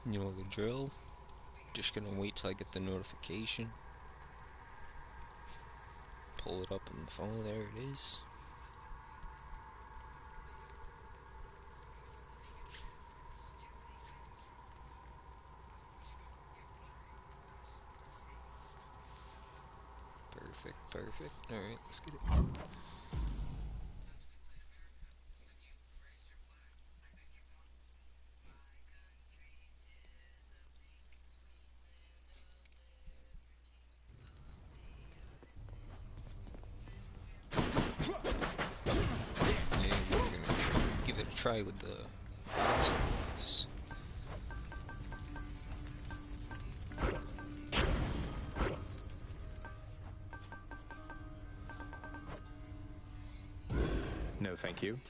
You know the drill. Just gonna wait till I get the notification. Pull it up on the phone. There it is. Perfect. Alright, let's get it. And we're gonna give it a try with the box. No, thank you.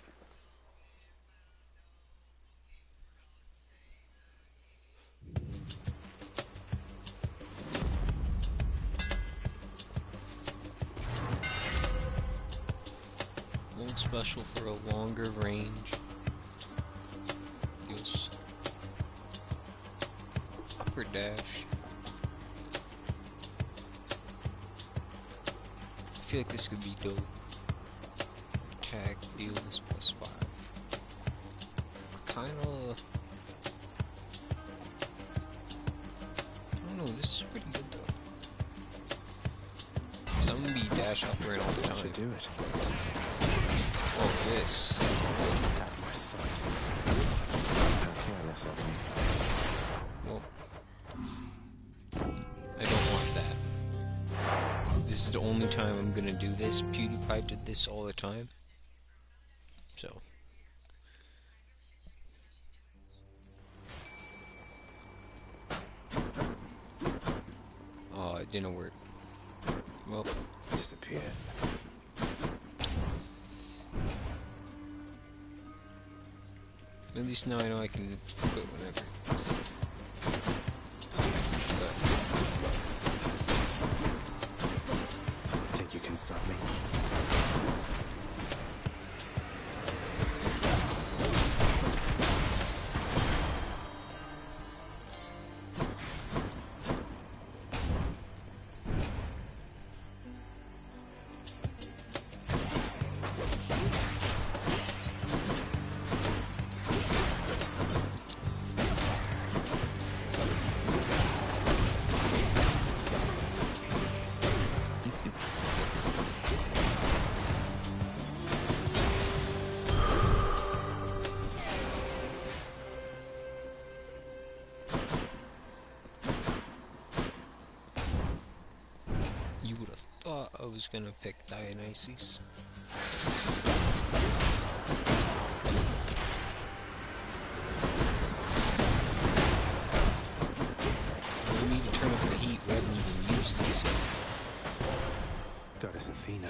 One special for a longer range. Yes. Upward dash. I feel like this could be dope. Attack deals +5. Kinda. I don't know, this is pretty good though. So I'm gonna be dash upward all the time. Should do it. Oh, this. Out of my sight. How careless of me. Well, I don't want that. This is the only time I'm gonna do this. PewDiePie did this all the time. So. Oh, it didn't work. Well, Disappeared. at least now I know I can quit whenever. So. Think you can stop me? You would have thought I was gonna pick Dionysus. We need to turn up the heat. We haven't even used these yet. Goddess Athena.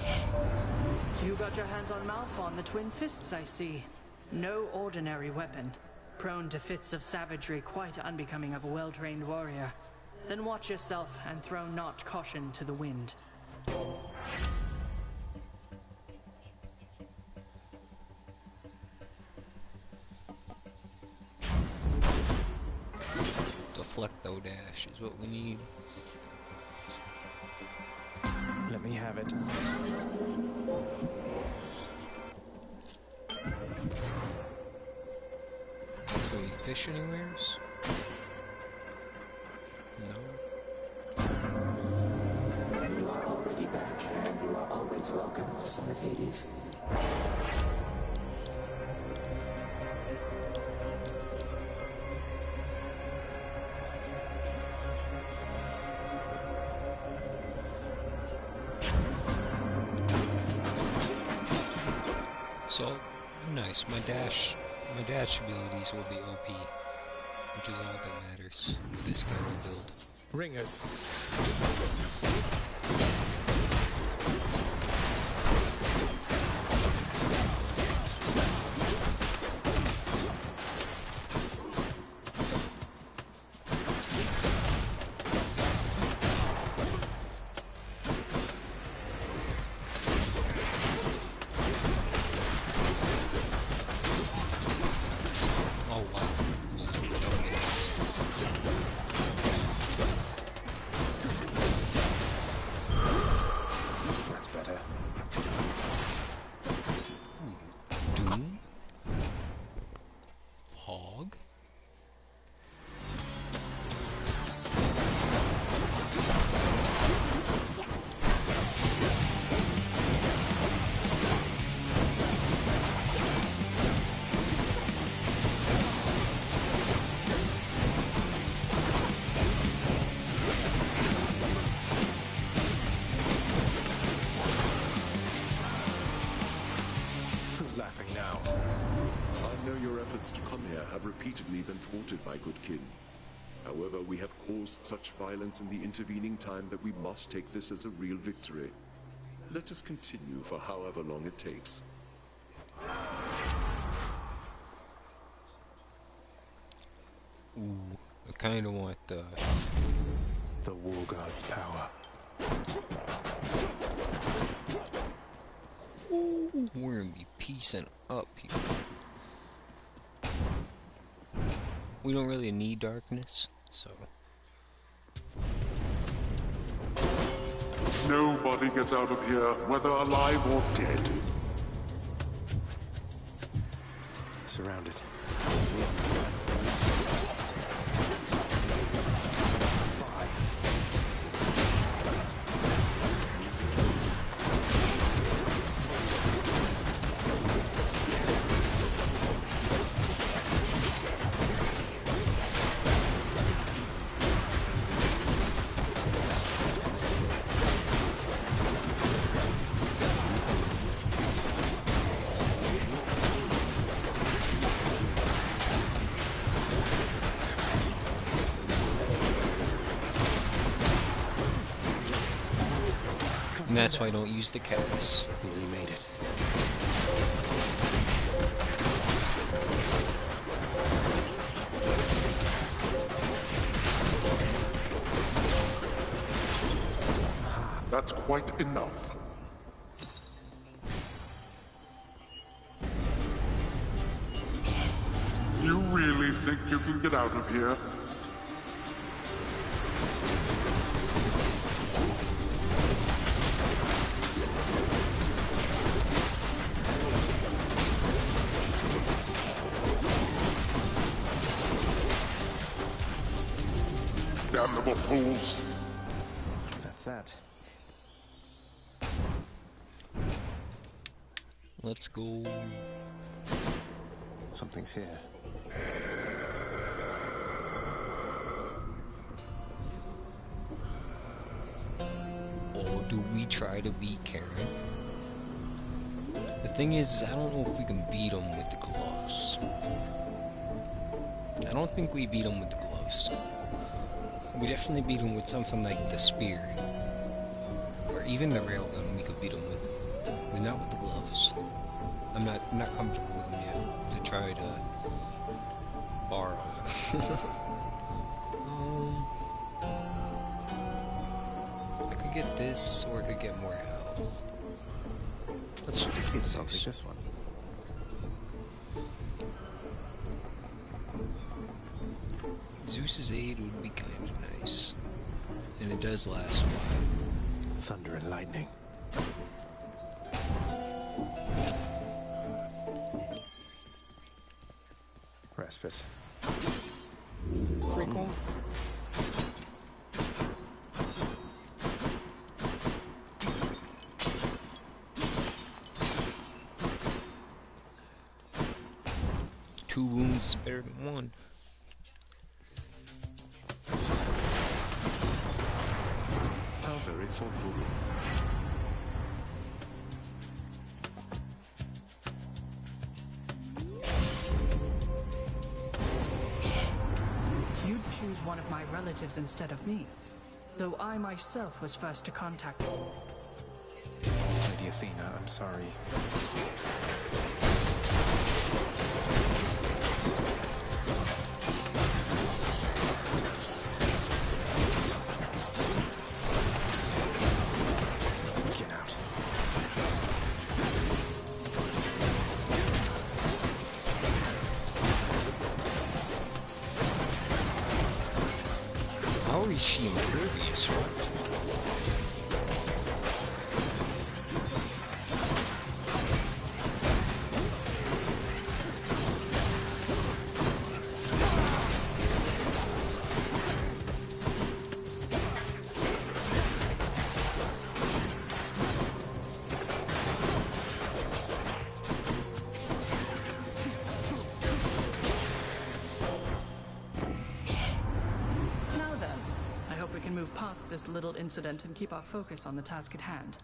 You got your hands on Malphon, the Twin Fists, I see. No ordinary weapon. Prone to fits of savagery quite unbecoming of a well-trained warrior. Then watch yourself and throw not caution to the wind. Deflecto dash is what we need. Let me have it. Can we fish anywheres? No. You are already back, and you are always welcome, son of Hades. So, nice. My dash abilities will be OP, which is all that matters with this kind of build. Ringers. Oh wow. efforts to come here have repeatedly been thwarted by good kin. However, we have caused such violence in the intervening time that we must take this as a real victory. Let us continue for however long it takes. Ooh, I kinda want the War God's power. Ooh, we're gonna be piecing up people. We don't really need darkness, so. Nobody gets out of here, whether alive or dead. Surrounded. And that's why I don't use the cast. We made it. That's quite enough. You really think you can get out of here? Damnable fools! That's that. Let's go. Something's here. Or do we try to beat Karen? The thing is, I don't know if we can beat him with the gloves. I don't think we beat him with the gloves. We definitely beat him with something like the spear. Or even the railgun we could beat him with. But not with the gloves. I'm not comfortable with them yet to try to borrow. I could get this, or I could get more health. Let's get I'll take Zeus. this one. Zeus's aid would be kind of nice, and it does last a while. Thunder and lightning. Respite. Pretty cool. Two wounds is better than one. How very thoughtful. You'd choose one of my relatives instead of me, though I myself was first to contact you. Lady Athena, I'm sorry. Get out. How is she impervious, right? Now then, I hope we can move past this little incident and keep our focus on the task at hand.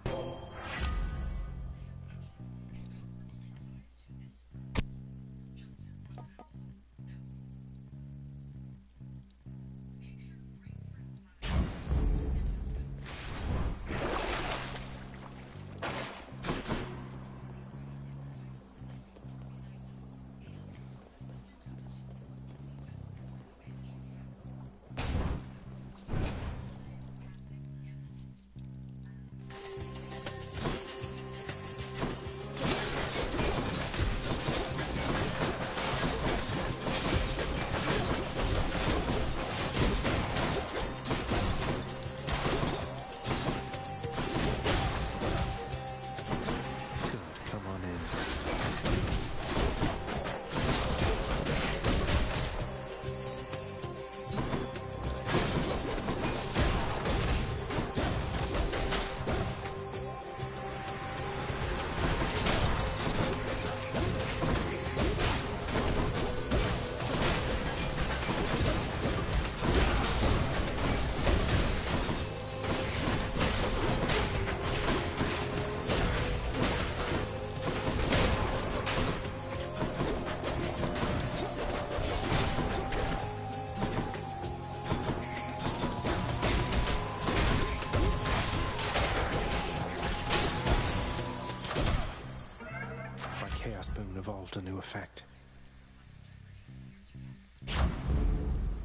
evolved a new effect.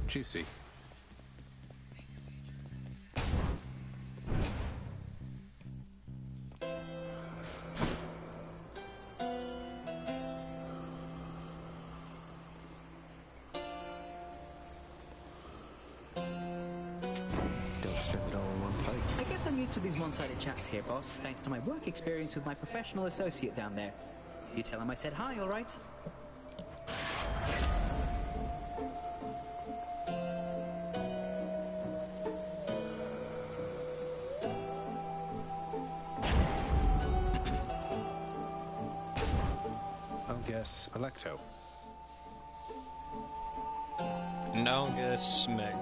Juicy. Don't spend it all in one plate. I guess I'm used to these one-sided chats here, boss, thanks to my work experience with my professional associate down there. You tell him I said hi, all right? I'll guess Electo. And I'll guess Meg.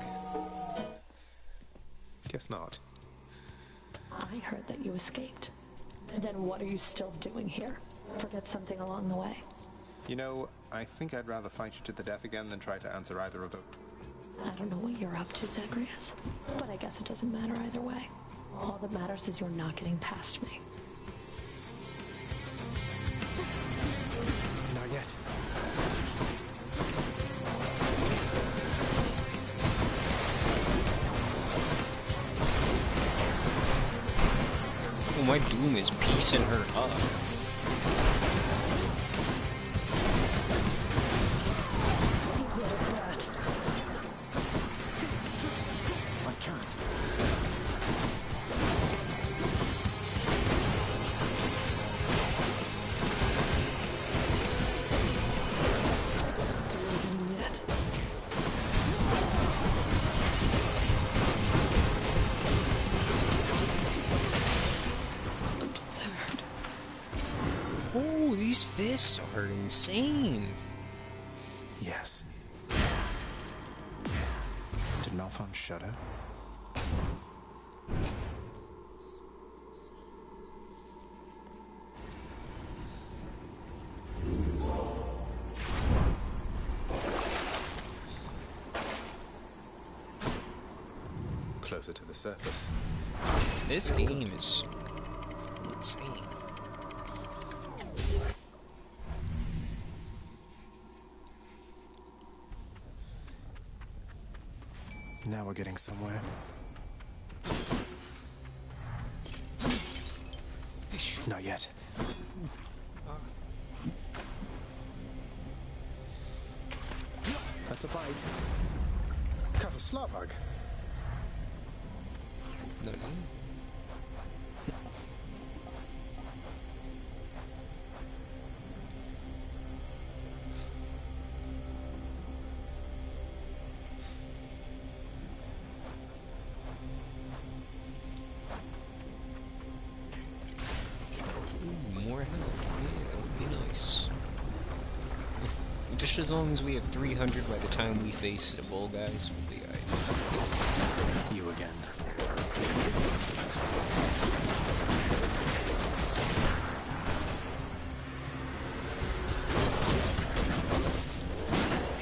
Guess not. I heard that you escaped. Then what are you still doing here? Forget something along the way. You know, I think I'd rather fight you to the death again than try to answer either of them. I don't know what you're up to, Zagreus, but I guess it doesn't matter either way. All that matters is you're not getting past me. Not yet. Oh, my doom is piecing her up. I can't. Yet. Absurd. Oh, these fists are insane. Yes. Did Malphon shudder? Closer to the surface. This game is insane. Now we're getting somewhere. Fish. Not yet. That's a bite. Cut a slarbug. No, no. Ooh, more health. Yeah, that would be nice. Just as long as we have 300 by the time we face the bull guys, we'll be alright. You again.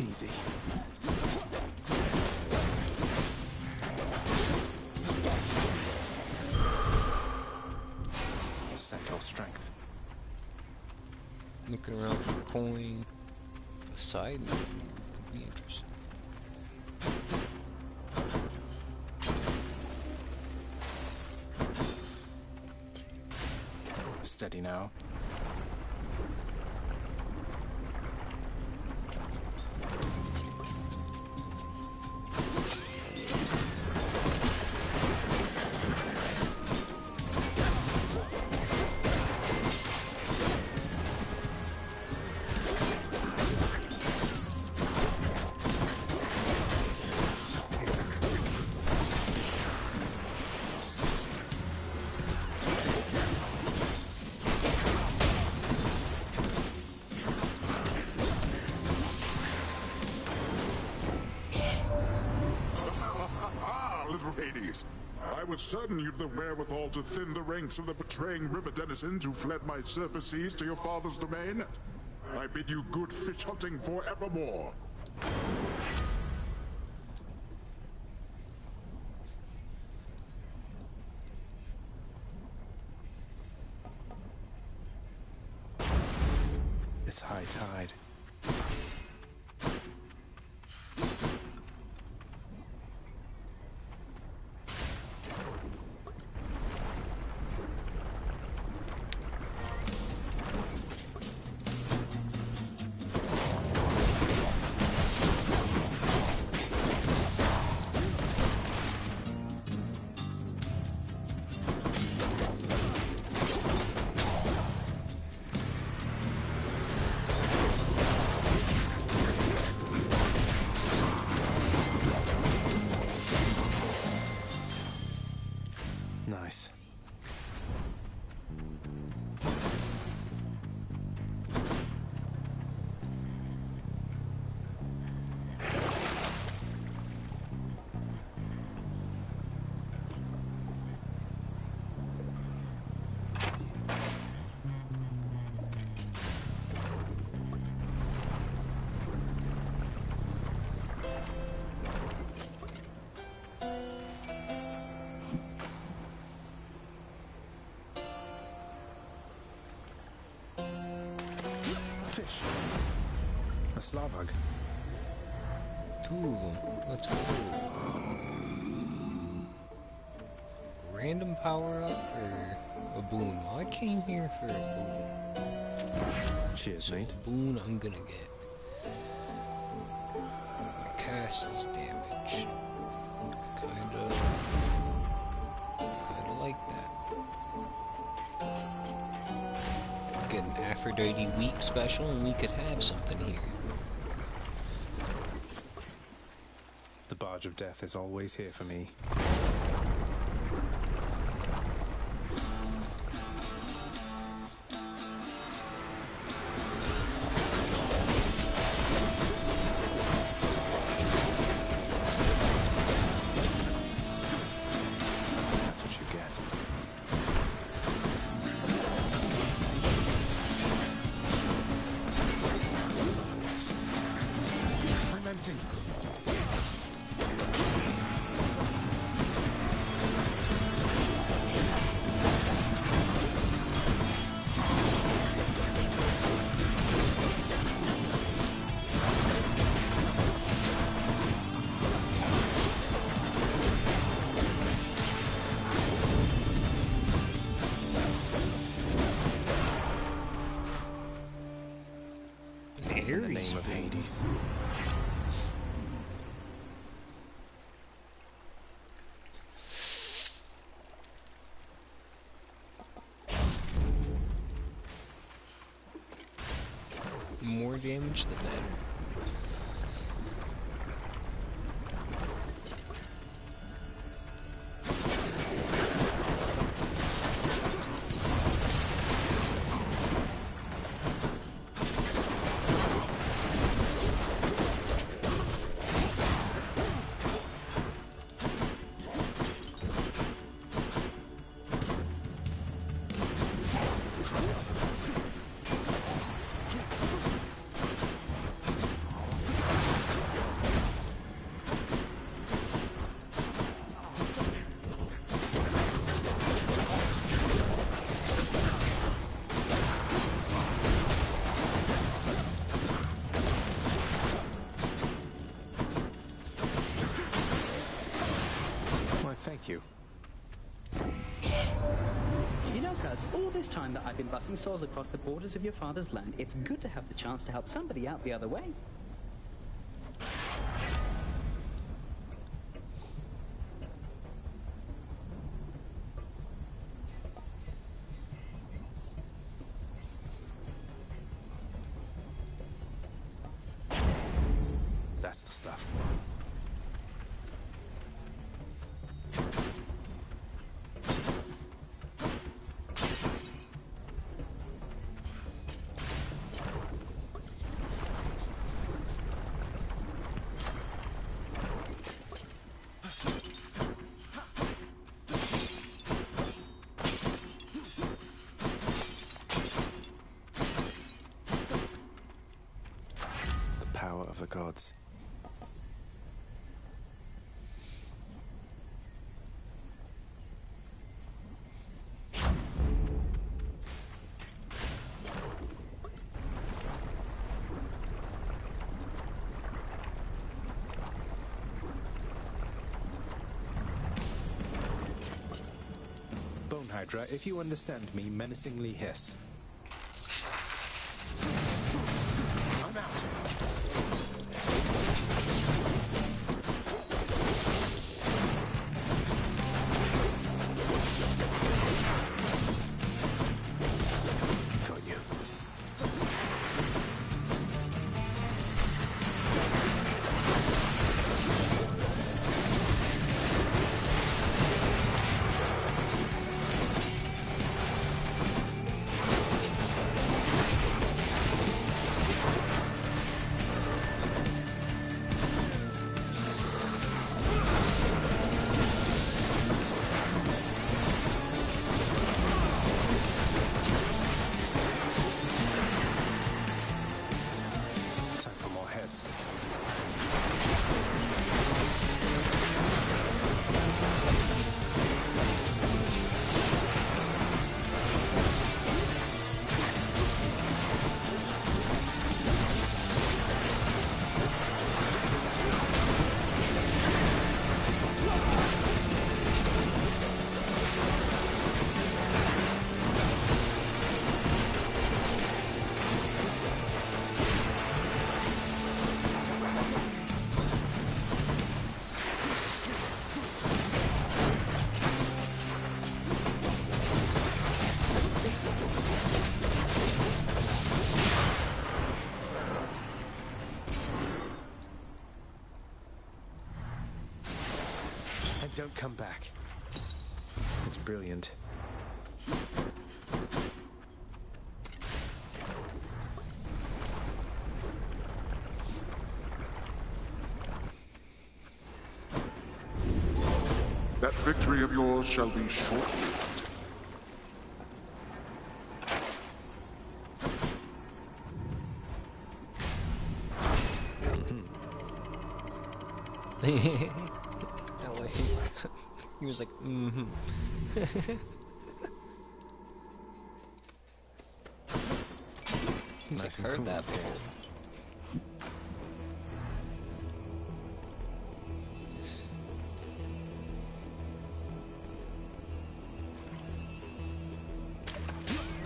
Easy. Centaur strength. Looking around for a coin. A side note could be interesting. Steady now. Little Hades. I was certain you'd the wherewithal to thin the ranks of the betraying river denizens who fled my surface seas to your father's domain. I bid you good fish hunting forevermore. It's high tide. Nice. Fish. A Slavug. Two of them. Let's go. Random power up or a boon? Well, I came here for a boon. Cheers, So mate. a boon I'm gonna get. Castle's damage. Kinda like that. Get an Aphrodite week special and we could have something here. The Barge of Death is always here for me. That's what you get. I'm empty. In the name of Hades. More damage, the better. Why, thank you. You know, cuz, all this time that I've been busting souls across the borders of your father's land, it's good to have the chance to help somebody out the other way. That's the stuff. The power of the gods. Bone Hydra, if you understand me, menacingly hiss. I'm out. Got you. Time for more heads. And don't come back. It's brilliant. That victory of yours shall be short-lived. That way. He was like, mm-hmm. He's Nice like, and heard cool. that before.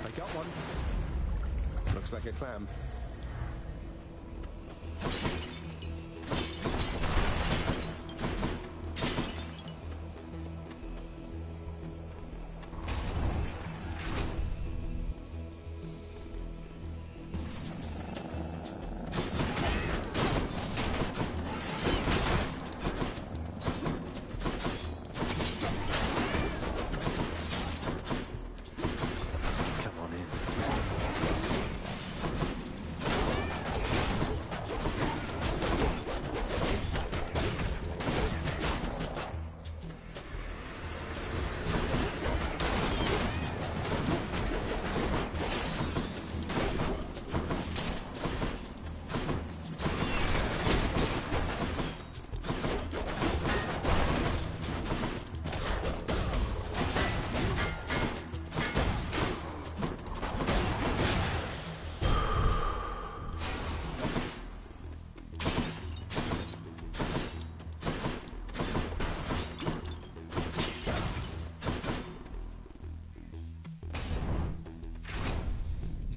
I got one. Looks like a clam. Come on in.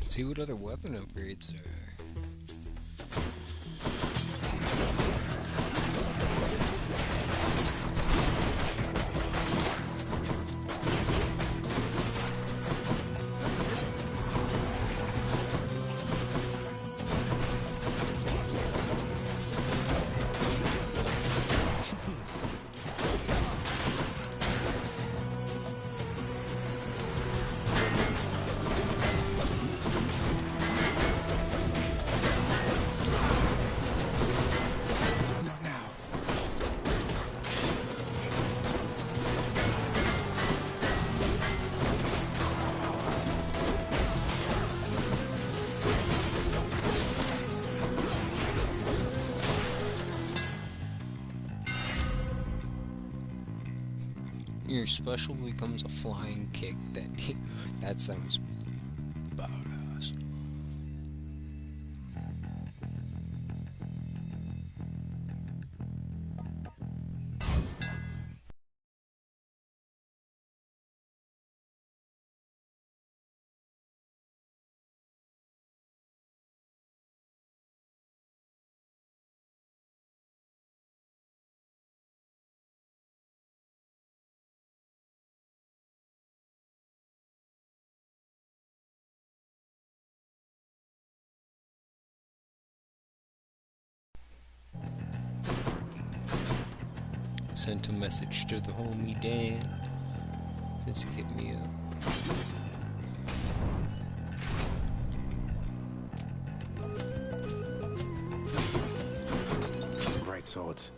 See what other weapon upgrades are. Not now. Your special becomes a flying kick. That sounds badass. Sent a message to the homie Dan since he hit me up. Great swords.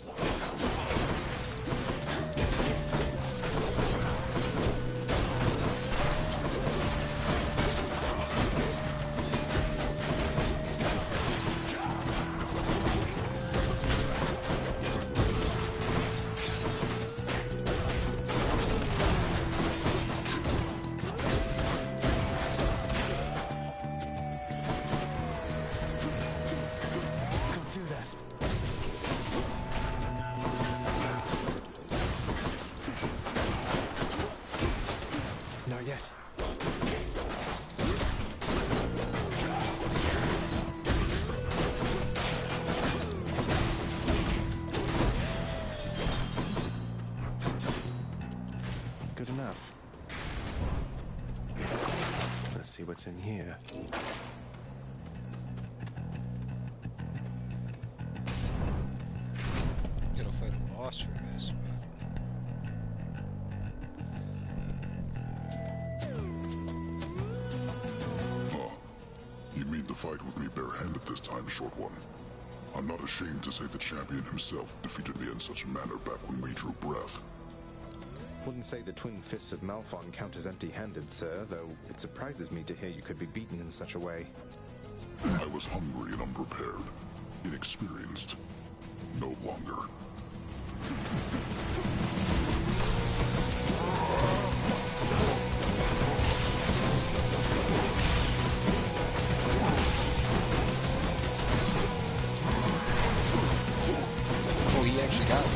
Not yet. Good enough. Let's see what's in here. Gotta fight a boss for this, but... You mean to fight with me barehanded this time, short one? I'm not ashamed to say the champion himself defeated me in such a manner back when we drew breath. Wouldn't say the twin fists of Malphon count as empty-handed, sir, though it surprises me to hear you could be beaten in such a way. I was hungry and unprepared, inexperienced. No longer. Oh, he actually got it.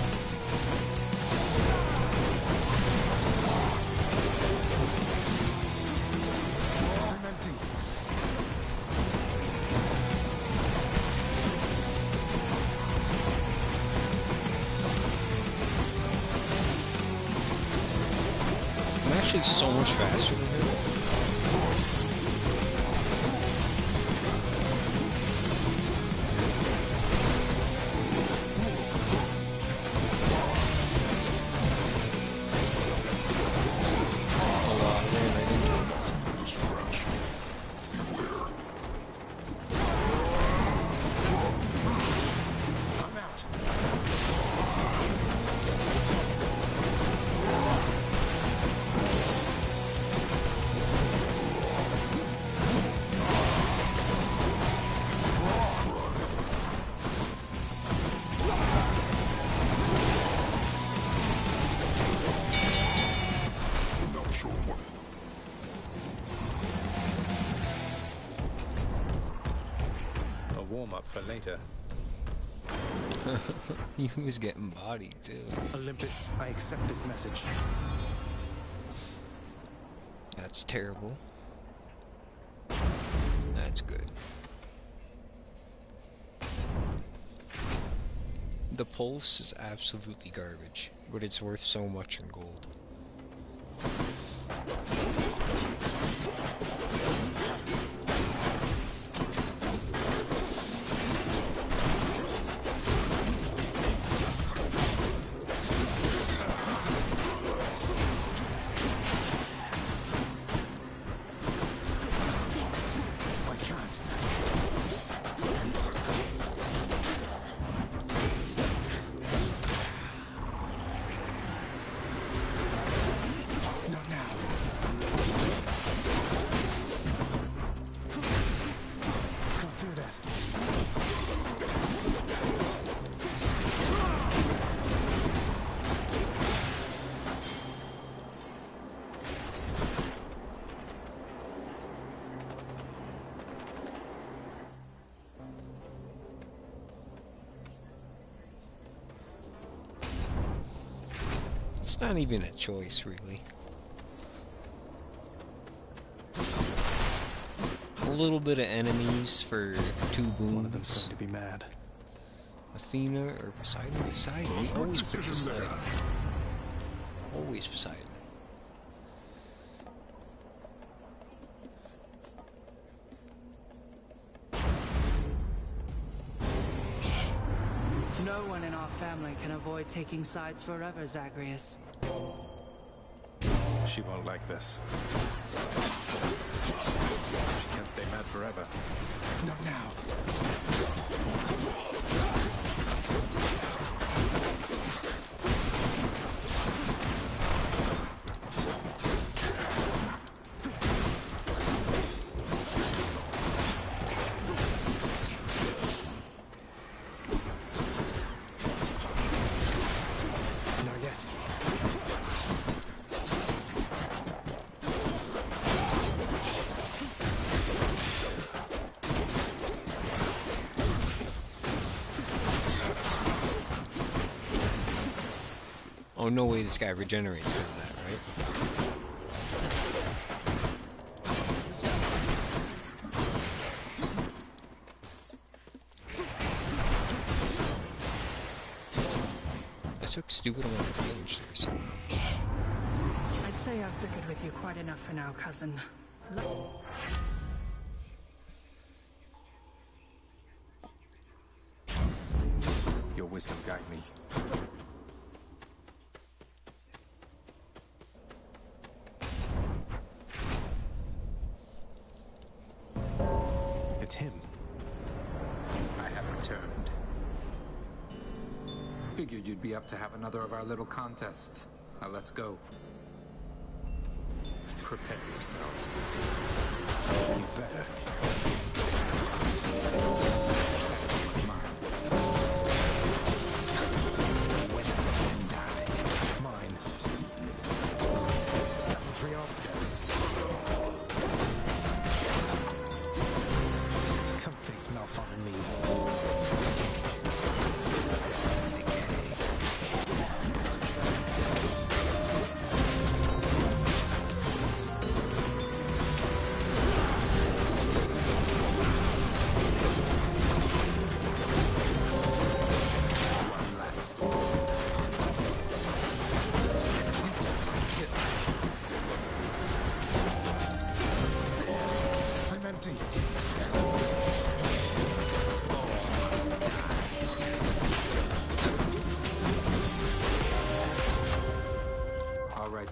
I'm empty. I'm actually so much faster than him. Oh wow, I ran right into him. The scratch. Beware. I'm out. Enough, short one. A warm-up for later. He was getting bodied too. Olympus, I accept this message. That's terrible. That's good. The pulse is absolutely garbage, but it's worth so much in gold. I can't. Not now. Can't do that. It's not even a choice, really. A little bit of enemies for 2 One of them's boons. going to be mad. Athena or Poseidon? Poseidon. We always pick Poseidon. Always Poseidon. No one in our family can avoid taking sides forever, Zagreus. She won't like this. She can't stay mad forever. Not now. Oh, no way this guy regenerates because of that, right? I took stupid amount of damage there, so... I'd say I've bickered with you quite enough for now, cousin. Your wisdom guide me. It's him. I have returned. Figured you'd be up to have another of our little contests. Now let's go. Prepare yourselves. You better. Mine. Level 3 architects. Come face Malphon and me.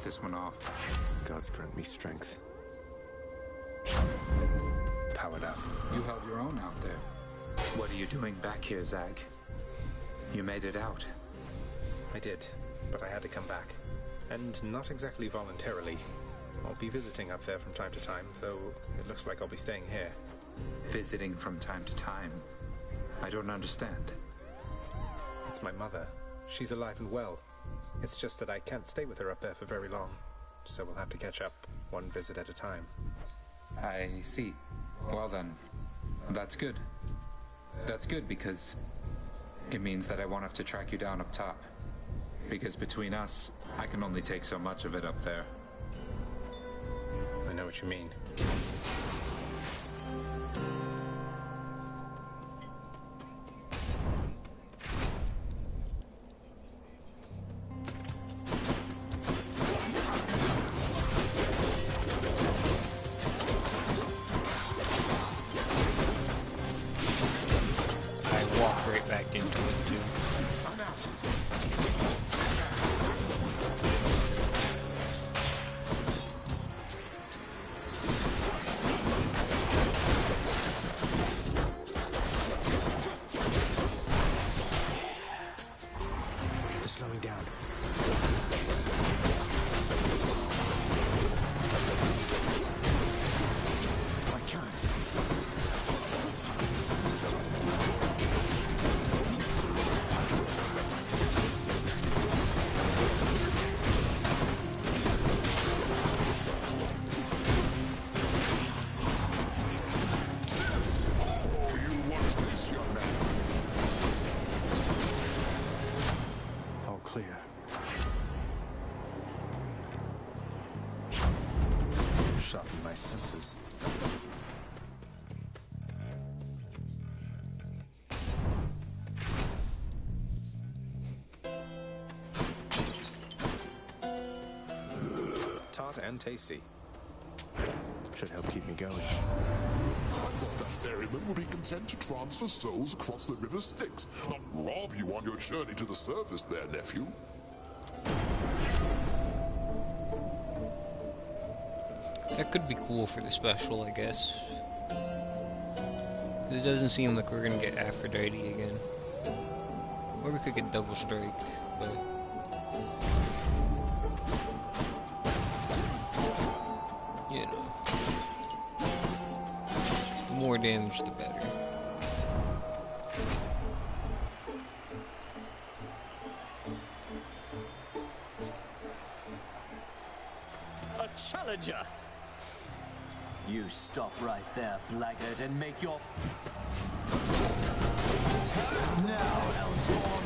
This one off. Gods grant me strength. Powered up. You held your own out there. What are you doing back here, Zag? You made it out. I did, but I had to come back. And not exactly voluntarily. I'll be visiting up there from time to time, though it looks like I'll be staying here. Visiting from time to time? I don't understand. It's my mother. She's alive and well. It's just that I can't stay with her up there for very long, so we'll have to catch up one visit at a time. I see. Well then, that's good. That's good because it means that I won't have to track you down up top. Because between us, I can only take so much of it up there. I know what you mean. Back into it too. I'm out. They're slowing down. I can't. Clear. Sharpen my senses. Tart and tasty. Should help keep me going. I thought that ferryman would be content to transfer souls across the River Styx, not rob you on your journey to the surface there, nephew. That could be cool for the special, I guess. 'Cause it doesn't seem like we're gonna get Aphrodite again. Or we could get Double Strike, but... you know. The more damage, the better. A challenger! You stop right there, blackguard, and make your... Now, Elspawn!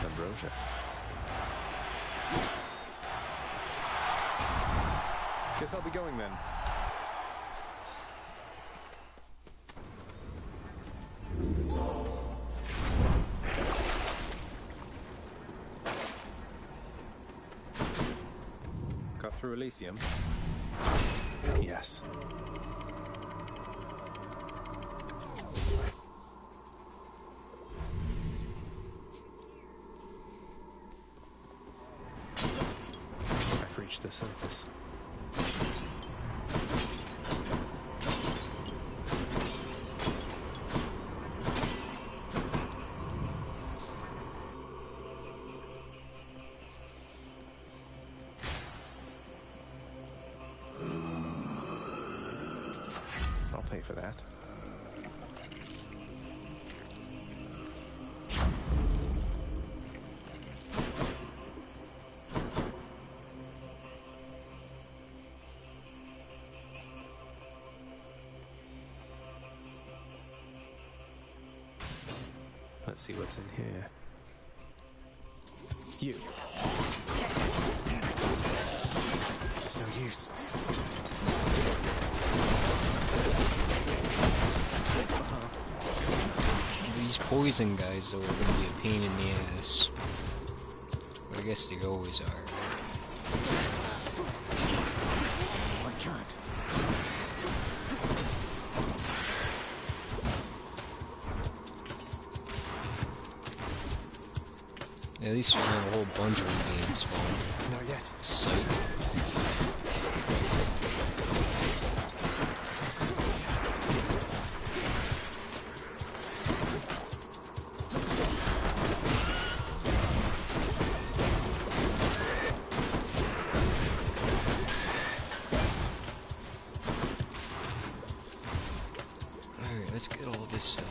Ambrosia. Guess I'll be going then. Got through Elysium? Yes. I've reached the surface. I'll pay for that. Let's see what's in here. You. It's no use. These poison guys, though, are gonna be a pain in the ass. But I guess they always are. I can't. At least there's not a whole bunch of invades spawn. Not yet. Psych. Alright, let's get all this stuff.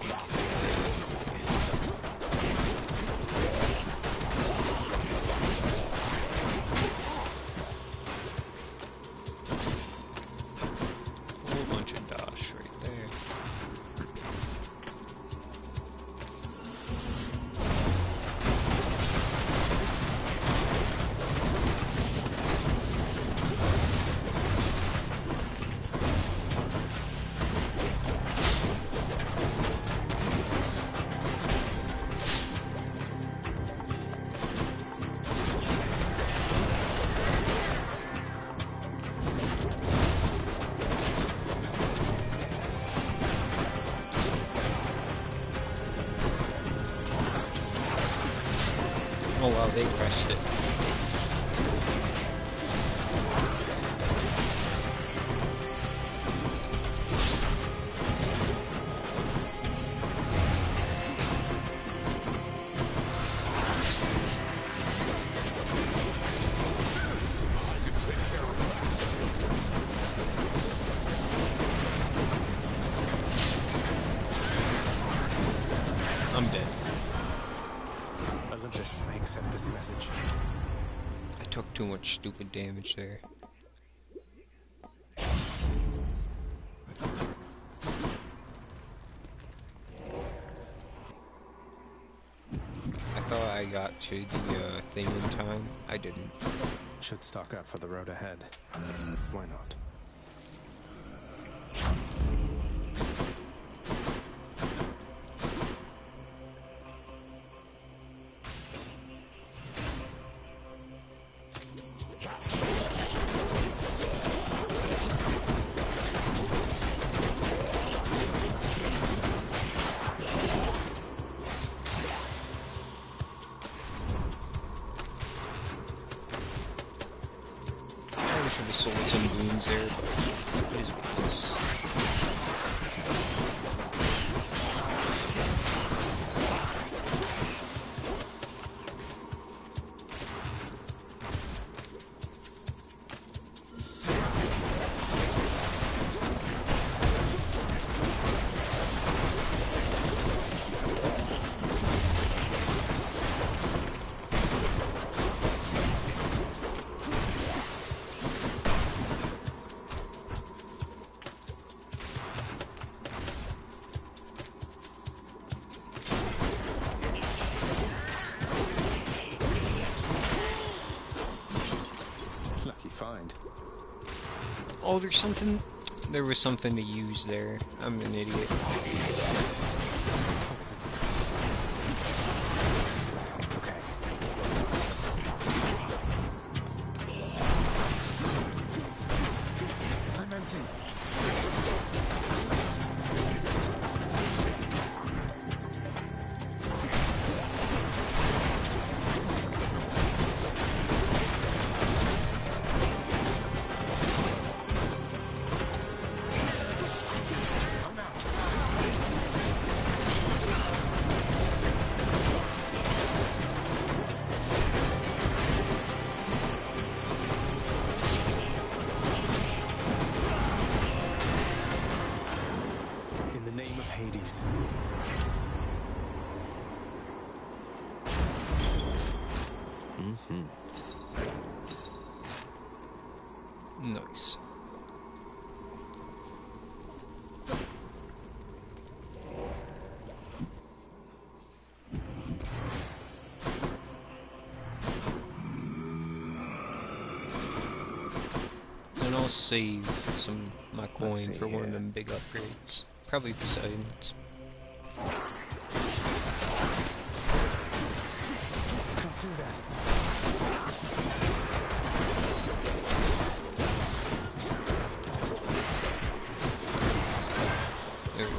Oh wow, they pressed it. I'm dead. Olympus, I accept this message. I took too much stupid damage there. I thought I got to the thing in time. I didn't. Should stock up for the road ahead. Why not? Probably should have sold some boons there, but it is what it is. Lucky find. Oh, there's something. There was something to use there. I'm an idiot. Okay. I'm empty. In the name of Hades. Nice. And I'll save some my coin see for one of here. them big upgrades. Probably Poseidon's. Don't do that. There we go.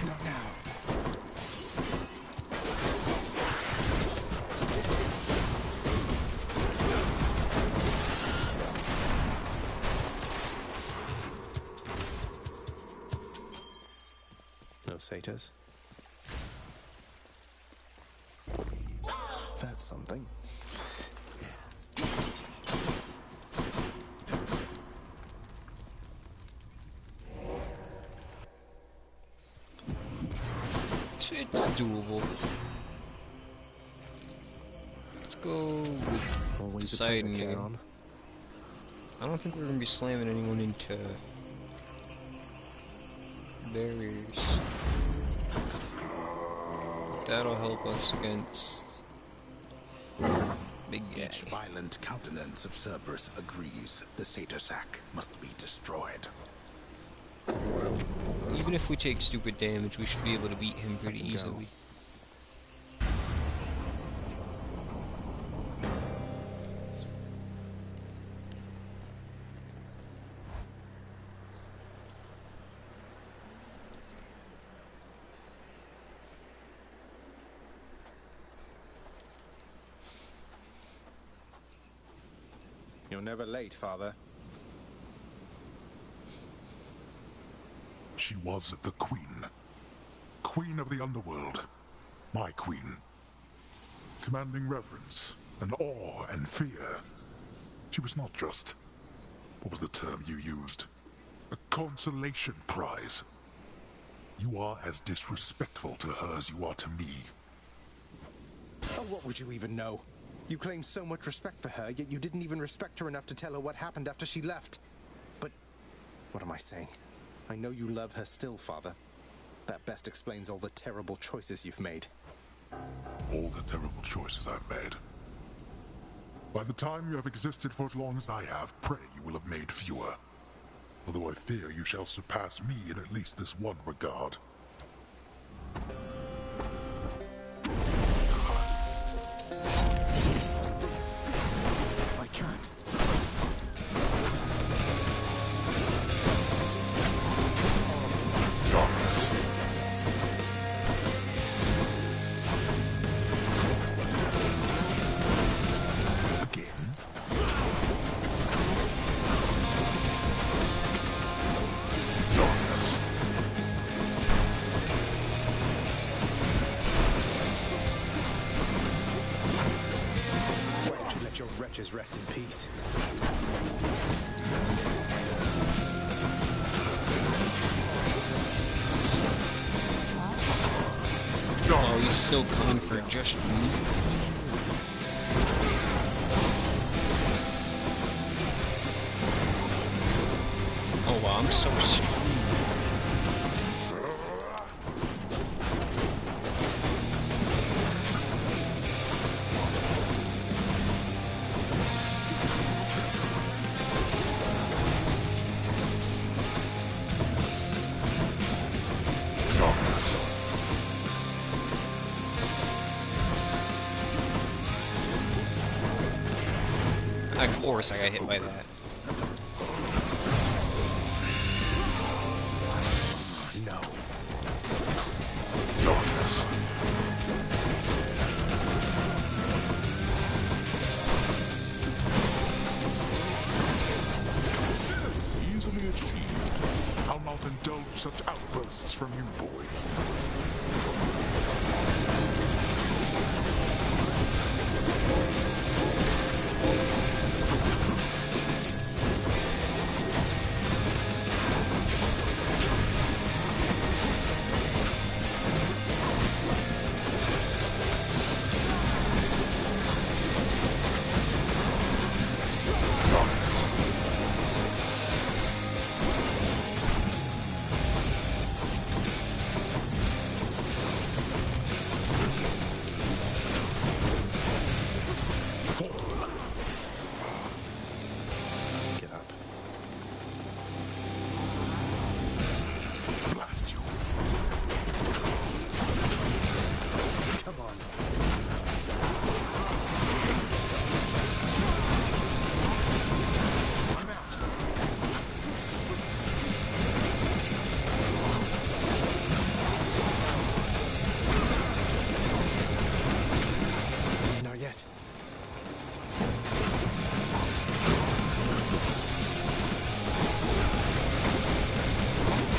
Not now. No satyrs. That's something. It's doable. Let's go with Always a Poseidon pleasure, here. Charon. I don't think we're gonna be slamming anyone into barriers. That'll help us against big guy. Each violent countenance of Cerberus agrees the Satyr Sack must be destroyed. Even if we take stupid damage, we should be able to beat him pretty easily. You're never late, Father. She was the Queen. Queen of the Underworld. My Queen. Commanding reverence, and awe, and fear. She was not just... what was the term you used? A consolation prize. You are as disrespectful to her as you are to me. Oh, what would you even know? You claim so much respect for her, yet you didn't even respect her enough to tell her what happened after she left. But... what am I saying? I know you love her still, Father. That best explains all the terrible choices you've made. All the terrible choices I've made. By the time you have existed for as long as I have, pray you will have made fewer. Although I fear you shall surpass me in at least this one regard. I can't. Darkness. Again. Darkness. Why don't you let your wretches rest in peace? Oh, he's still coming for just me. Oh wow, I'm so screwed. Darkness. Of course I got hit by that. No. Darkness. Easily achieved. I'll not indulge such outbursts from you, boy. Darkness. Fall. Get up. Blast you. Come on. I'm out. Not yet.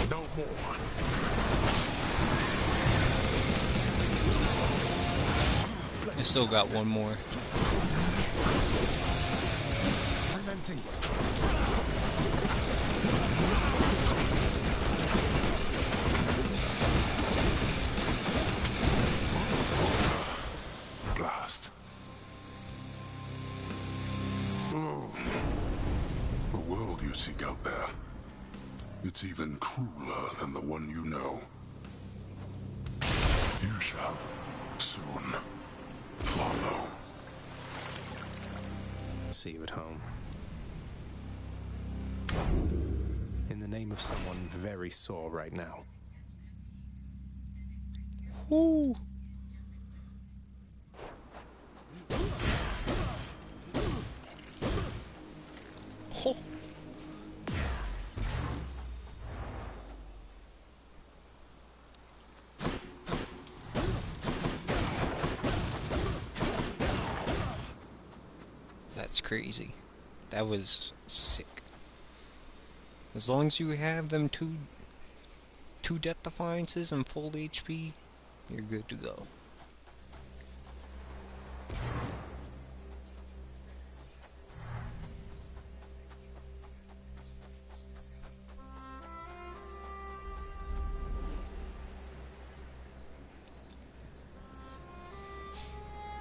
No more. I still got one more. I'm empty. Blast. Oh. The world you seek out there. It's even crueler than the one you know. You shall soon follow. See you at home. In the name of someone very sore right now. Ooh. Oh. That's crazy. That was sick. As long as you have them two death defiances and full HP, you're good to go.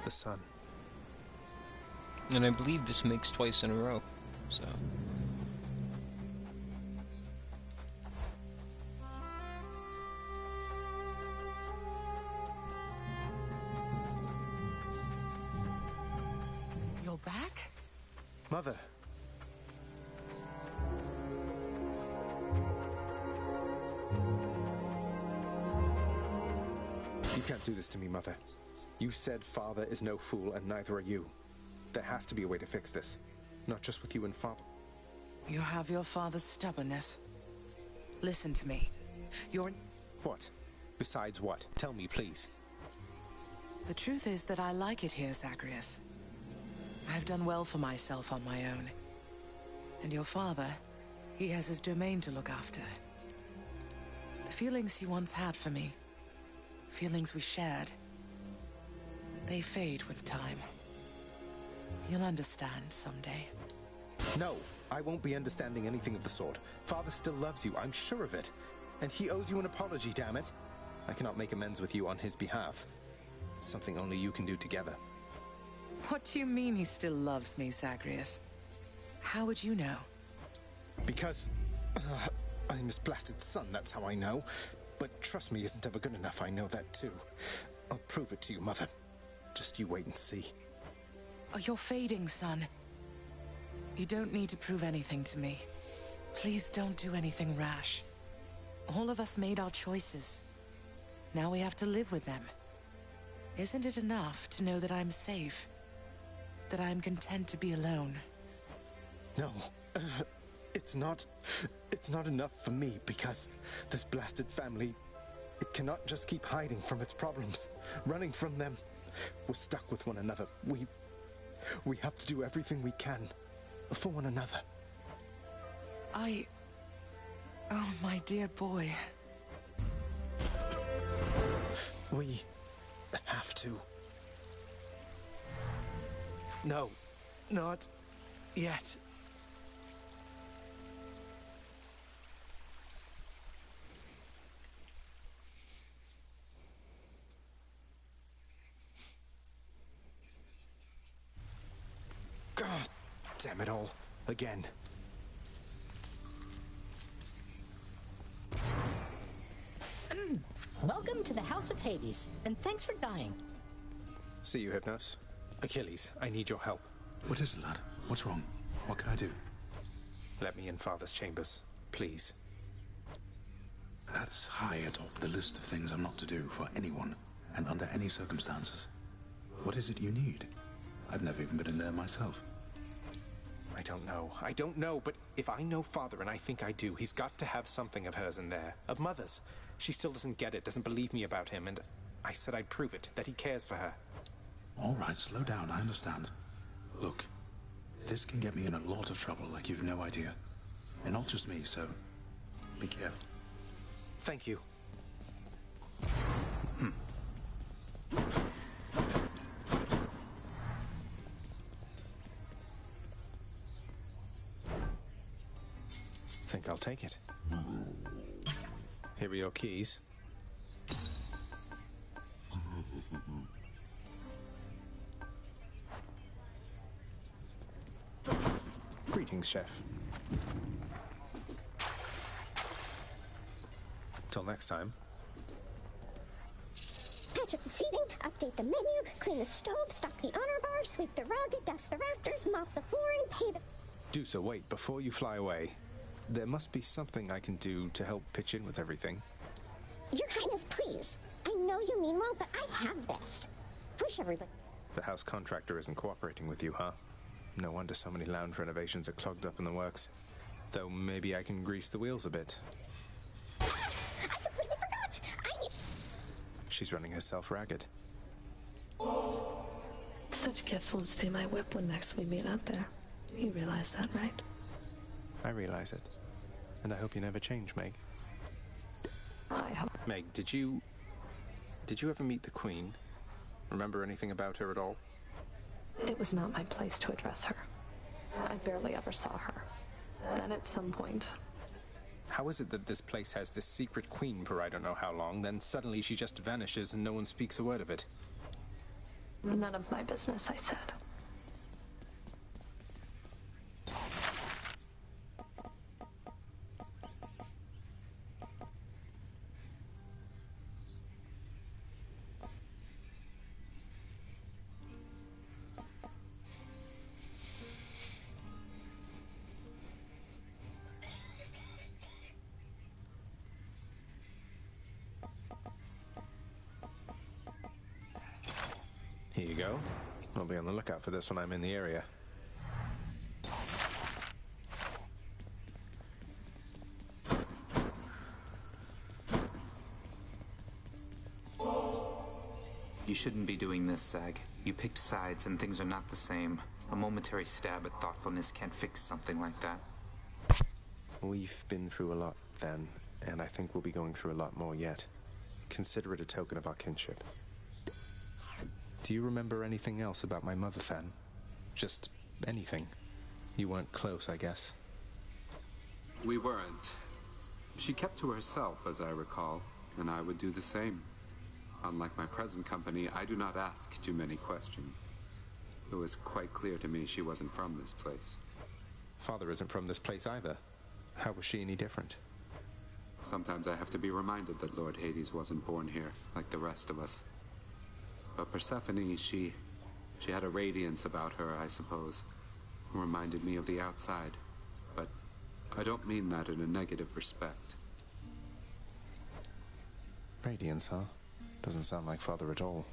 The sun. And I believe this makes twice in a row, so... You're back? Mother. You can't do this to me, Mother. You said Father is no fool, and neither are you. There has to be a way to fix this. Not just with you and Father. You have your father's stubbornness. Listen to me. You're... What? Besides what? Tell me, please. The truth is that I like it here, Zagreus. I've done well for myself on my own. And your father, he has his domain to look after. The feelings he once had for me, feelings we shared, they fade with time. You'll understand someday. No, I won't be understanding anything of the sort. Father still loves you, I'm sure of it. And he owes you an apology, damn it. I cannot make amends with you on his behalf. Something only you can do together. What do you mean he still loves me, Zagreus? How would you know? Because... I'm his blasted son, that's how I know. But trust me isn't ever good enough, I know that too. I'll prove it to you, Mother. Just you wait and see. Oh, you're fading, son. You don't need to prove anything to me. Please don't do anything rash. All of us made our choices. Now we have to live with them. Isn't it enough to know that I'm safe? That I'm content to be alone? No, it's not enough for me because this blasted family, it cannot just keep hiding from its problems, running from them. We're stuck with one another. We have to do everything we can for one another. Oh, my dear boy. We have to. No, not yet. God damn it all. Again. Welcome to the House of Hades, and thanks for dying. See you, Hypnos. Achilles, I need your help. What is it, lad? What's wrong? What can I do? Let me in Father's chambers, please. That's high atop the list of things I'm not to do for anyone, and under any circumstances. What is it you need? I've never even been in there myself. I don't know, but if I know Father, and I think I do, he's got to have something of hers in there. Of Mother's. She still doesn't get it, doesn't believe me about him, and I said I'd prove it, that he cares for her. All right, slow down, I understand. Look, this can get me in a lot of trouble like you've no idea. And not just me, so be careful. Thank you. Think I'll take it. Here are your keys. Greetings, Chef. Till next time. Patch up the seating, update the menu, clean the stove, stock the honor bar, sweep the rug, dust the rafters, mop the flooring, pay the... Dusa, wait, before you fly away, there must be something I can do to help pitch in with everything. Your Highness, please. I know you mean well, but I have this. Wish everybody... The house contractor isn't cooperating with you, huh? No wonder so many lounge renovations are clogged up in the works. Though maybe I can grease the wheels a bit. I completely forgot! She's running herself ragged. Such gifts won't stay my whip when next we meet up there. You realize that, right? I realize it. And I hope you never change, Meg. I hope. Meg, did you ever meet the Queen? Remember anything about her at all? It was not my place to address her. I barely ever saw her. Then at some point... How is it that this place has this secret queen for I don't know how long, then suddenly she just vanishes and no one speaks a word of it? None of my business, I said. Here you go. I'll be on the lookout for this when I'm in the area. You shouldn't be doing this, Zag. You picked sides and things are not the same. A momentary stab at thoughtfulness can't fix something like that. We've been through a lot then, and I think we'll be going through a lot more yet. Consider it a token of our kinship. Do you remember anything else about my mother, Fen? Just anything? You weren't close, I guess. We weren't. She kept to herself, as I recall, and I would do the same. Unlike my present company, I do not ask too many questions. It was quite clear to me she wasn't from this place. Father isn't from this place either. How was she any different? Sometimes I have to be reminded that Lord Hades wasn't born here, like the rest of us. But Persephone, she had a radiance about her, I suppose. Reminded me of the outside. But I don't mean that in a negative respect. Radiance, huh? Doesn't sound like Father at all.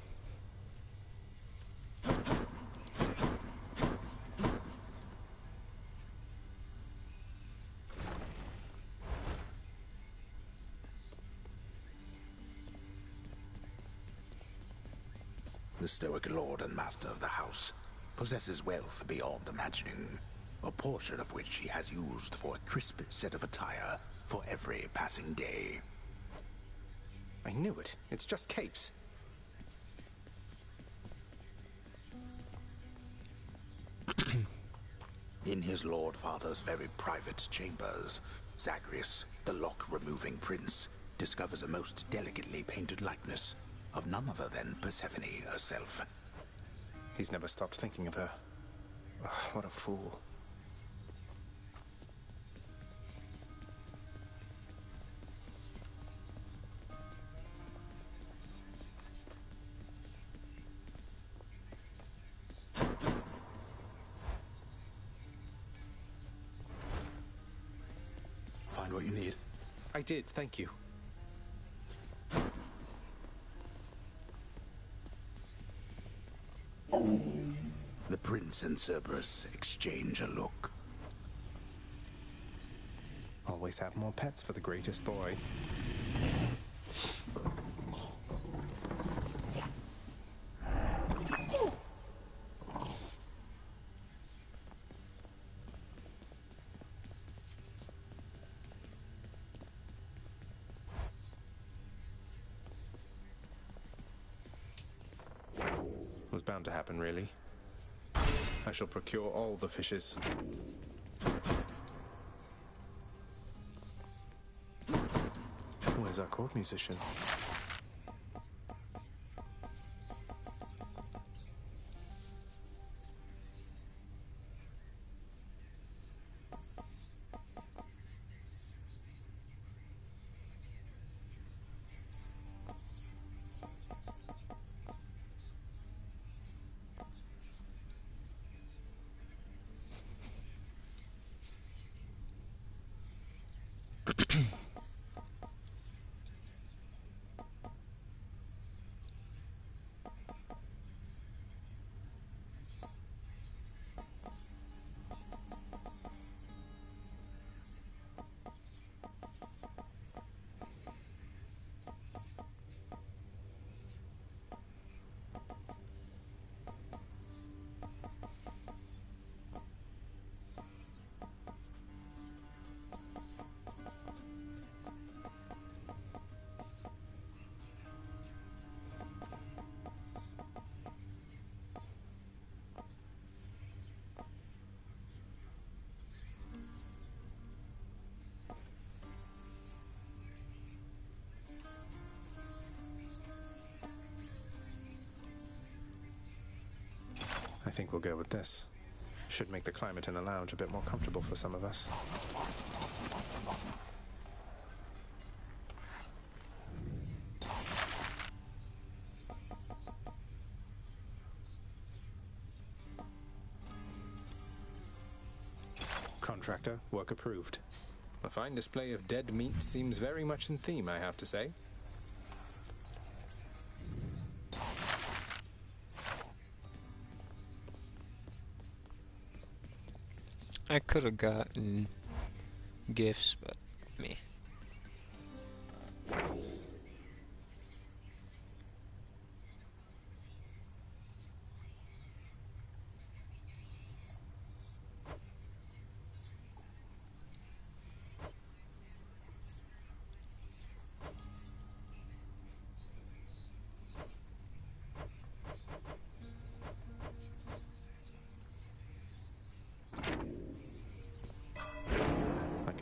The stoic lord and master of the house possesses wealth beyond imagining, a portion of which he has used for a crisp set of attire for every passing day. I knew it. It's just capes. In his lord father's very private chambers, Zagreus, the lock-removing prince, discovers a most delicately painted likeness of none other than Persephone herself. He's never stopped thinking of her. Ugh, what a fool. Find what you need. I did, thank you. The prince and Cerberus exchange a look. Always have more pets for the greatest boy. Was bound to happen, really. I shall procure all the fishes. Where's our court musician? I think we'll go with this. Should make the climate in the lounge a bit more comfortable for some of us. Contractor, work approved. A fine display of dead meat seems very much in theme, I have to say. I could have gotten gifts, but meh.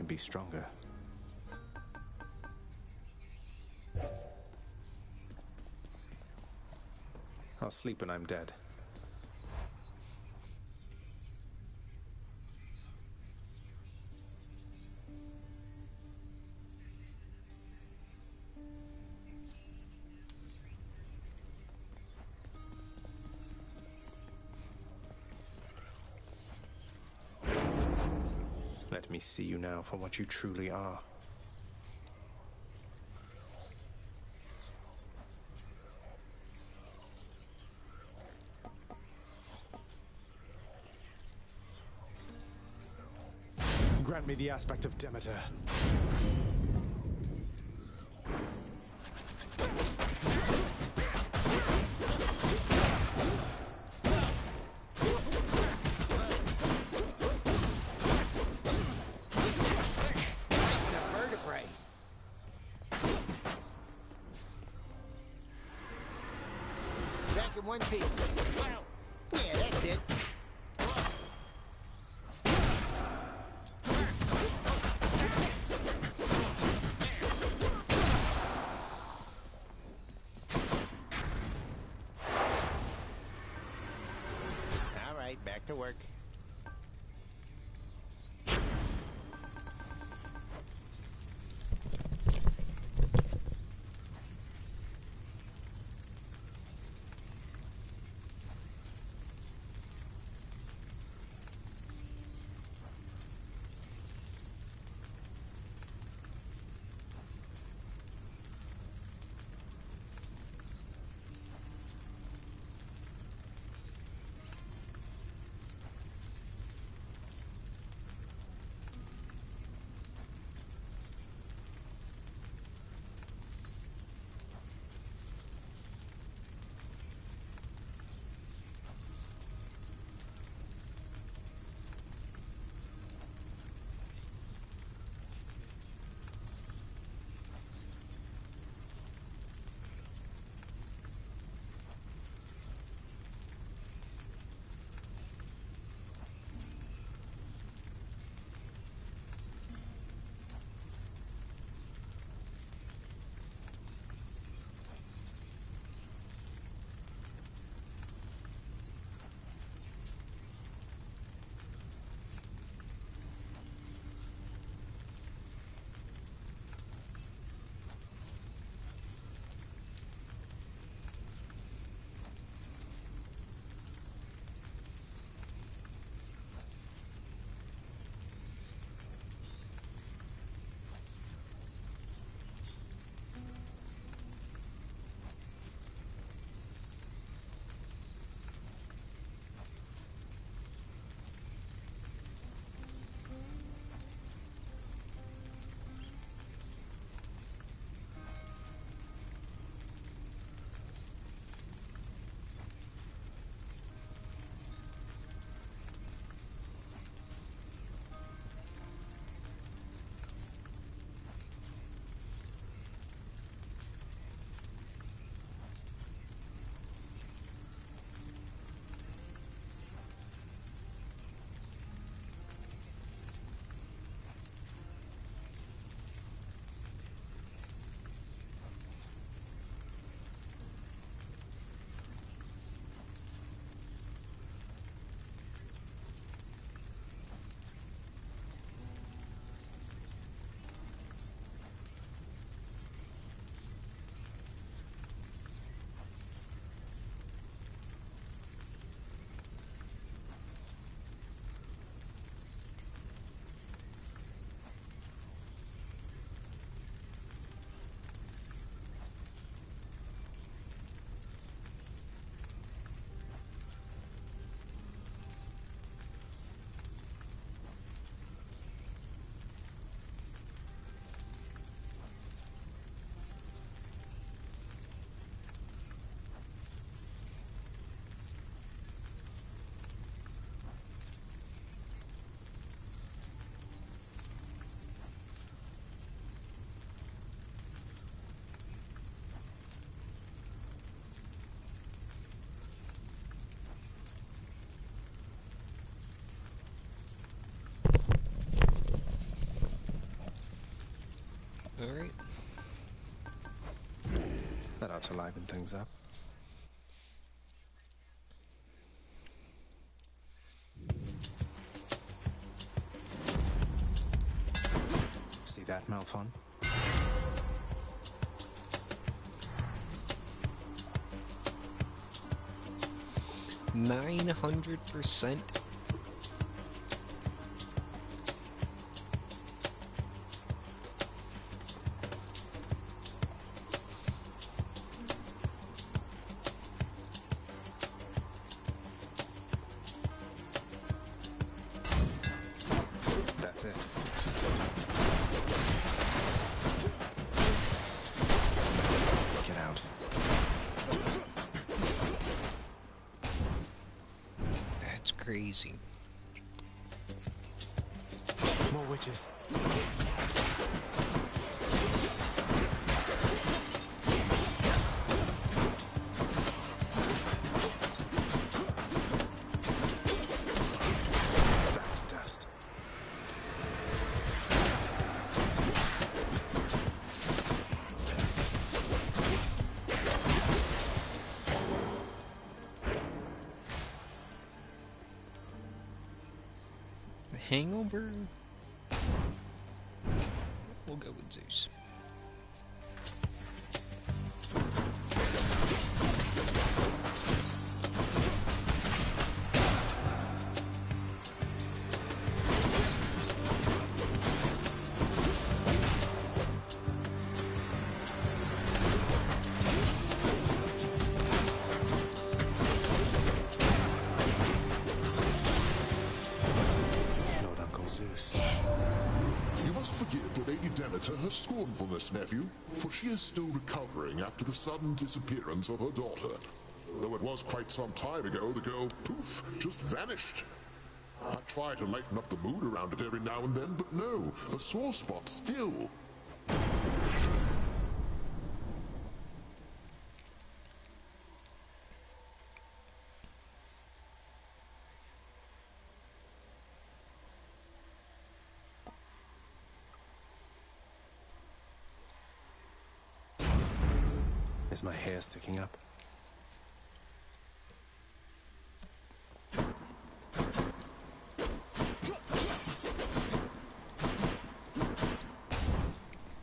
Be stronger. I'll sleep when I'm dead. Let me see you now for what you truly are. Grant me the aspect of Demeter. One piece. Wow. Yeah, that's it. All right, back to work. Alright. That ought to liven things up. See that, Malphon? 900%. That's it. Get out. That's crazy. More witches. Back to dust. The Hangover? We'll go with Zeus. Lord Uncle Zeus. You must forgive the Lady Demeter her scornfulness, nephew, for she is still recovering after the sudden disappearance of her daughter. Though it was quite some time ago, the girl, poof, just vanished. I try to lighten up the mood around it every now and then, but no, a sore spot still. Is my hair sticking up?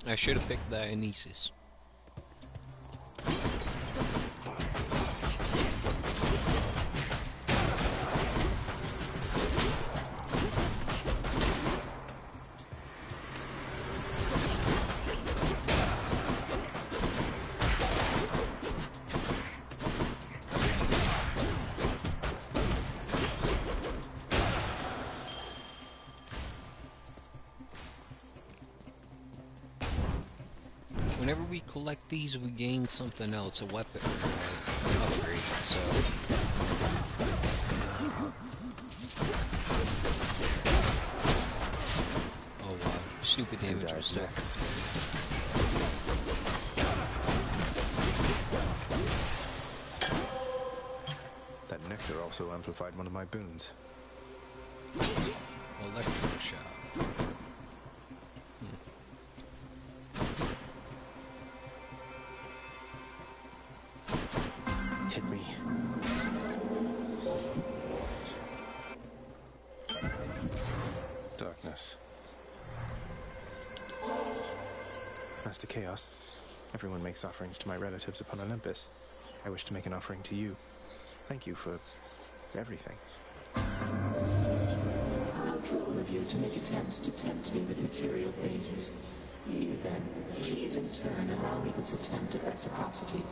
I should have picked Dionysus. Whenever we collect these, we gain something else, a weapon upgrade, so... Oh wow, stupid damage was stuck. That nectar also amplified one of my boons. Electric shot. Hit me. Darkness. Master Chaos, everyone makes offerings to my relatives upon Olympus. I wish to make an offering to you. Thank you for everything. How cruel of you to make attempts to tempt me with material things. You then, please in turn allow me this attempt at reciprocity.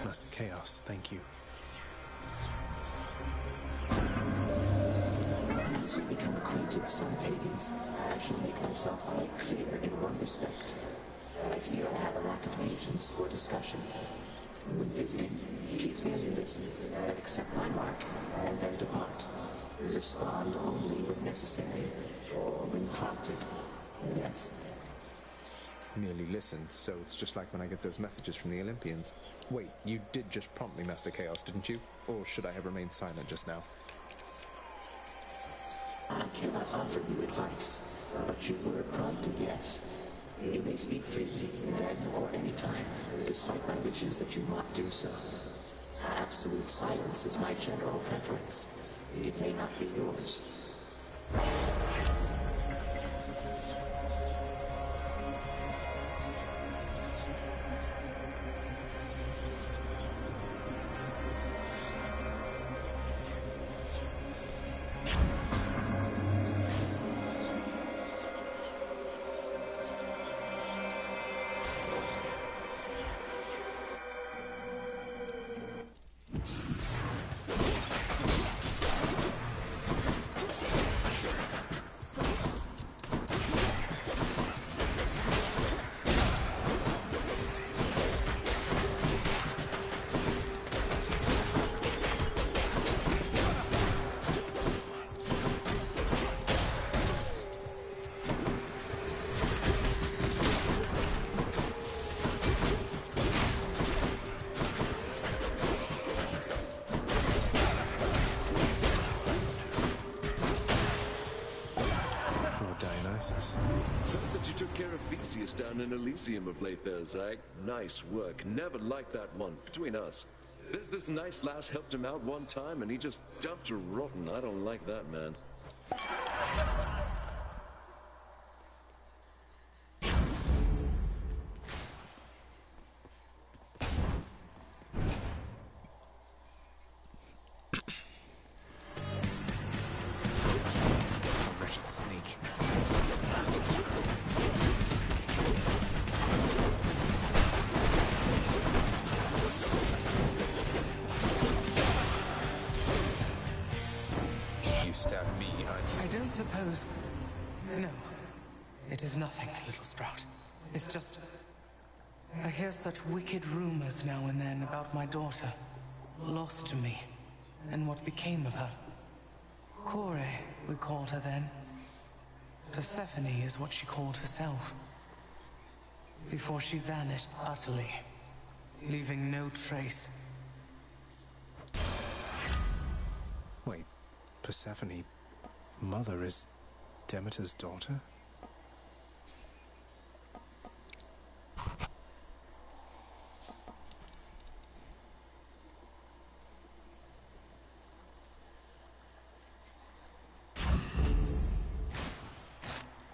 Master Chaos, thank you. As we become acquainted, son of Hades, I shall make myself quite clear in one respect. I fear I have a lack of patience for discussion. When visiting, please merely listen, accept my mark, and then depart. Respond only when necessary, or when prompted. Yes. Merely listen, so it's just like when I get those messages from the Olympians. Wait, you did just prompt me, Master Chaos, didn't you? Or should I have remained silent just now? I cannot offer you advice. but you were prompted, yes. You may speak freely, then or any time, despite my wishes that you not do so. Absolute silence is my general preference. It may not be yours. But you took care of Theseus down in Elysium of late there, Zag. Nice work. Never liked that one. Between us. There's this nice lass helped him out one time, and he just dumped her rotten. I don't like that, man. Wretched sneak. You stabbed me, I don't suppose... No. It is nothing, little sprout. It's just... I hear such wicked rumors now and then about my daughter. Lost to me. And what became of her. Kore, we called her then. Persephone is what she called herself. Before she vanished utterly, leaving no trace. Wait, Persephone, mother is Demeter's daughter?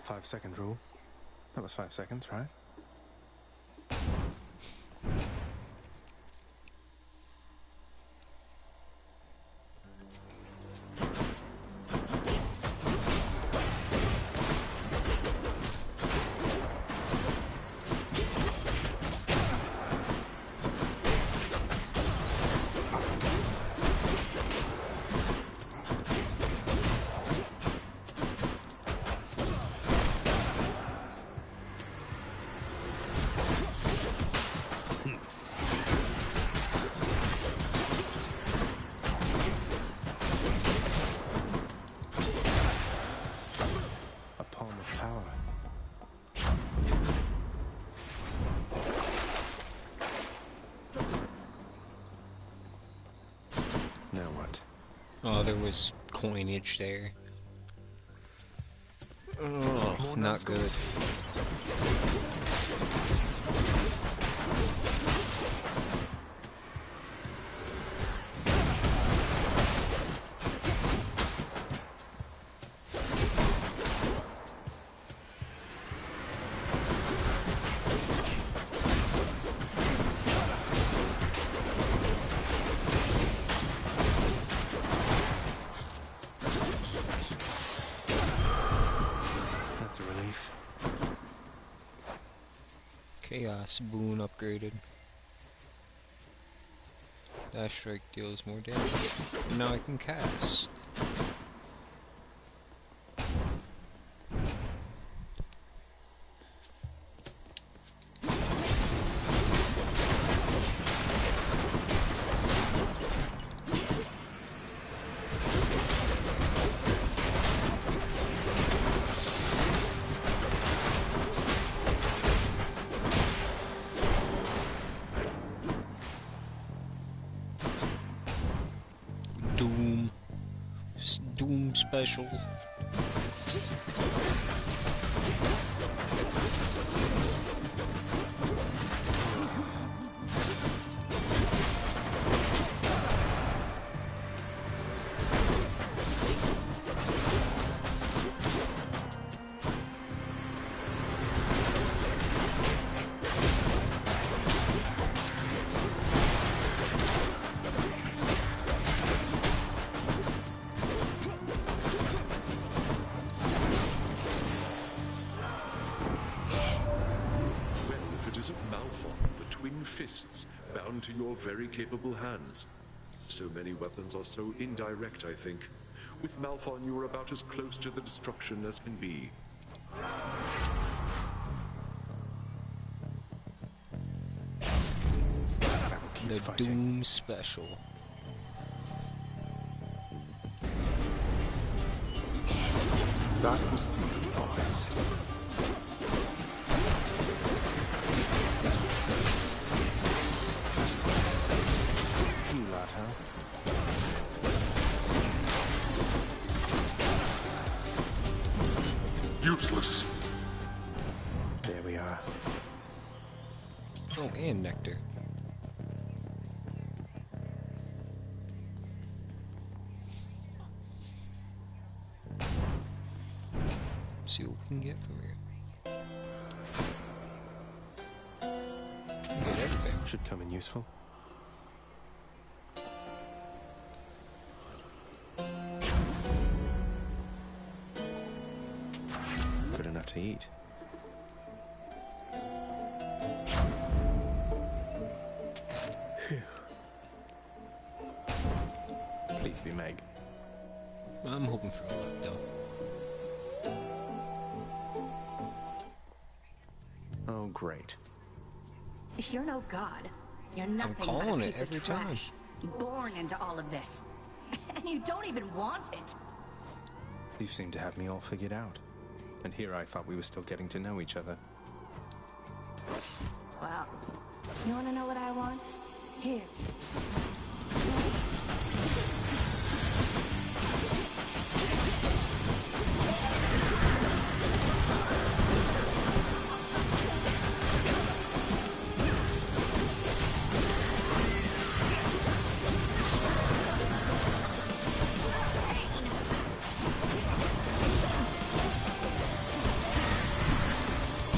Five-second rule. That was 5 seconds, right? Oh, there was coinage there. Oh, not good. Chaos boon upgraded. Dash strike deals more damage. And now I can cast. Doom special. into your very capable hands. So many weapons are so indirect, I think. With Malphon, you are about as close to the destruction as can be. The Doom Special. That was beautiful. You lot, huh? Useless. There we are. Oh, and nectar. See what we can get from here. Get everything. Should come in useful. Good enough to eat. Phew. Please be Meg. I'm hoping for luck, though. Oh, great. You're no god. You're nothing but a calling it piece of every time. trash. Born into all of this. And you don't even want it. You seem to have me all figured out. And here I thought we were still getting to know each other. Well, you want to know what I want? Here.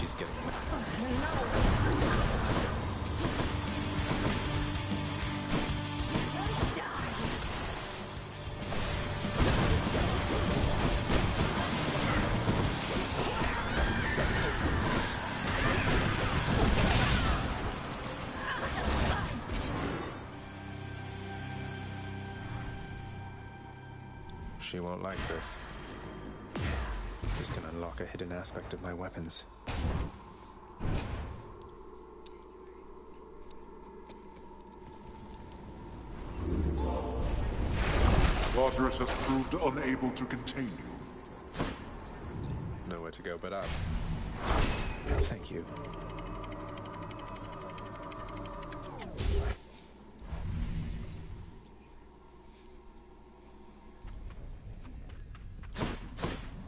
She's getting mad. She won't like this. This can unlock a hidden aspect of my weapons. Tartarus has proved unable to contain you. Nowhere to go but up. Thank you.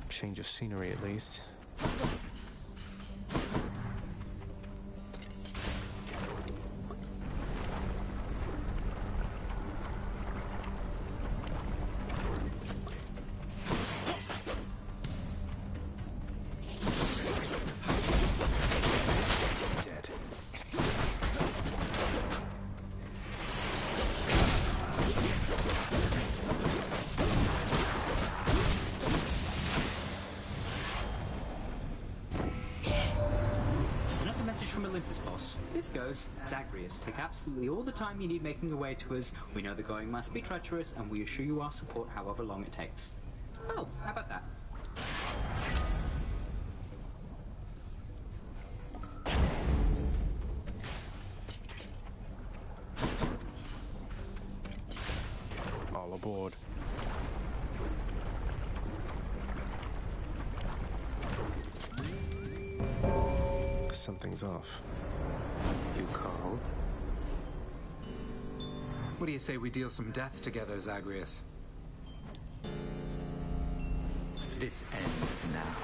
Change of scenery, at least. Dead. Another message from Olympus, boss. This goes, Zagreus, take absolutely all the time you need making your way to us. We know the going must be treacherous, and we assure you our support however long it takes. Oh, how about that? All aboard. Something's off. You called? What do you say we deal some death together, Zagreus? This ends now.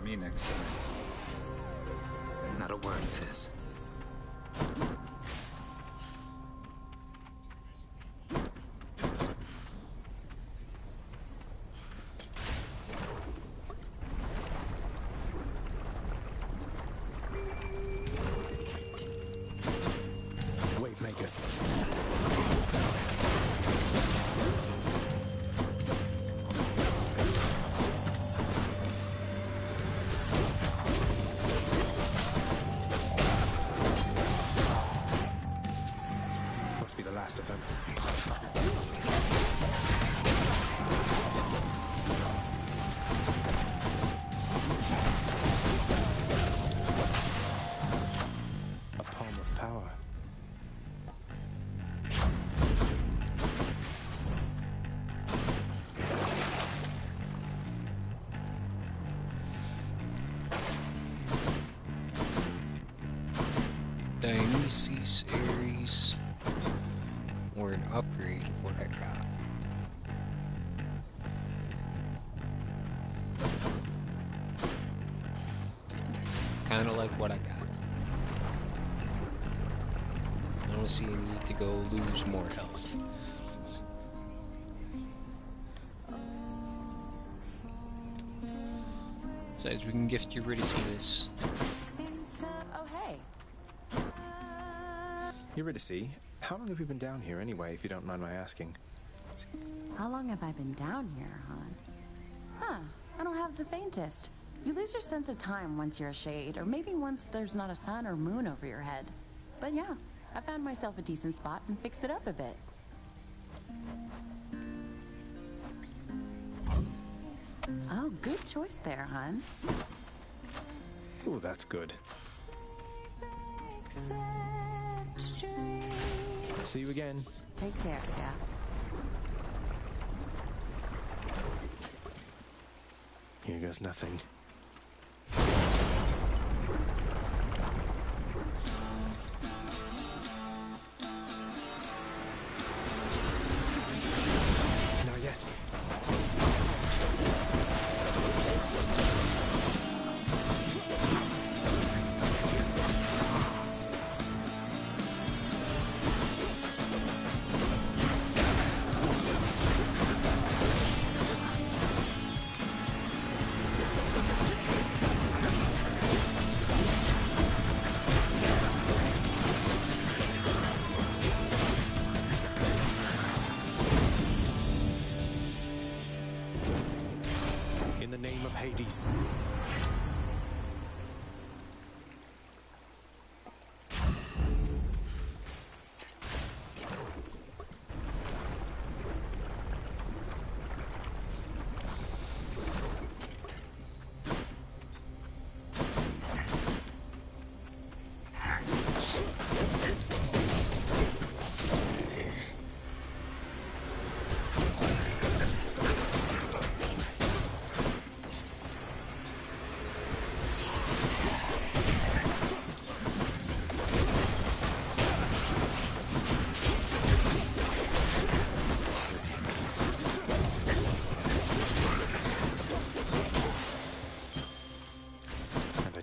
me next time. Not a word of this. Wave makers. Must be the last of them. A palm of power. Dionysus Ares, or an upgrade of what I got. Kinda like what I got. I don't see a need to go lose more health. Besides, we can gift Eurydice this. Oh, hey. Eurydice, how long have you been down here anyway, if you don't mind my asking? How long have I been down here, hon? Huh, I don't have the faintest. You lose your sense of time once you're a shade, or maybe once there's not a sun or moon over your head. But yeah, I found myself a decent spot and fixed it up a bit. Oh, good choice there, hon. Oh, that's good. See you again. Take care, yeah. Here goes nothing. Not yet. In the name of Hades.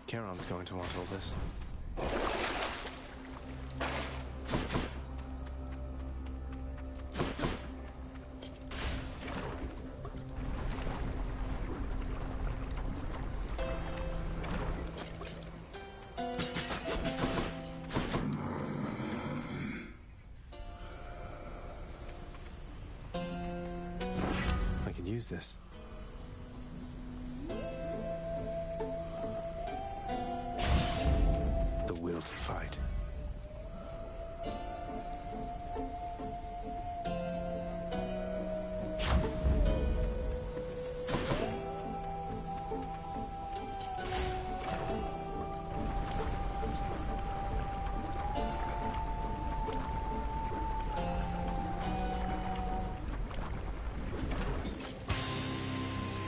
Charon's going to want all this. I can use this. The will to fight.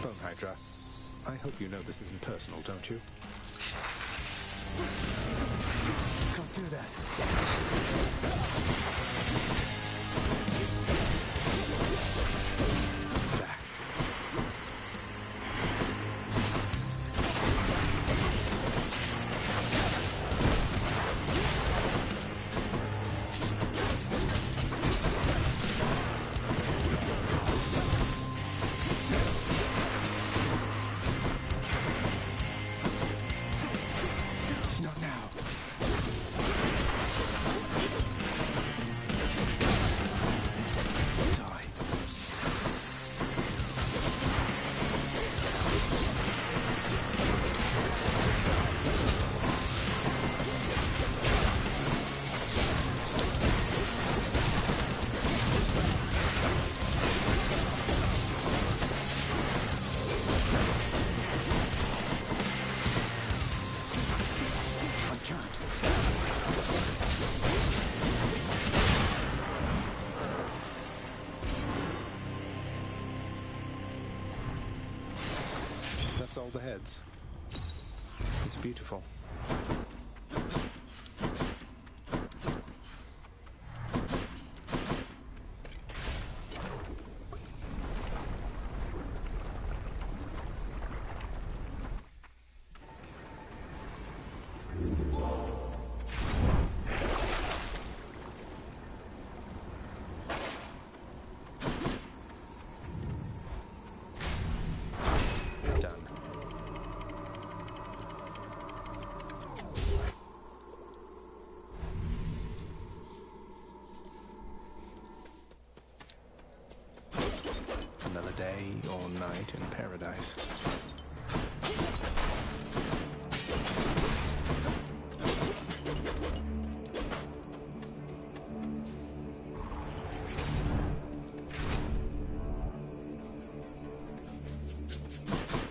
Bone Hydra, I hope you know this isn't personal, don't you? Can't do that. Back. That's all the heads. It's beautiful. Another day or night in paradise.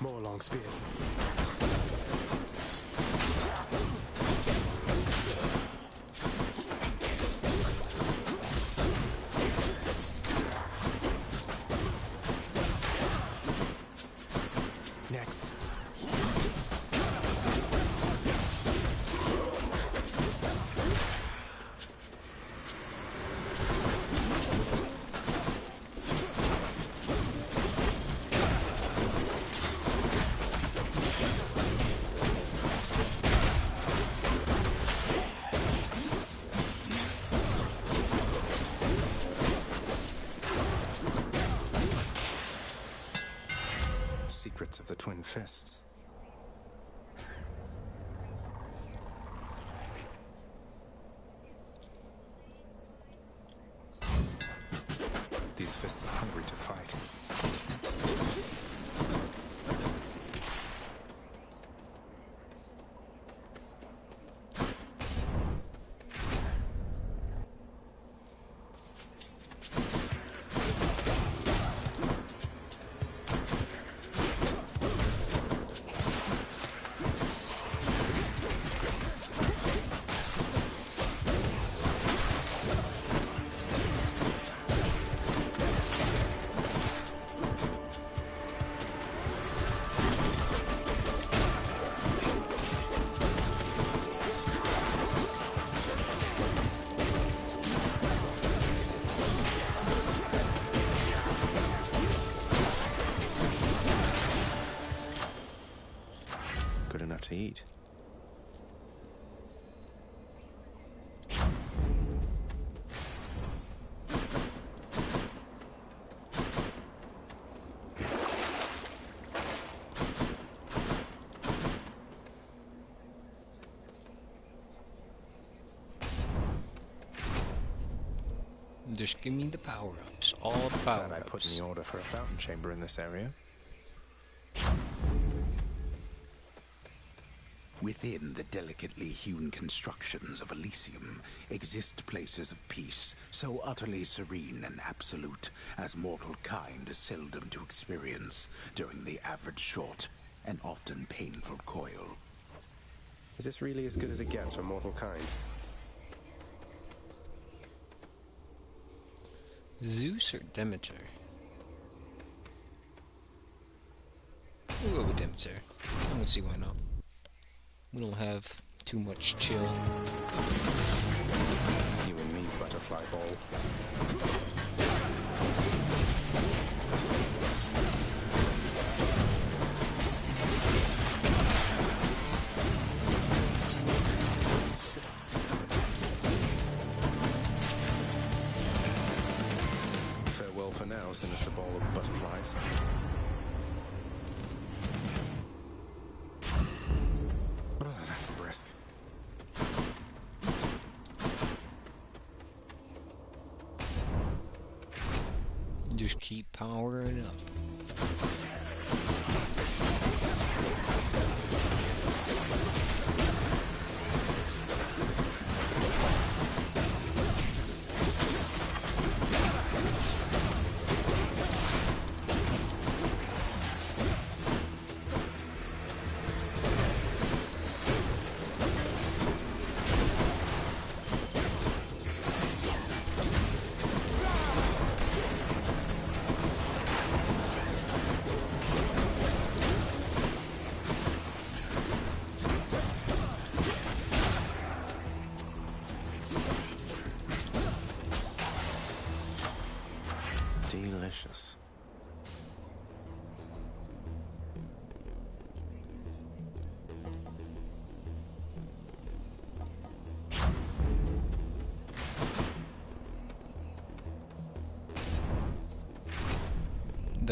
More long spears. Next. Secrets of the Twin Fists. These fists are hungry to fight. Good enough to eat. Just give me the power-ups. All the power-ups. Glad I put in the order for a fountain chamber in this area. Within the delicately hewn constructions of Elysium exist places of peace so utterly serene and absolute as mortal kind is seldom to experience during the average short and often painful coil. Is this really as good as it gets for mortal kind? Zeus or Demeter? We'll go with Demeter. I don't see why not. We don't have too much chill. You and me, butterfly ball. Farewell for now, sinister ball of butterflies. That's brisk. Just keep powering up.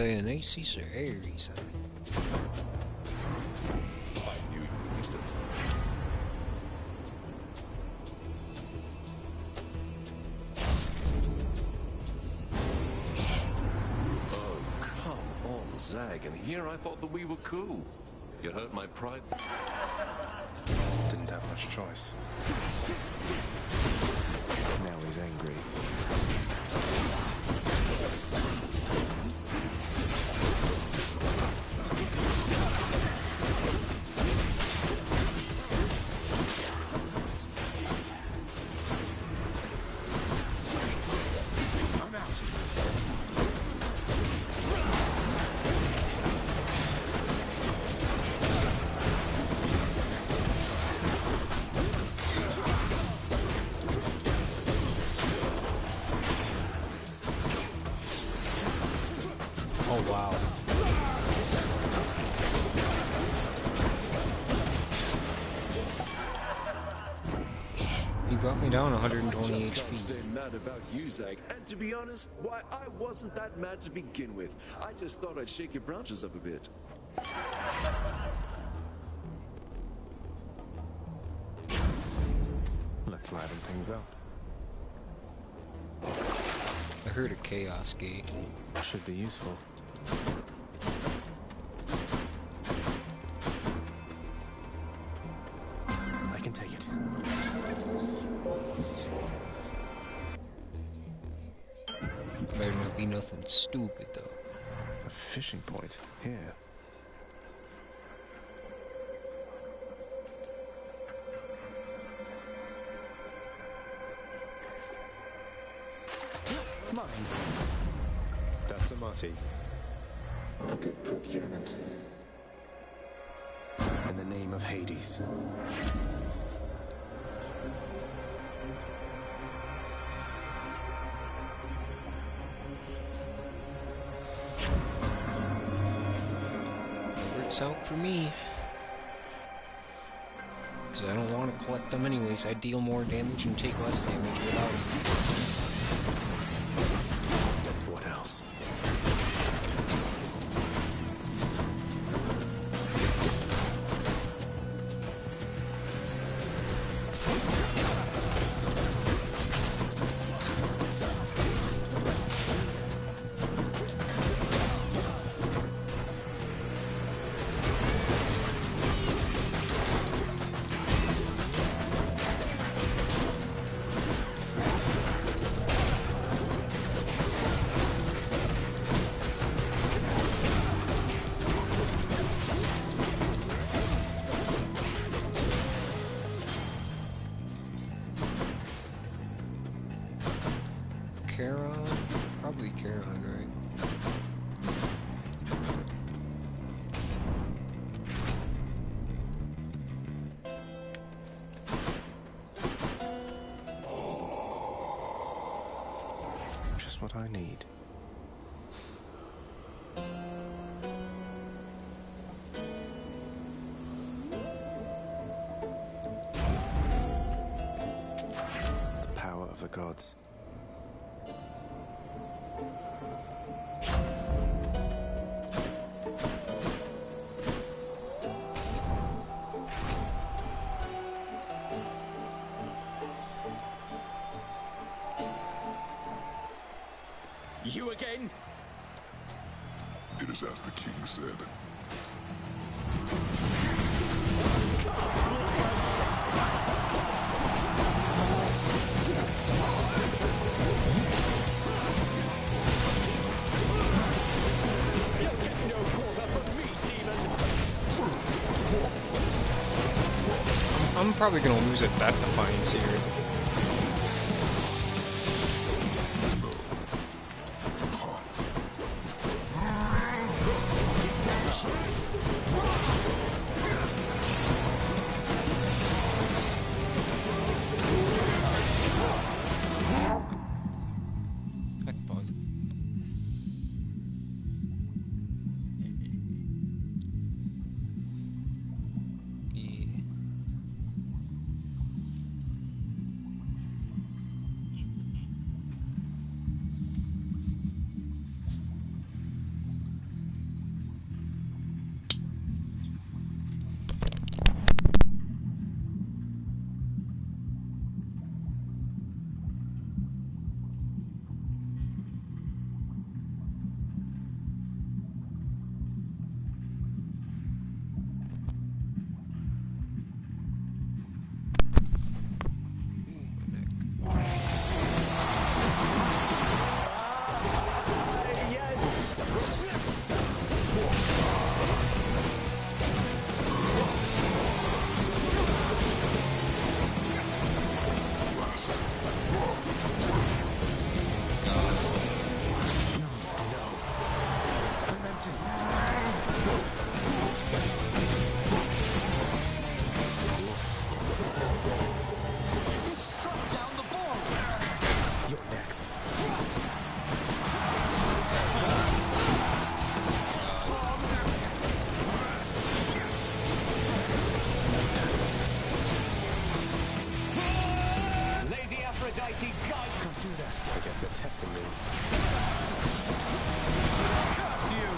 Dionysus or Ares, huh? I knew you would be sensible. Oh, come on, Zag, and here I thought that we were cool. You hurt my pride. Didn't have much choice. Now he's angry. Oh, wow. He brought me down 120 I just can't HP. stay mad about you, Zag. And to be honest, why, I wasn't that mad to begin with. I just thought I'd shake your branches up a bit. Let's liven things up. I heard a Chaos Gate. Should be useful. I can take it. Better not be nothing stupid, though. A fishing point here. Mine. That's a Marty. A good procurement. In the name of Hades. Works out for me. Because I don't want to collect them anyways. I deal more damage and take less damage without them. What else? Charon? Probably Charon, right? Just what I need. The power of the gods. You again? It is as the king said. You'll get no quarter from me, demon! I'm probably gonna lose at that Defiance here. I can pause it. Yeah. Struck down the ball. You're next. Lady Aphrodite, guide. Don't do that. I guess they're testing me. Curse you!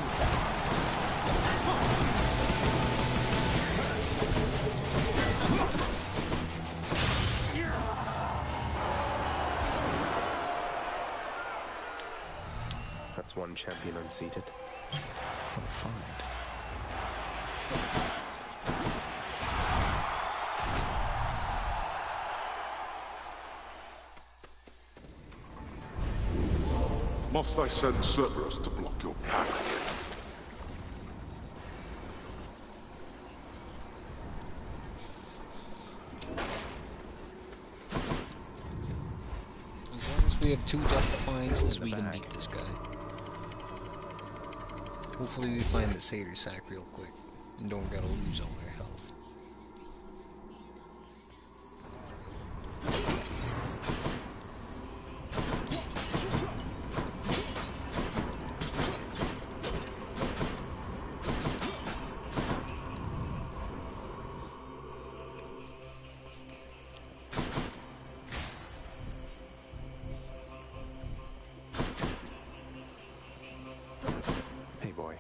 That's one champion unseated. What a find. Must I send Cerberus to block your path? As long as we have 2 Death Defiances, we can beat this guy. Hopefully we find the Satyr Sack real quick, and don't gotta lose all their health. Hey, boy.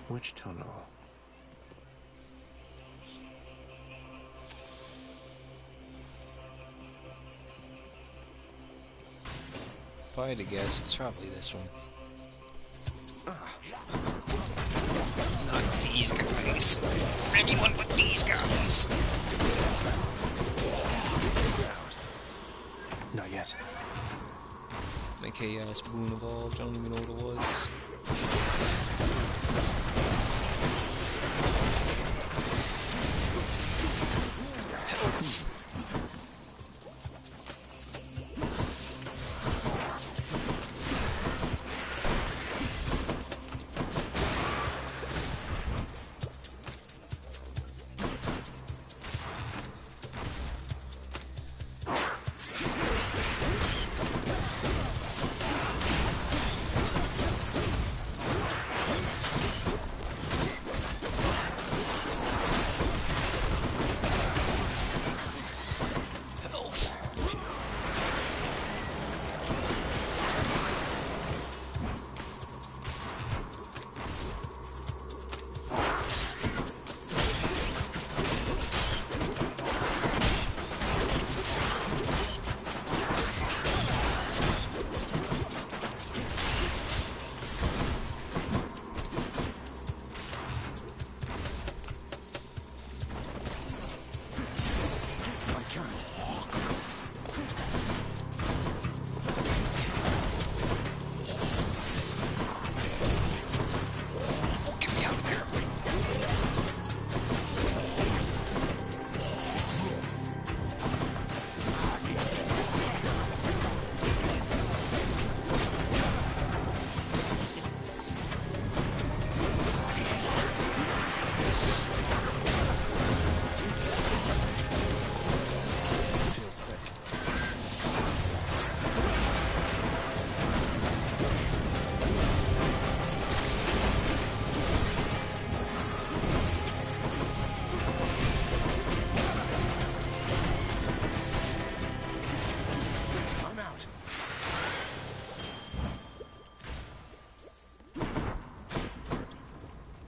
Which tunnel? If I had to guess, it's probably this one. Not these guys. Anyone but these guys. Not yet. My Chaos Boon evolved, I don't even know what it was.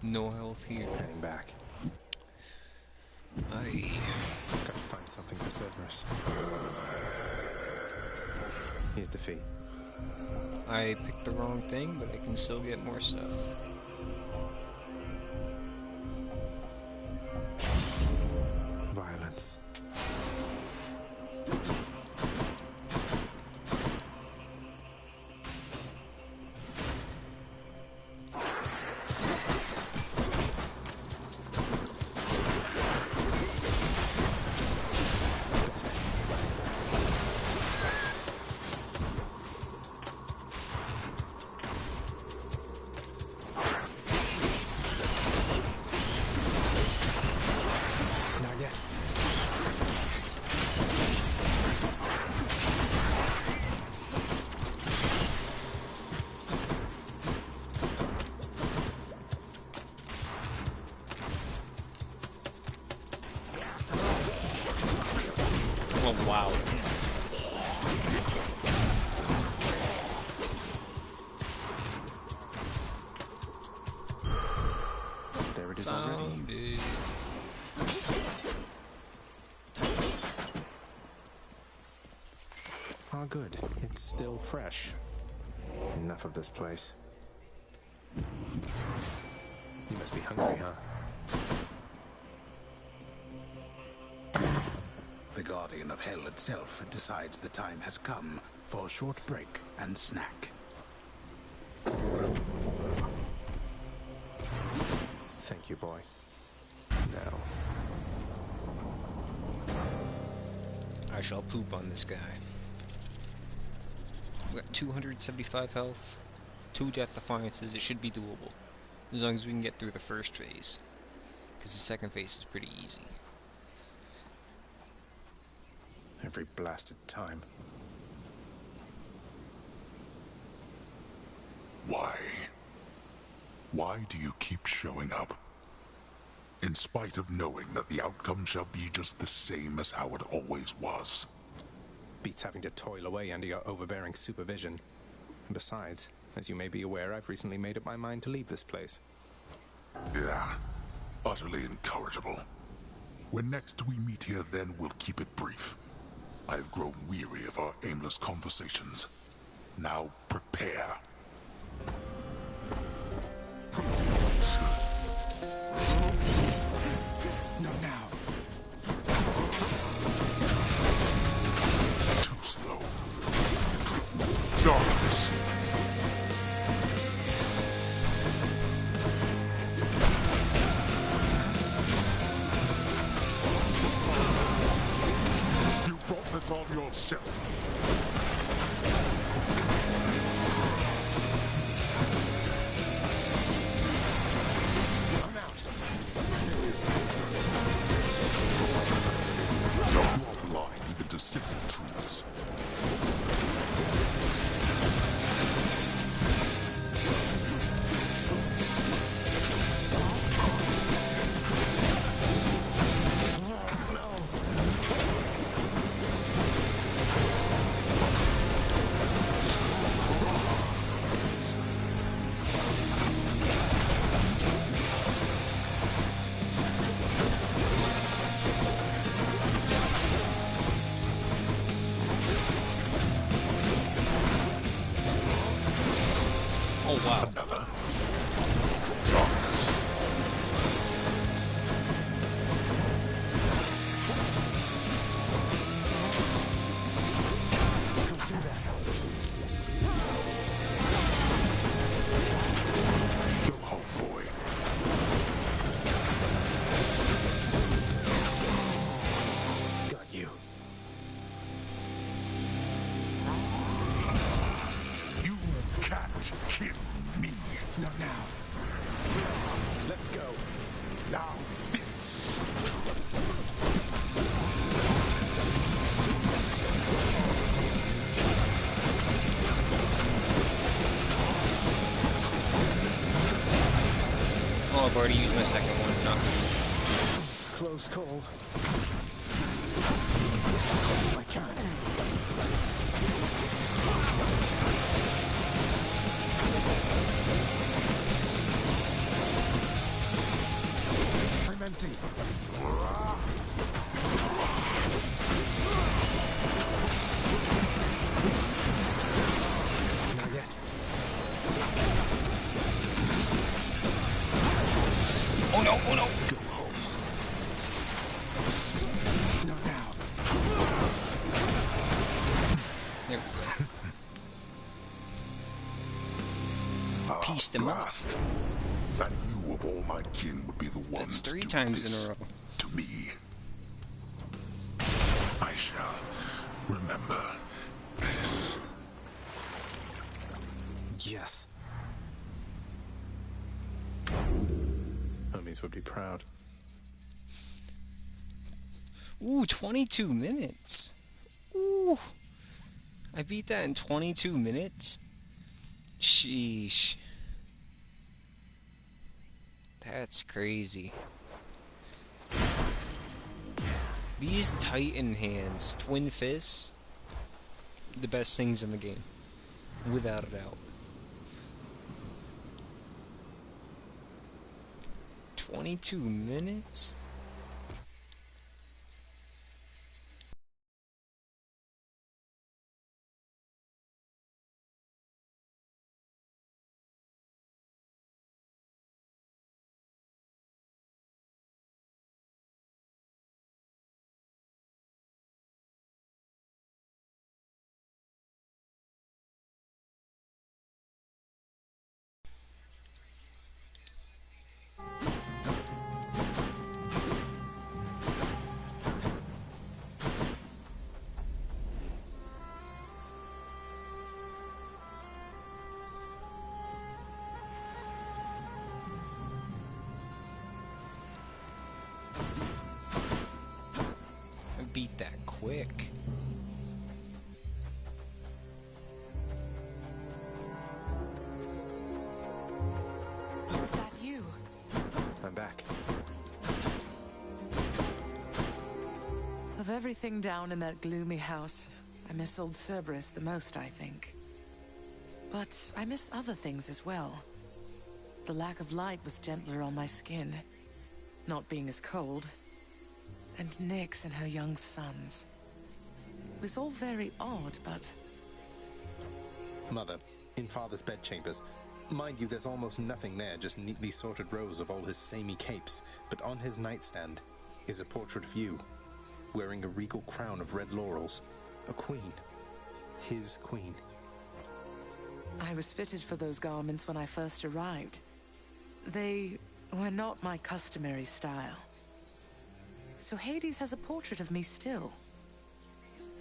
No health here. Heading back. I gotta find something for Cerberus. Here's the fee. I picked the wrong thing, but I can still get more stuff. Violence. Oh, wow. There it is already. Ah, good. It's still fresh. Enough of this place. You must be hungry, huh? The Guardian of Hell itself decides the time has come for a short break and snack. Thank you, boy. Now. I shall poop on this guy. We got 275 health, 2 death defiances. It should be doable. As long as we can get through the first phase. Because the second phase is pretty easy. Every blasted time. Why? Why do you keep showing up? In spite of knowing that the outcome shall be just the same as how it always was. Beats having to toil away under your overbearing supervision. And besides, as you may be aware, I've recently made up my mind to leave this place. Yeah, utterly incorrigible. When next we meet here, then we'll keep it brief. I have grown weary of our aimless conversations. Now prepare. Not now. Too slow. Darkness. You brought this on yourself. Simple truths. Oh, wow. Another. Darkness. Don't do that. Go home, boy. Got you. You can't kill me. Not now. Let's go. Now this. Oh, I've already used my second one. No. Close call. I can't. I'm empty. Not yet. Oh no, oh no! Go home. Not now. There we go. Pieced him up. Last. That you of all my kin would be the one That's 3 to do times this in a row. to me. I shall remember this. Yes. Homies would be proud. Ooh, 22 minutes. Ooh. I beat that in 22 minutes? Sheesh. That's crazy. These Titan hands, Twin Fists, the best things in the game. Without a doubt. 22 minutes? Beat that quick. Is that you? I'm back. Of everything down in that gloomy house, I miss old Cerberus the most, I think. But I miss other things as well. The lack of light was gentler on my skin, not being as cold. And Nyx and her young sons. It was all very odd, but... Mother, in Father's bedchambers. Mind you, there's almost nothing there, just neatly sorted rows of all his samey capes. But on his nightstand is a portrait of you, wearing a regal crown of red laurels. A queen. His queen. I was fitted for those garments when I first arrived. They were not my customary style. So Hades has a portrait of me still.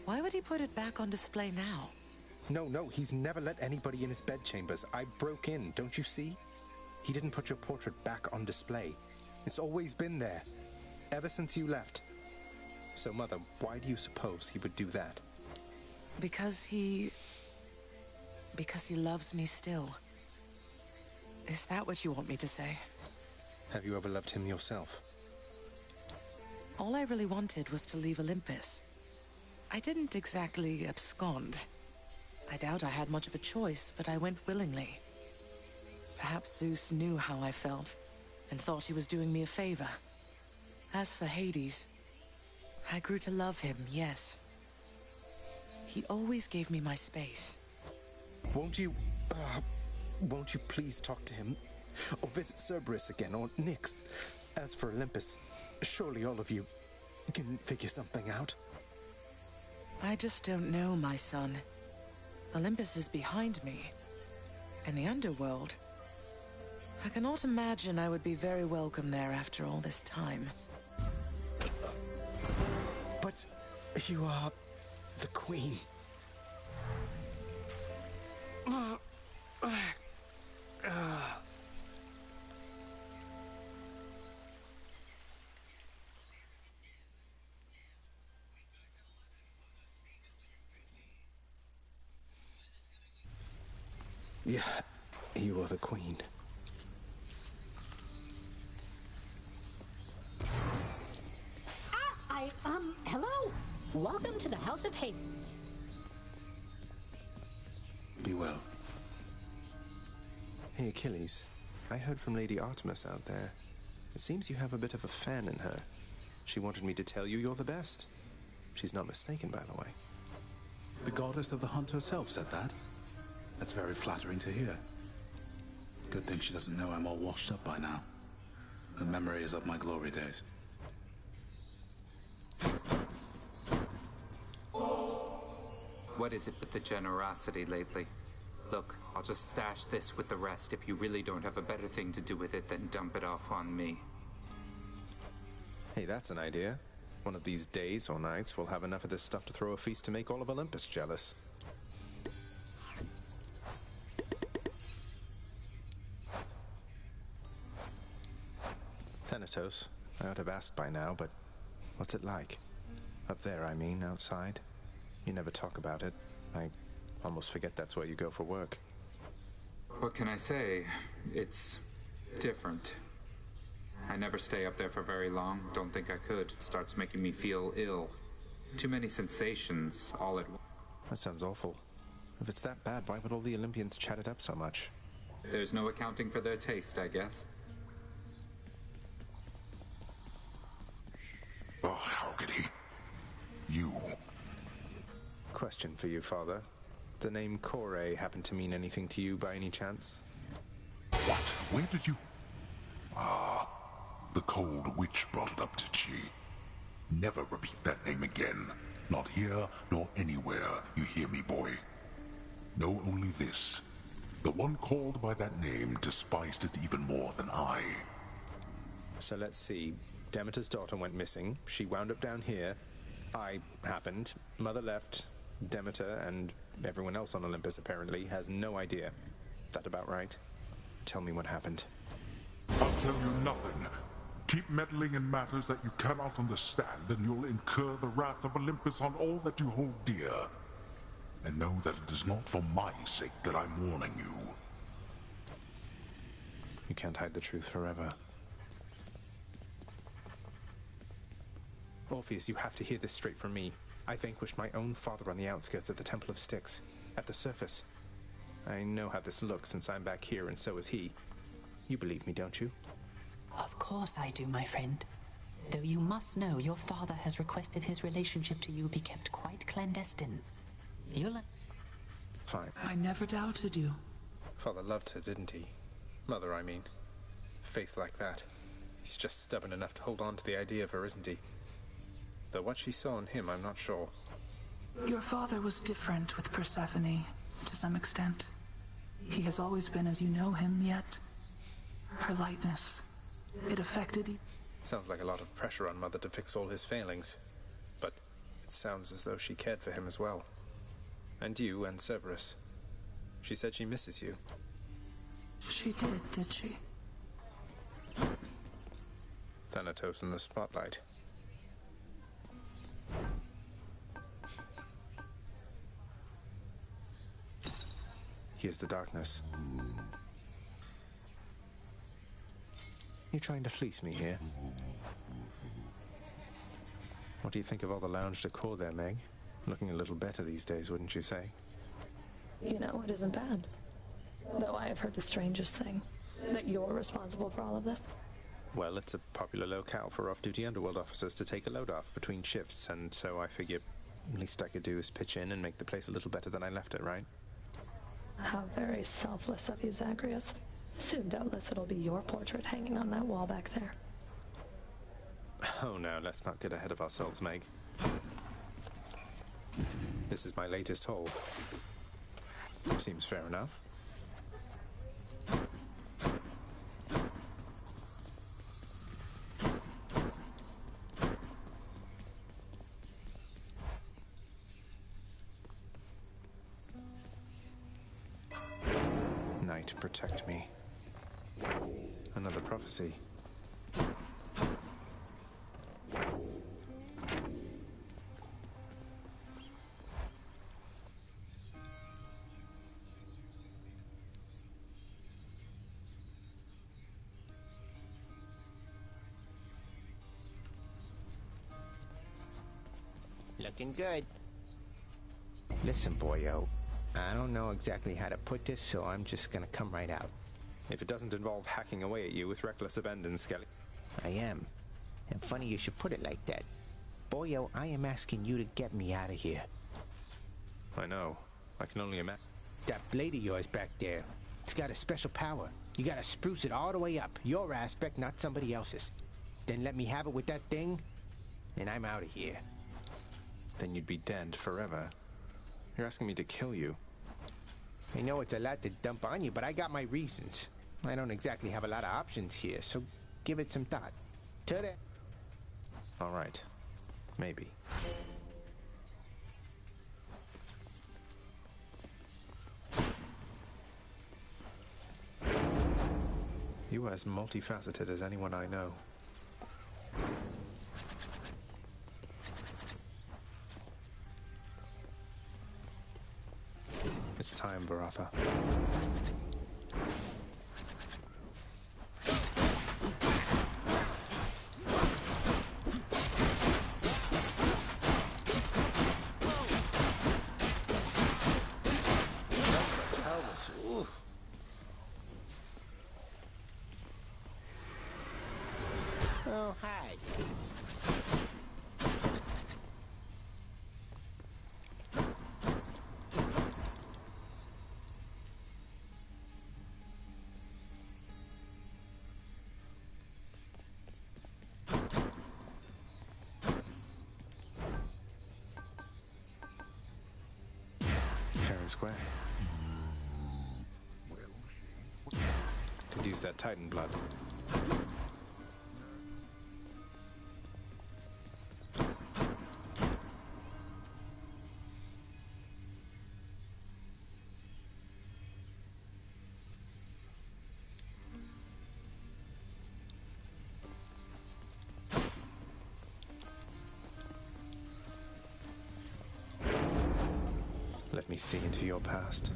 Why would he put it back on display now? No, he's never let anybody in his bedchambers. I broke in, don't you see? He didn't put your portrait back on display. It's always been there, ever since you left. So, Mother, why do you suppose he would do that? Because he loves me still. Is that what you want me to say? Have you ever loved him yourself? All I really wanted was to leave Olympus. I didn't exactly abscond. I doubt I had much of a choice, but I went willingly. Perhaps Zeus knew how I felt, and thought he was doing me a favor. As for Hades, I grew to love him, yes. He always gave me my space. Won't you please talk to him? Or visit Cerberus again, or Nyx? As for Olympus, surely all of you can figure something out. I just don't know, my son. Olympus is behind me. And the underworld. I cannot imagine I would be very welcome there after all this time. But you are the queen. Yeah, you are the queen. Hello? Welcome to the House of Hades. Be well. Hey, Achilles. I heard from Lady Artemis out there. It seems you have a bit of a fan in her. She wanted me to tell you you're the best. She's not mistaken, by the way. The goddess of the hunt herself said that? That's very flattering to hear. Good thing she doesn't know I'm all washed up by now. Her memory is of my glory days. What is it with the generosity lately? Look, I'll just stash this with the rest if you really don't have a better thing to do with it than dump it off on me. Hey, that's an idea. One of these days or nights, we'll have enough of this stuff to throw a feast to make all of Olympus jealous. Thanatos, I ought to have asked by now, but what's it like? Up there, I mean, outside. You never talk about it. I almost forget that's where you go for work. What can I say? It's different. I never stay up there for very long. Don't think I could. It starts making me feel ill. Too many sensations all at once. That sounds awful. If it's that bad, why would all the Olympians chat it up so much? There's no accounting for their taste, I guess. Oh, how could he? You. Question for you, Father. The name Kore happen to mean anything to you by any chance? What? Where did you... Ah, the cold witch brought it up, did she? Never repeat that name again. Not here, nor anywhere. You hear me, boy? Know only this. The one called by that name despised it even more than I. So let's see. Demeter's daughter went missing. She wound up down here. I happened. Mother left. Demeter and everyone else on Olympus apparently has no idea. That about right? Tell me what happened. I'll tell you nothing. Keep meddling in matters that you cannot understand, and you'll incur the wrath of Olympus on all that you hold dear. And know that it is not for my sake that I'm warning you. You can't hide the truth forever. Orpheus, you have to hear this straight from me. I vanquished my own father on the outskirts of the Temple of Styx, at the surface. I know how this looks since I'm back here, and so is he. You believe me, don't you? Of course I do, my friend. Though you must know your father has requested his relationship to you be kept quite clandestine. You'll... Fine. I never doubted you. Father loved her, didn't he? Mother, I mean. Faith like that. He's just stubborn enough to hold on to the idea of her, isn't he? Though what she saw in him, I'm not sure. Your father was different with Persephone, to some extent. He has always been as you know him, yet... her lightness... it affected you. Sounds like a lot of pressure on Mother to fix all his failings. But it sounds as though she cared for him as well. And you and Cerberus. She said she misses you. She did she? Thanatos in the spotlight. Here's the darkness. You trying to fleece me here? What do you think of all the lounge decor there, Meg? Looking a little better these days, wouldn't you say? You know, it isn't bad. Though I have heard the strangest thing. That you're responsible for all of this. Well, it's a popular locale for off-duty underworld officers to take a load off between shifts, and so I figure least I could do is pitch in and make the place a little better than I left it, right? How very selfless of you, Zagreus. Soon, doubtless, it'll be your portrait hanging on that wall back there. Oh, no, let's not get ahead of ourselves, Meg. This is my latest haul. Seems fair enough. Night, protect me. Another prophecy. Looking good. Listen, boyo. I don't know exactly how to put this, so I'm just gonna come right out. If it doesn't involve hacking away at you with reckless abandon, Skelly. I am. And funny you should put it like that. Boyo, I am asking you to get me out of here. I know. I can only imagine. That blade of yours back there, it's got a special power. You gotta spruce it all the way up. Your aspect, not somebody else's. Then let me have it with that thing, and I'm out of here. Then you'd be dead forever. You're asking me to kill you. I know it's a lot to dump on you, but I got my reasons. I don't exactly have a lot of options here, so give it some thought. Ta-da! All right. Maybe. You are as multifaceted as anyone I know. It's time, Baratha. and square. Could use that Titan blood. Let me see into your past.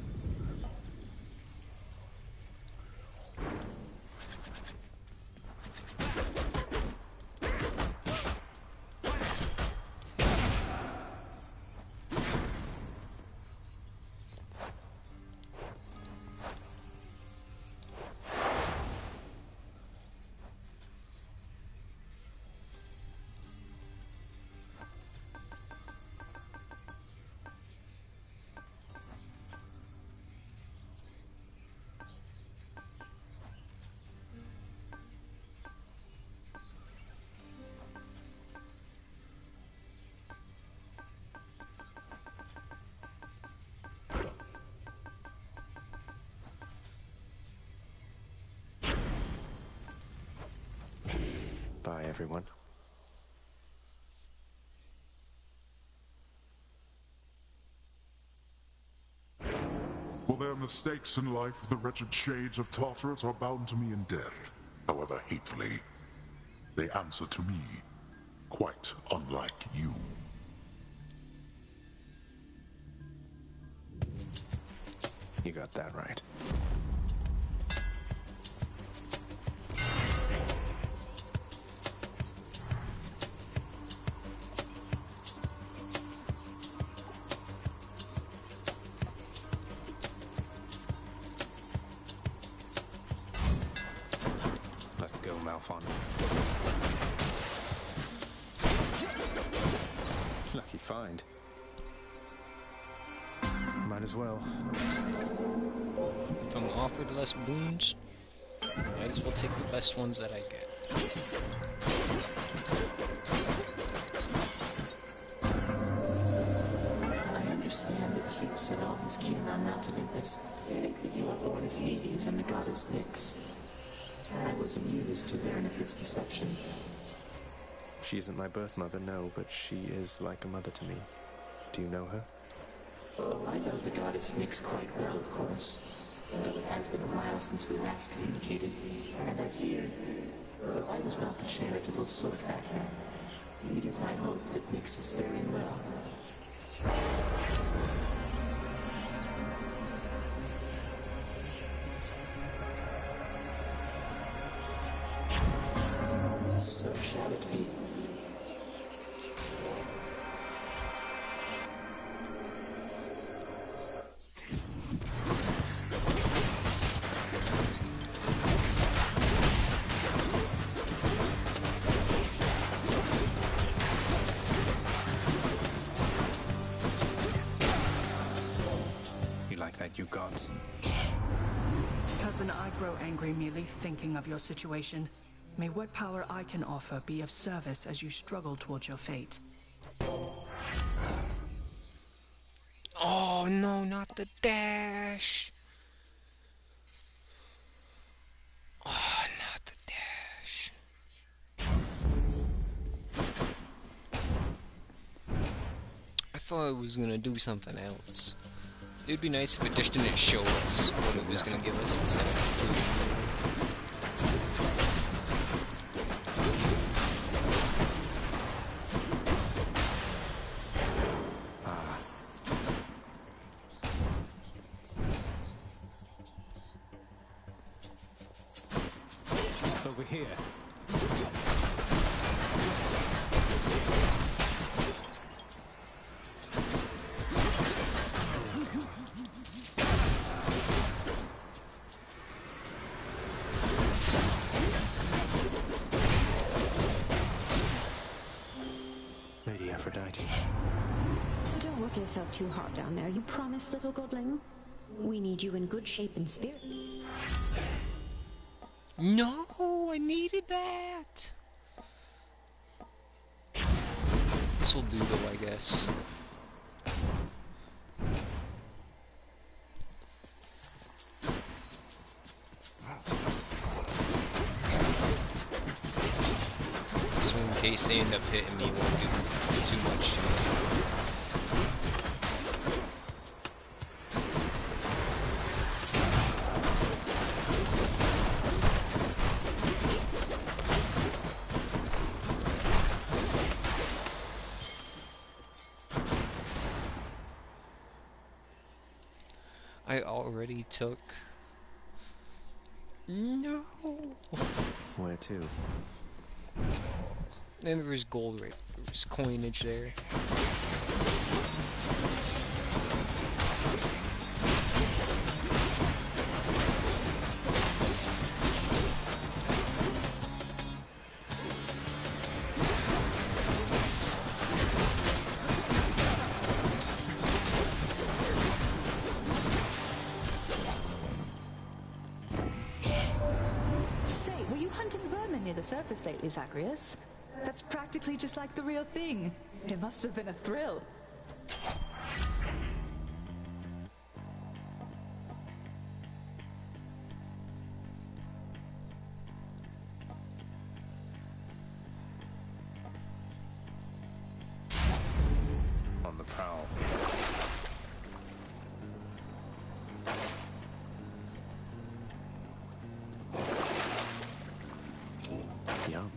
Bye, everyone. For their mistakes in life, the wretched shades of Tartarus are bound to me in death. However hatefully, they answer to me, quite unlike you. You got that right. Let's go, Malphon. Lucky find. Might as well. If I'm offered less boons, might as well take the best ones that I get. I understand that Zeus and all his kin on Mount Olympus think that you are born of Hades and the goddess Nyx. I was amused to learn of this deception. She isn't my birth mother, no, but she is like a mother to me. Do you know her? Oh, I know the goddess Nyx quite well, of course. Though it has been a while since we last communicated, and I feared, but I was not the charitable sort back then. It is my hope that Nyx is faring well. So shall it be. You like that, you gods? Cousin, I grow angry merely thinking of your situation. May what power I can offer be of service as you struggle towards your fate. Oh no, not the dash! Oh, not the dash. I thought it was gonna do something else. It'd be nice if it just didn't show us what it was gonna give us instead of food. Over here. Lady Aphrodite. Don't work yourself too hard down there, you promise, little godling? We need you in good shape and spirit. No, I needed that. This will do though, I guess. case they end up hitting me, it won't do too much to me. I already took... No! Where to? And there was gold, right? There was coinage there. Surface lately, Zagreus. That's practically just like the real thing. It must have been a thrill. On the prowl. Yum.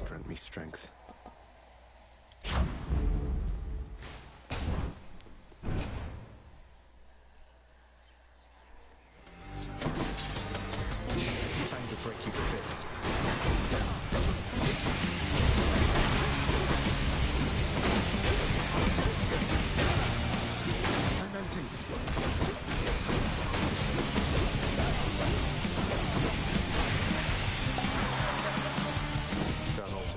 Grant me strength. Time to break you to bits. I'm empty.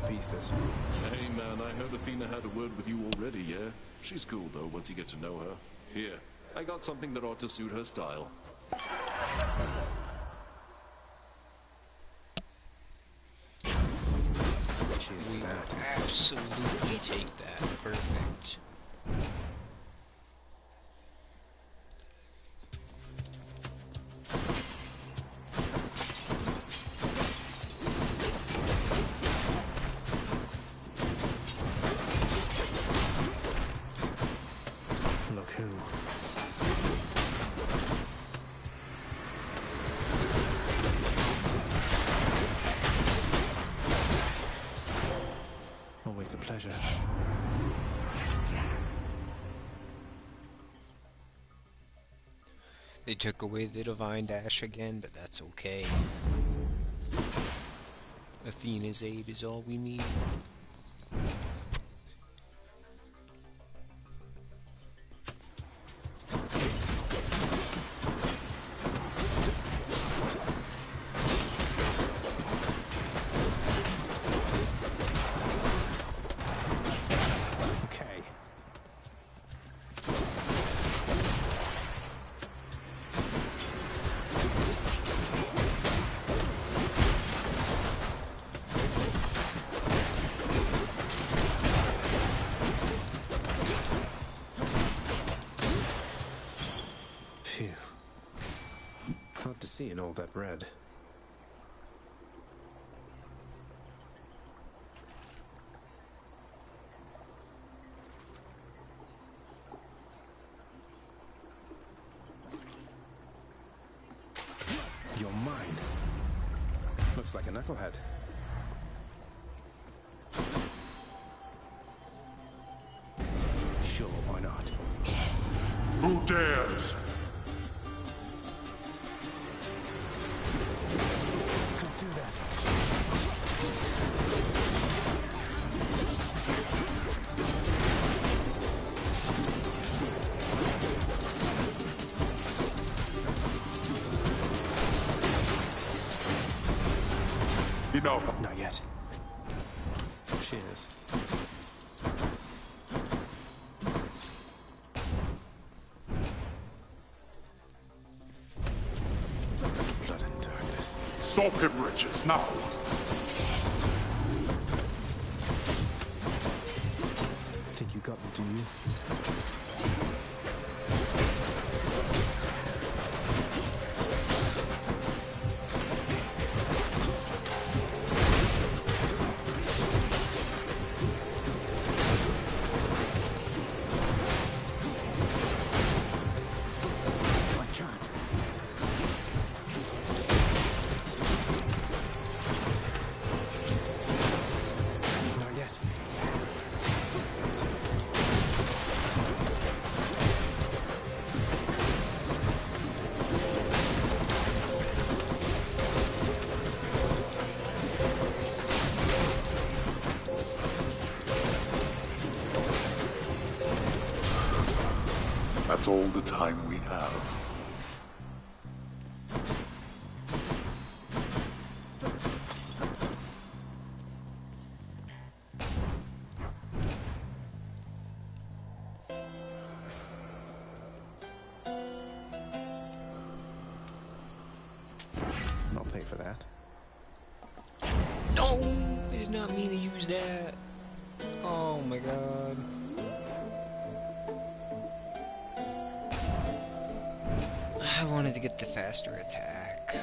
Pieces. Hey man, I heard Athena had a word with you already, yeah? She's cool though, once you get to know her. Here, I got something that ought to suit her style. Cheers to that. Absolutely take that. Perfect. Look who. Always a pleasure. They took away the Divine Dash again, but that's okay. Athena's aid is all we need. Phew. Hard to see in all that red. You're mine. Looks like a knucklehead. Sure, why not? Who dares? Can't do that. Enough. Not yet. Cheers. Blood and darkness. Stop him, Regis, now. Think you got me, do you? That's all the time we have. I'll pay for that. No! I did not mean to use that. Oh my god. I wanted to get the faster attack.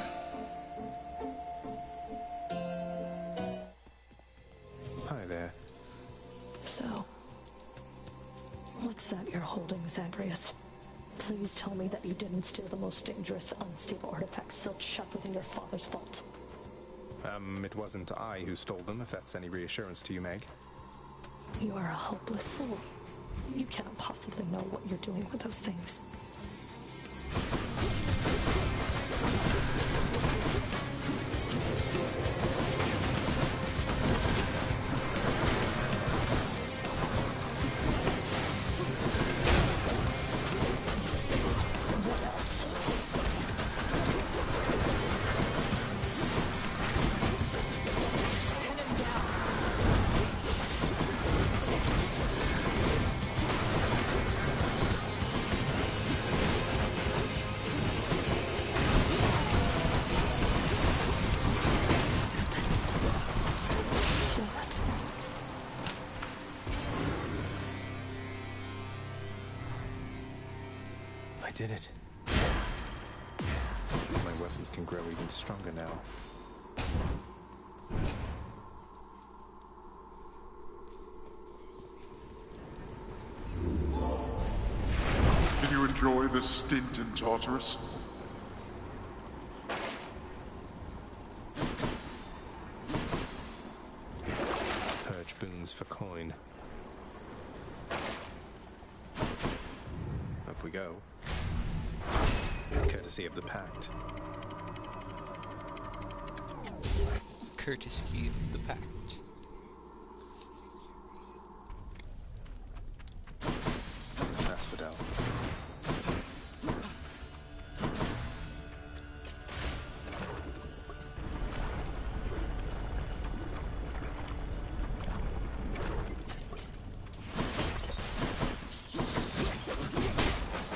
Hi there. So, what's that you're holding, Zagreus? Please tell me that you didn't steal the most dangerous, unstable artifacts sealed shut within your father's vault. It wasn't I who stole them, if that's any reassurance to you, Meg. You are a hopeless fool. You cannot possibly know what you're doing with those things. I did it. My weapons can grow even stronger now. Did you enjoy this stint in Tartarus? Purge boons for coin. Up we go. Courtesy of the Pact. Courtesy of the Pact. Asphodel.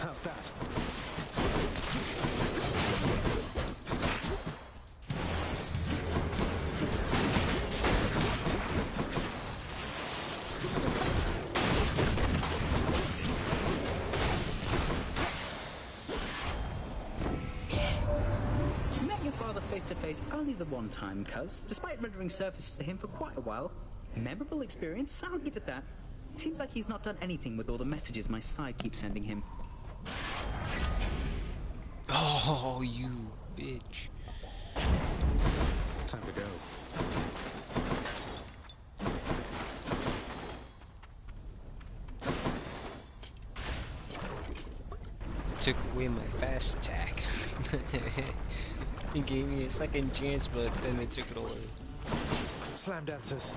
How's that? Face to face only the one time, cuz, despite rendering services to him for quite a while, memorable experience, I'll give it that. Seems like he's not done anything with all the messages my side keeps sending him. Oh, you bitch. Time to go. Took away my fast attack. It gave me a second chance, but then it took it away. Slam dancers.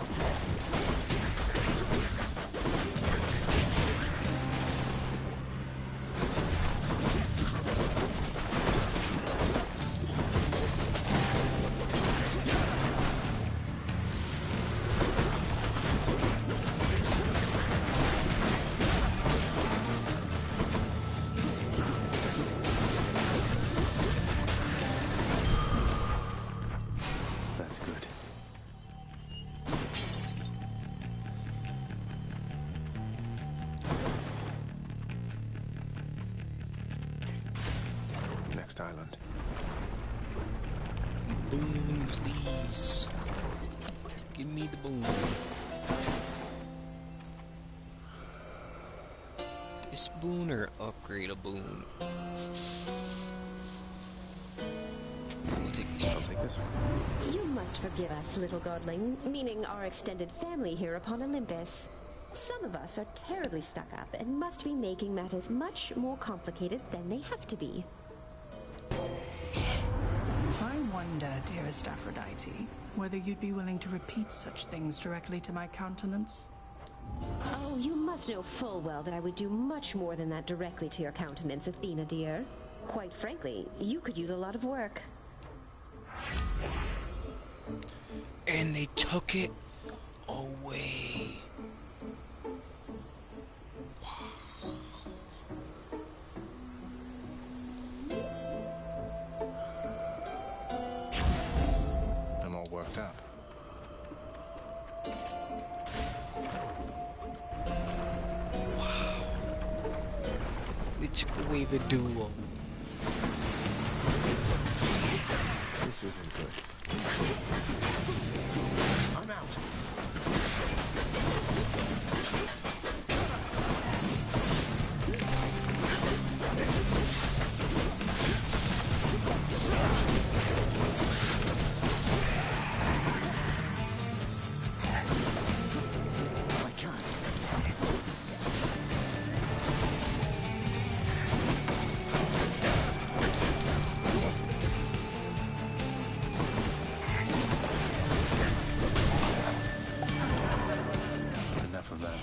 next island. Boon, please. Give me the boon. This boon or upgrade a boon? I'll take this one. I'll take this one. You must forgive us, little godling, meaning our extended family here upon Olympus. Some of us are terribly stuck up and must be making matters much more complicated than they have to be. I wonder, dearest Aphrodite, whether you'd be willing to repeat such things directly to my countenance. Oh, you must know full well that I would do much more than that directly to your countenance, Athena dear. Quite frankly, you could use a lot of work. And they took it away. I'm all worked up. Wow. They took away the duo. This isn't good. I'm out. I can't. Enough of them.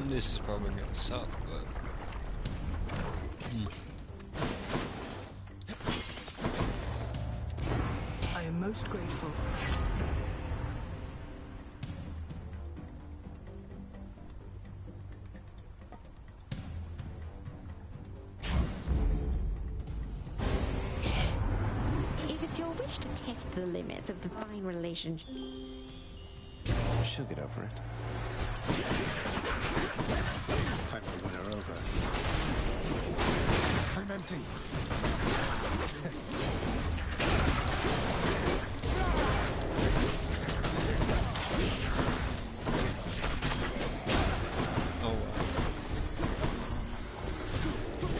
This is probably gonna suck, but... I am most grateful. If it's your wish to test the limits of the fine relationship... She'll get over it. Time to win her over. I'm empty. Oh wow.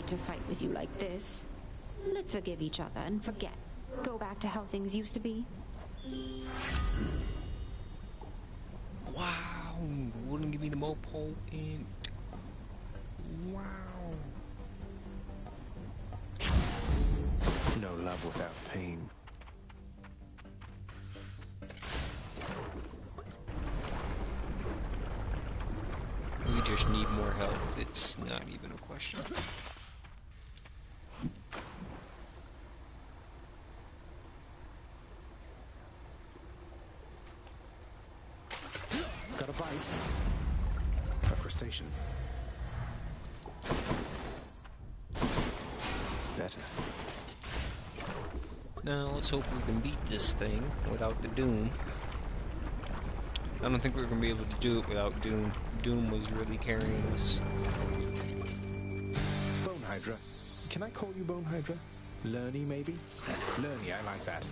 To fight with you like this. Let's forgive each other and forget. Go back to how things used to be. Wow, wouldn't give me the more potent. Wow. No love without pain. We just need more health. It's not even a question. Got a bite. A crustacean. Better. Now let's hope we can beat this thing without the Doom. I don't think we're gonna be able to do it without Doom. Doom was really carrying us. Bone Hydra. Can I call you Bone Hydra? Lerny, maybe? Lerny, I like that.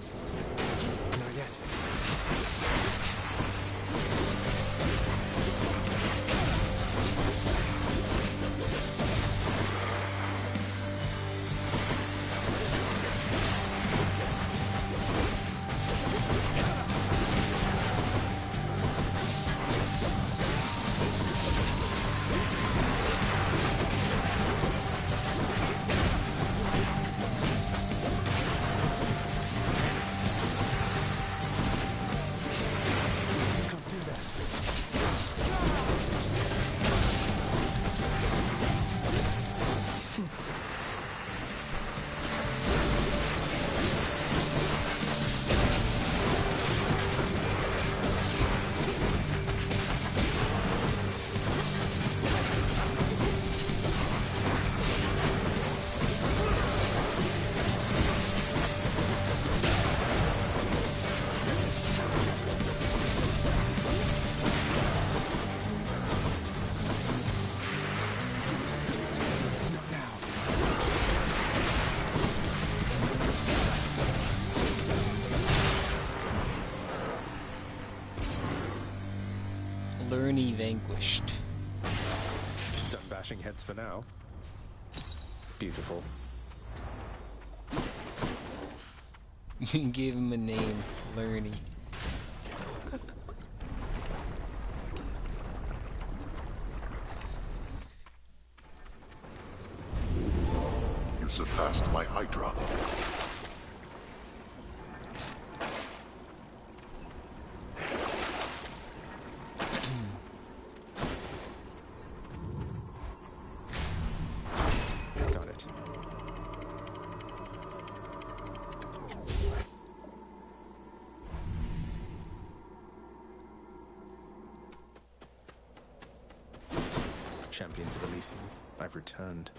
Not yet. Lerny vanquished. Done bashing heads for now. Beautiful. We gave him a name, Lerny. You surpassed my Hydra. Got it. Champions of Elysium, I've returned.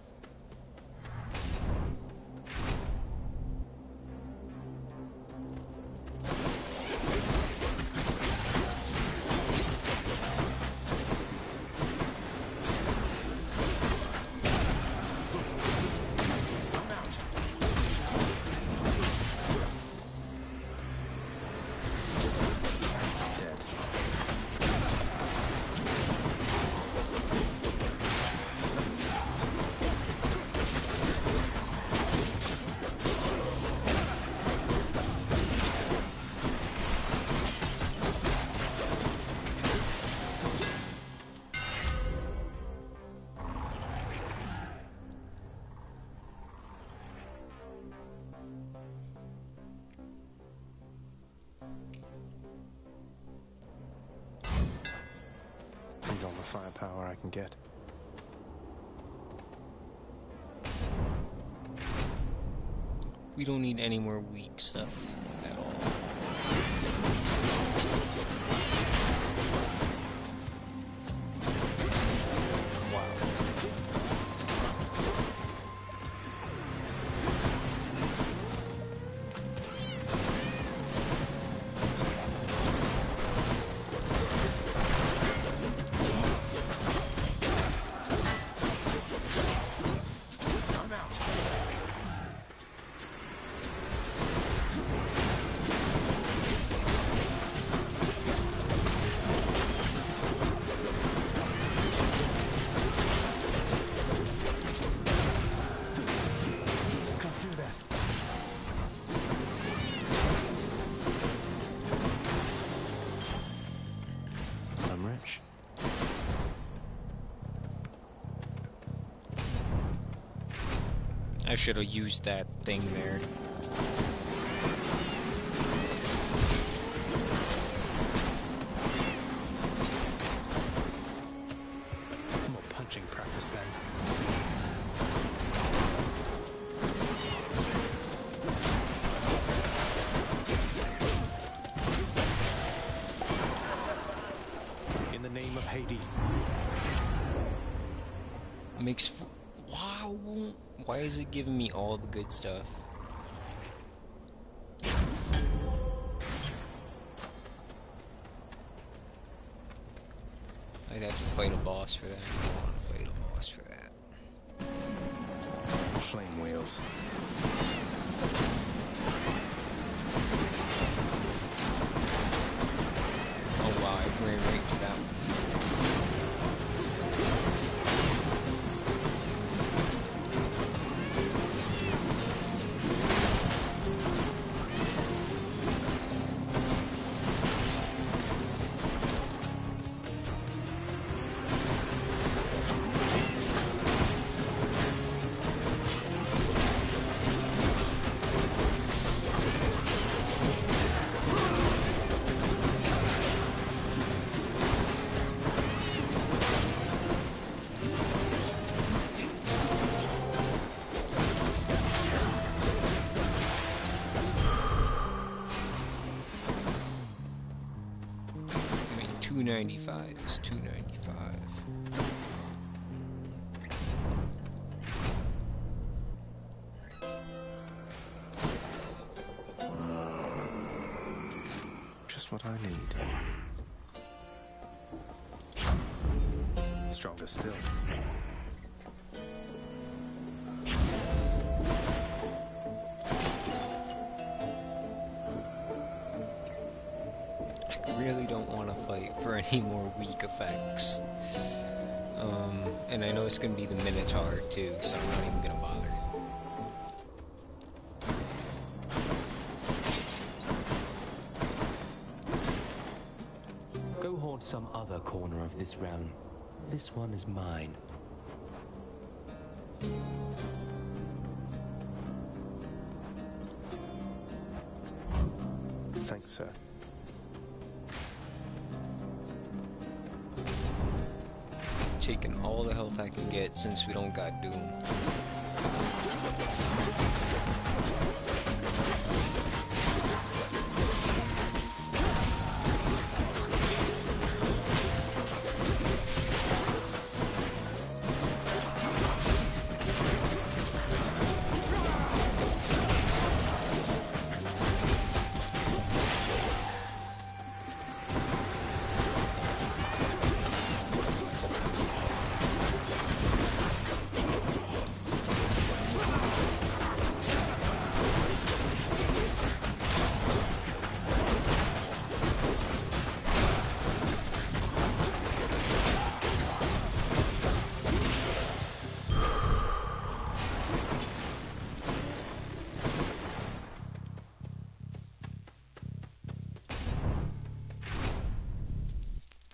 Need all the firepower I can get. We don't need any more weak stuff at all. I should have used that thing there. More punching practice then. In the name of Hades. Makes... Wow, why is it giving me all the good stuff? I'd have to fight a boss for that. I don't want to fight a boss for that. Flame wheels. Oh wow, I ran right to that one. I mean, 295 is 295. Just what I need. Stronger still. I really don't want to fight for any more weak effects. And I know it's going to be the Minotaur too, so I'm not even going to bother. Go haunt some other corner of this realm. This one is mine. Thanks, sir. Taking all the health I can get since we don't got Doom.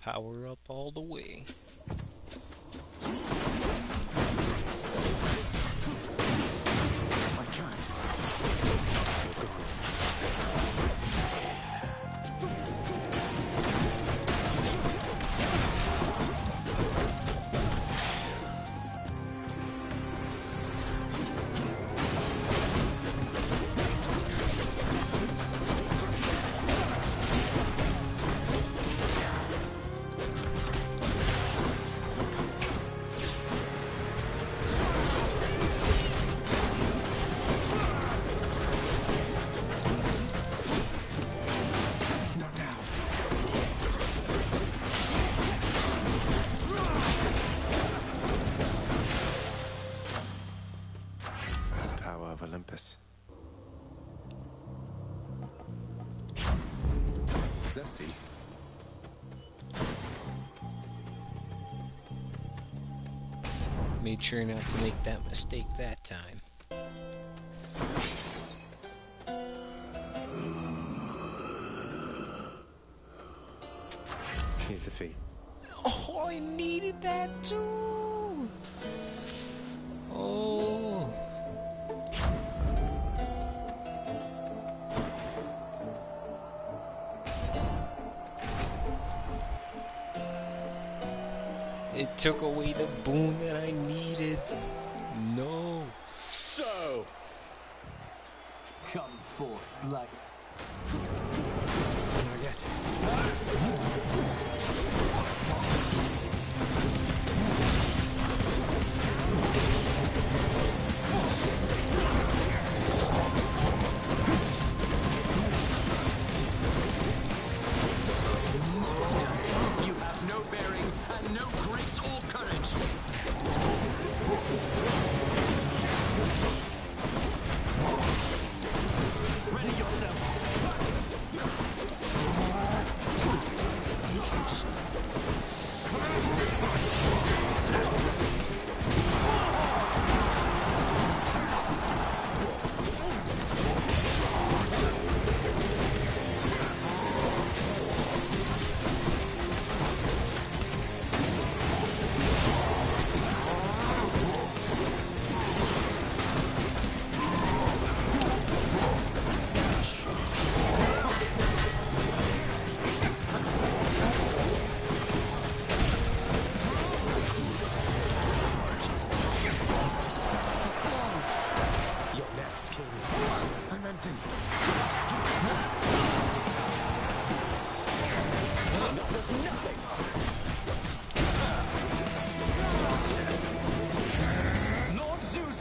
Power up all the way. I can't. Olympus. Zesty. Made sure not to make that mistake that time. Here's the fee. Oh, I needed that too! Oh. It took away the boon that I needed. No. So, come forth, Black. Not yet. You have no bearing and no grace or courage.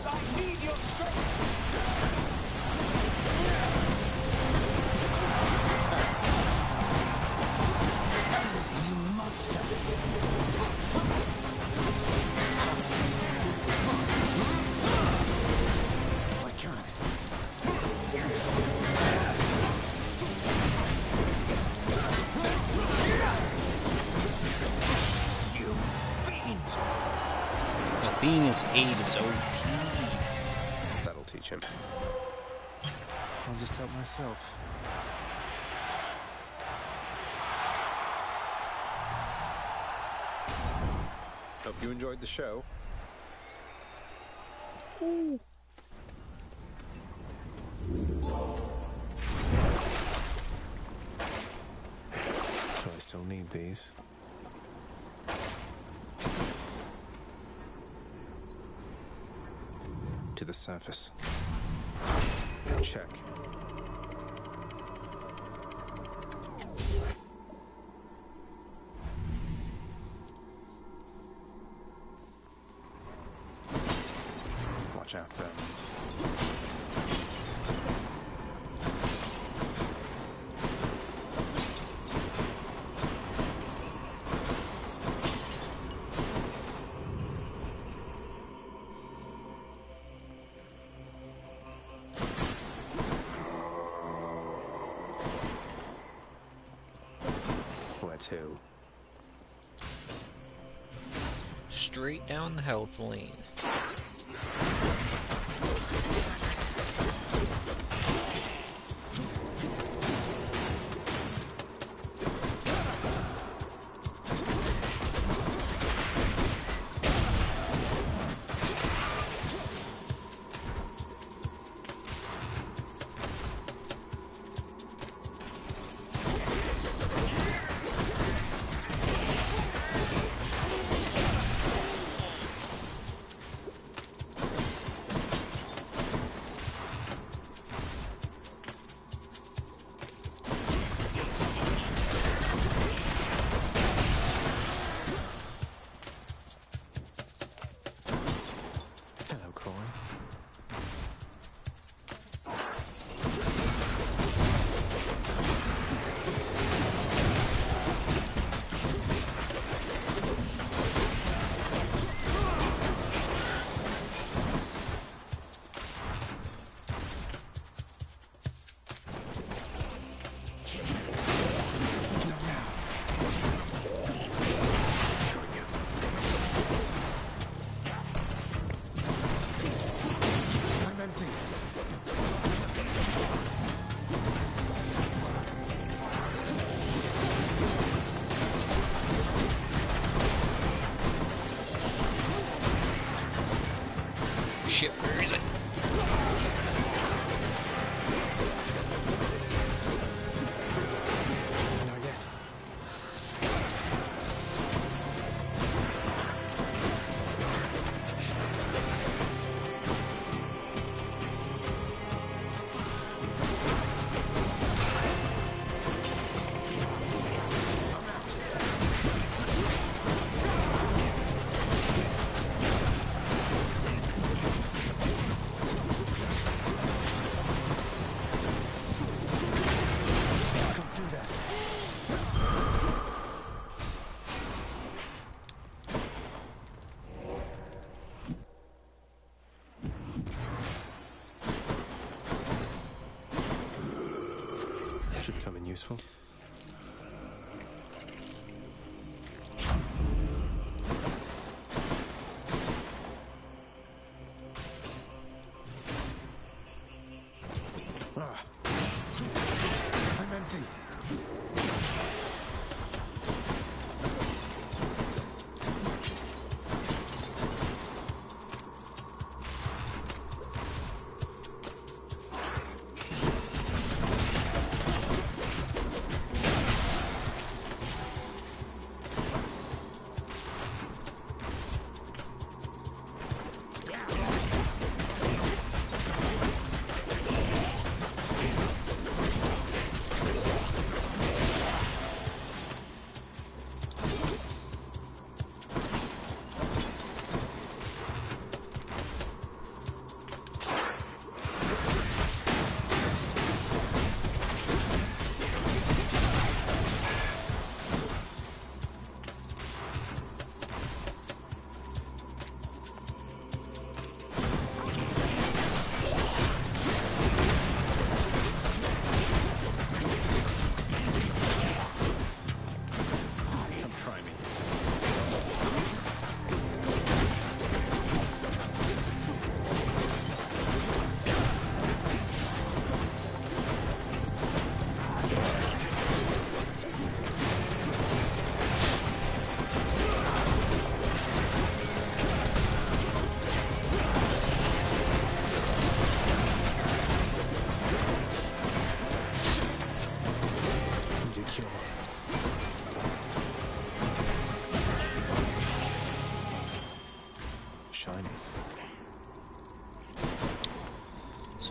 Atreus, I need your strength! You monster! I can't. You fiend! Athena's aid is OP. That'll teach him. I'll just help myself. Hope you enjoyed the show. Do I still need these? To the surface. Check. Watch out, Ben. Where to? Straight down the health lane. Hello, Corey. I'm empty. Shit, where is it? Not yet. Can't do that. Should be coming useful. Ah. I'm empty.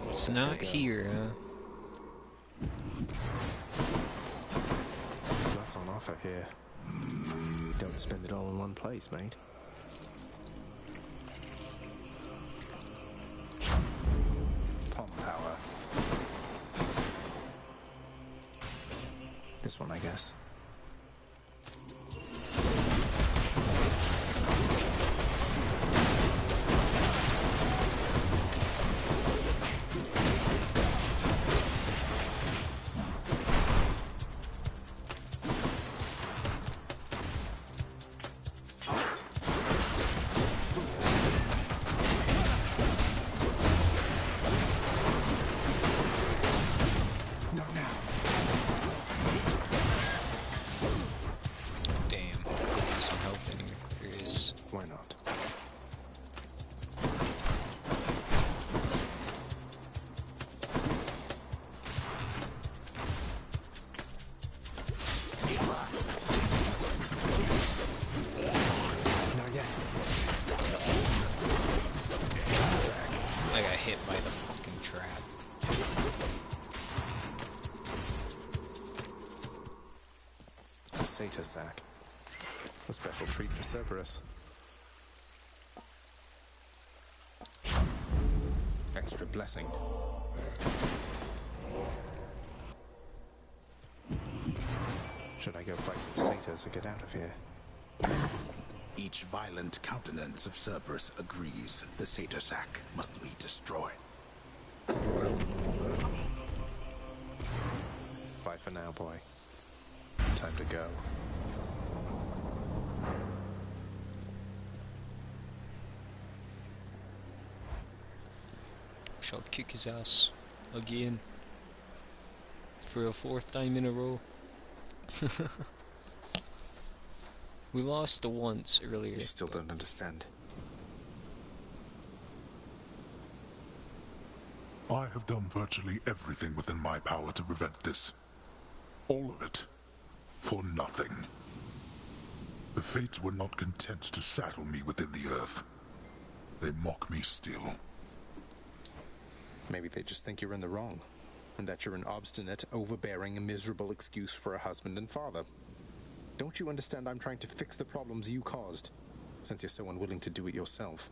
So it's not here, huh? Lots on offer here. Don't spend it all in one place, mate. Palm power. This one, I guess. Satyr sack. A special treat for Cerberus. Extra blessing. Should I go fight some satyrs to get out of here? Each violent countenance of Cerberus agrees the satyr sack must be destroyed. Bye for now, boy. Time to go. Shall kick his ass again for a 4th time in a row. We lost once earlier. You still don't understand. I have done virtually everything within my power to prevent this. All of it. For nothing. The Fates were not content to saddle me within the earth. They mock me still. Maybe they just think you're in the wrong, and that you're an obstinate, overbearing, and miserable excuse for a husband and father. Don't you understand I'm trying to fix the problems you caused, since you're so unwilling to do it yourself?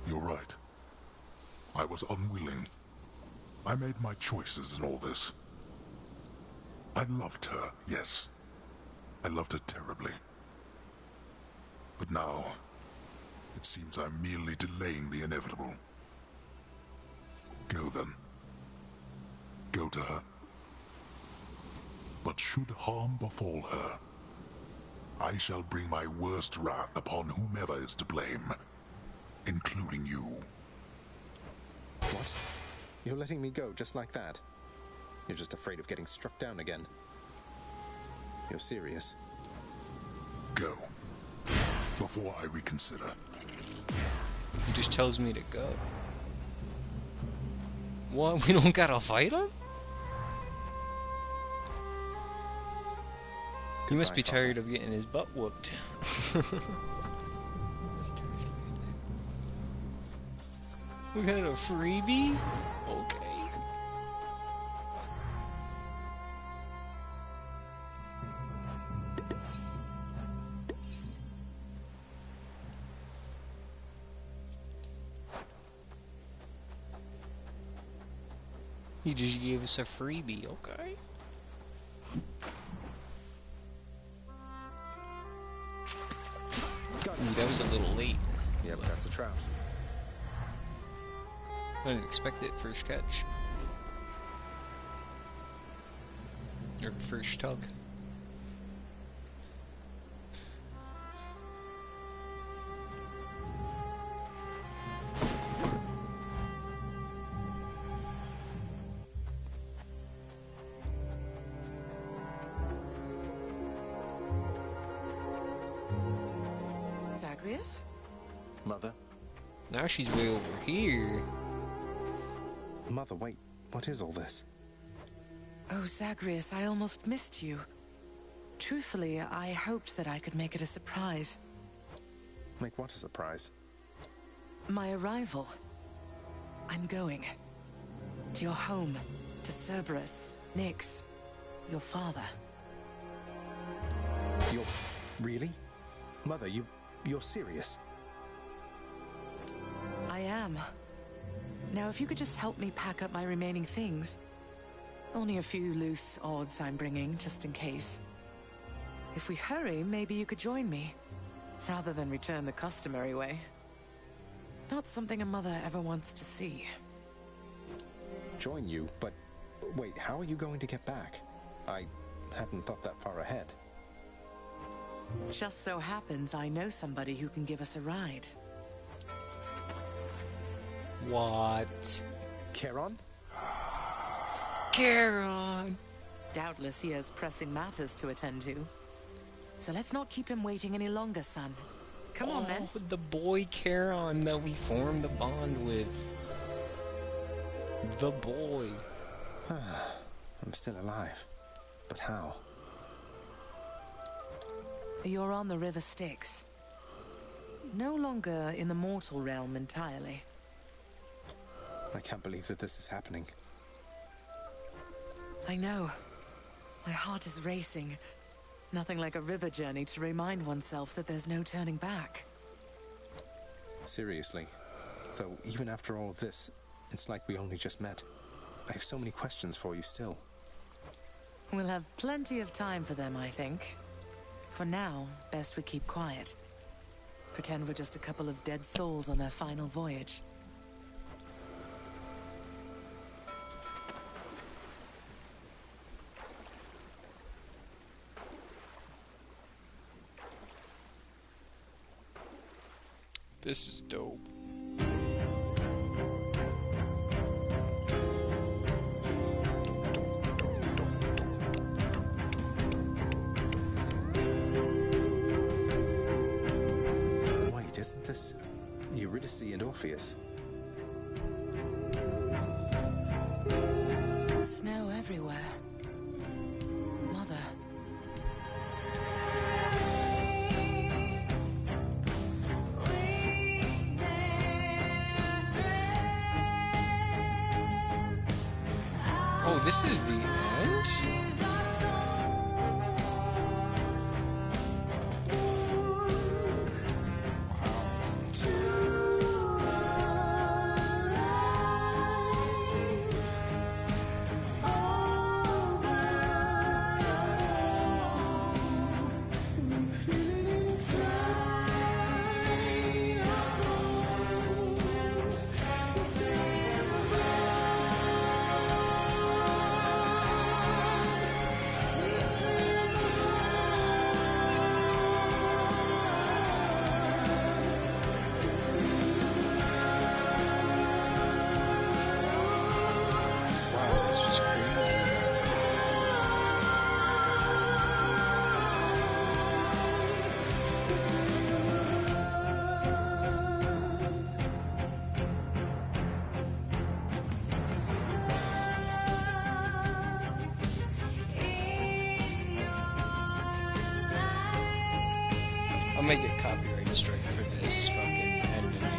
You're right. I was unwilling. I made my choices in all this. I loved her, yes. I loved her terribly. But now, it seems I'm merely delaying the inevitable. Go then. Go to her. But should harm befall her, I shall bring my worst wrath upon whomever is to blame, including you. What? You're letting me go just like that? You're just afraid of getting struck down again. You're serious? Go. Before I reconsider. He just tells me to go. What? We don't gotta fight him? He must be tired of getting his butt whooped. We got a freebie? Okay. He just gave us a freebie, okay. Ooh, that was a little late. Yeah, but that's a trap. I didn't expect it first catch. Or first tug. Zagreus? Mother? Now she's way over here. Mother, wait. What is all this? Oh, Zagreus, I almost missed you. Truthfully, I hoped that I could make it a surprise. Like what a surprise? My arrival. I'm going. To your home. To Cerberus. Nyx. Your father. You're... really? Mother, you're serious? I am. Now, if you could just help me pack up my remaining things. Only a few loose odds I'm bringing, just in case. If we hurry, maybe you could join me, rather than return the customary way. Not something a mother ever wants to see. Join you? But wait, how are you going to get back? I hadn't thought that far ahead. Just so happens I know somebody who can give us a ride. What? Charon? Charon! Doubtless he has pressing matters to attend to. So let's not keep him waiting any longer, son. Come on, then. The boy Charon that we formed a bond with. The boy. I'm still alive. But how? You're on the River Styx. No longer in the mortal realm entirely. I can't believe that this is happening. I know. My heart is racing. Nothing like a river journey to remind oneself that there's no turning back. Seriously. Though, even after all of this, it's like we only just met. I have so many questions for you still. We'll have plenty of time for them, I think. For now, best we keep quiet. Pretend we're just a couple of dead souls on their final voyage. This is dope. Wait, isn't this Eurydice and Orpheus? Snow everywhere. Mother. Oh, this is the end? This was crazy. I'll make a copyright strike for this fucking ending here.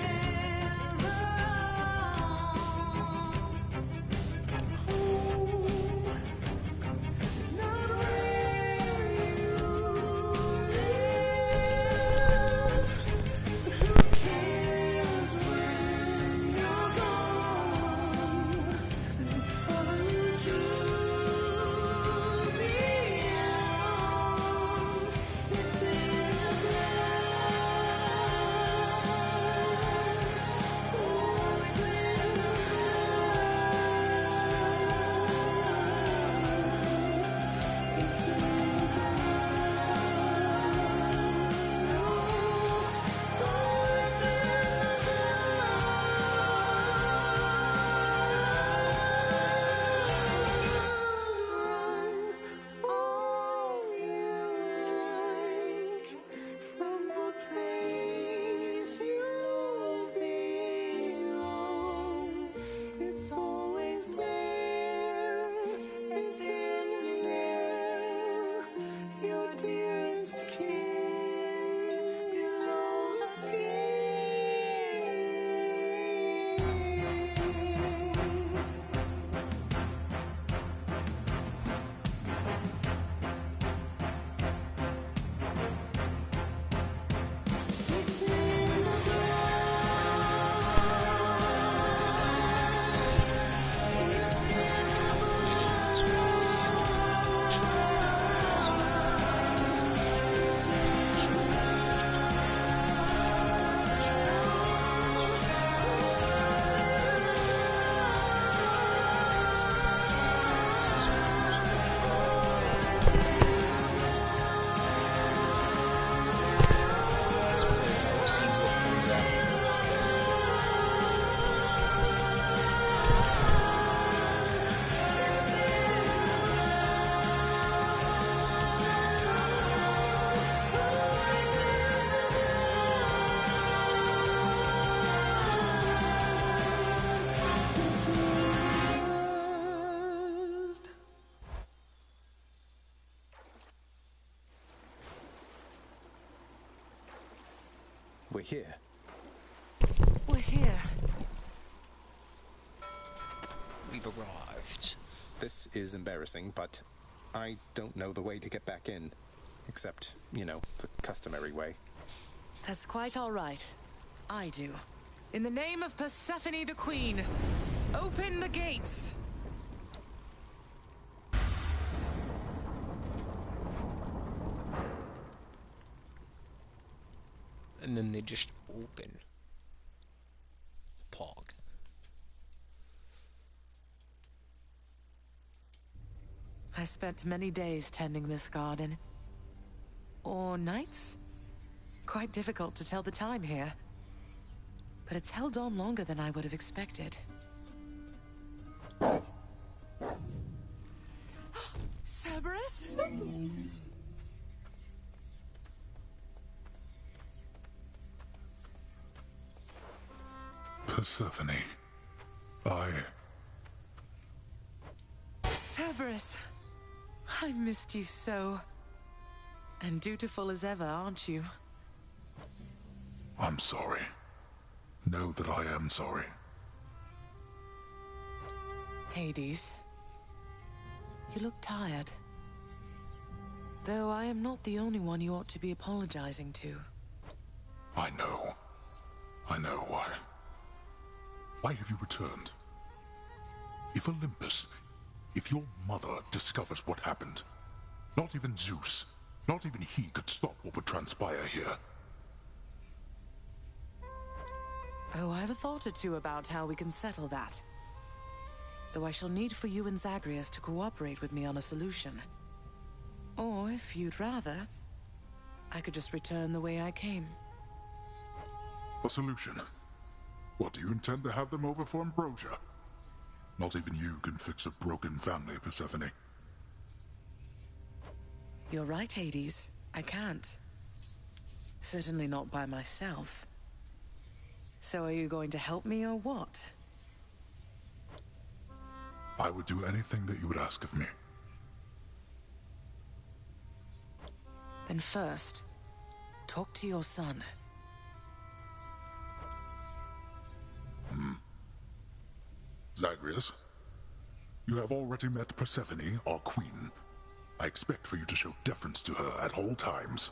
we're here. We're here. We've arrived. This is embarrassing, but I don't know the way to get back in. Except, you know, the customary way. That's quite all right. I do. In the name of Persephone the Queen, open the gates! And then they just open. Pog. I spent many days tending this garden. Or nights? Quite difficult to tell the time here. But it's held on longer than I would have expected. Cerberus? Persephone. Cerberus. I missed you so. And dutiful as ever, aren't you? I'm sorry. Know that I am sorry. Hades. You look tired. Though I am not the only one you ought to be apologizing to. I know. I know why. Why have you returned? If Olympus, if your mother discovers what happened, not even Zeus, not even he could stop what would transpire here. Oh, I have a thought or two about how we can settle that. Though I shall need for you and Zagreus to cooperate with me on a solution. Or, if you'd rather, I could just return the way I came. A solution? What, do you intend to have them over for ambrosia? Not even you can fix a broken family, Persephone. You're right, Hades. I can't. Certainly not by myself. So are you going to help me or what? I would do anything that you would ask of me. Then first, talk to your son. Zagreus, you have already met Persephone, our queen. I expect for you to show deference to her at all times.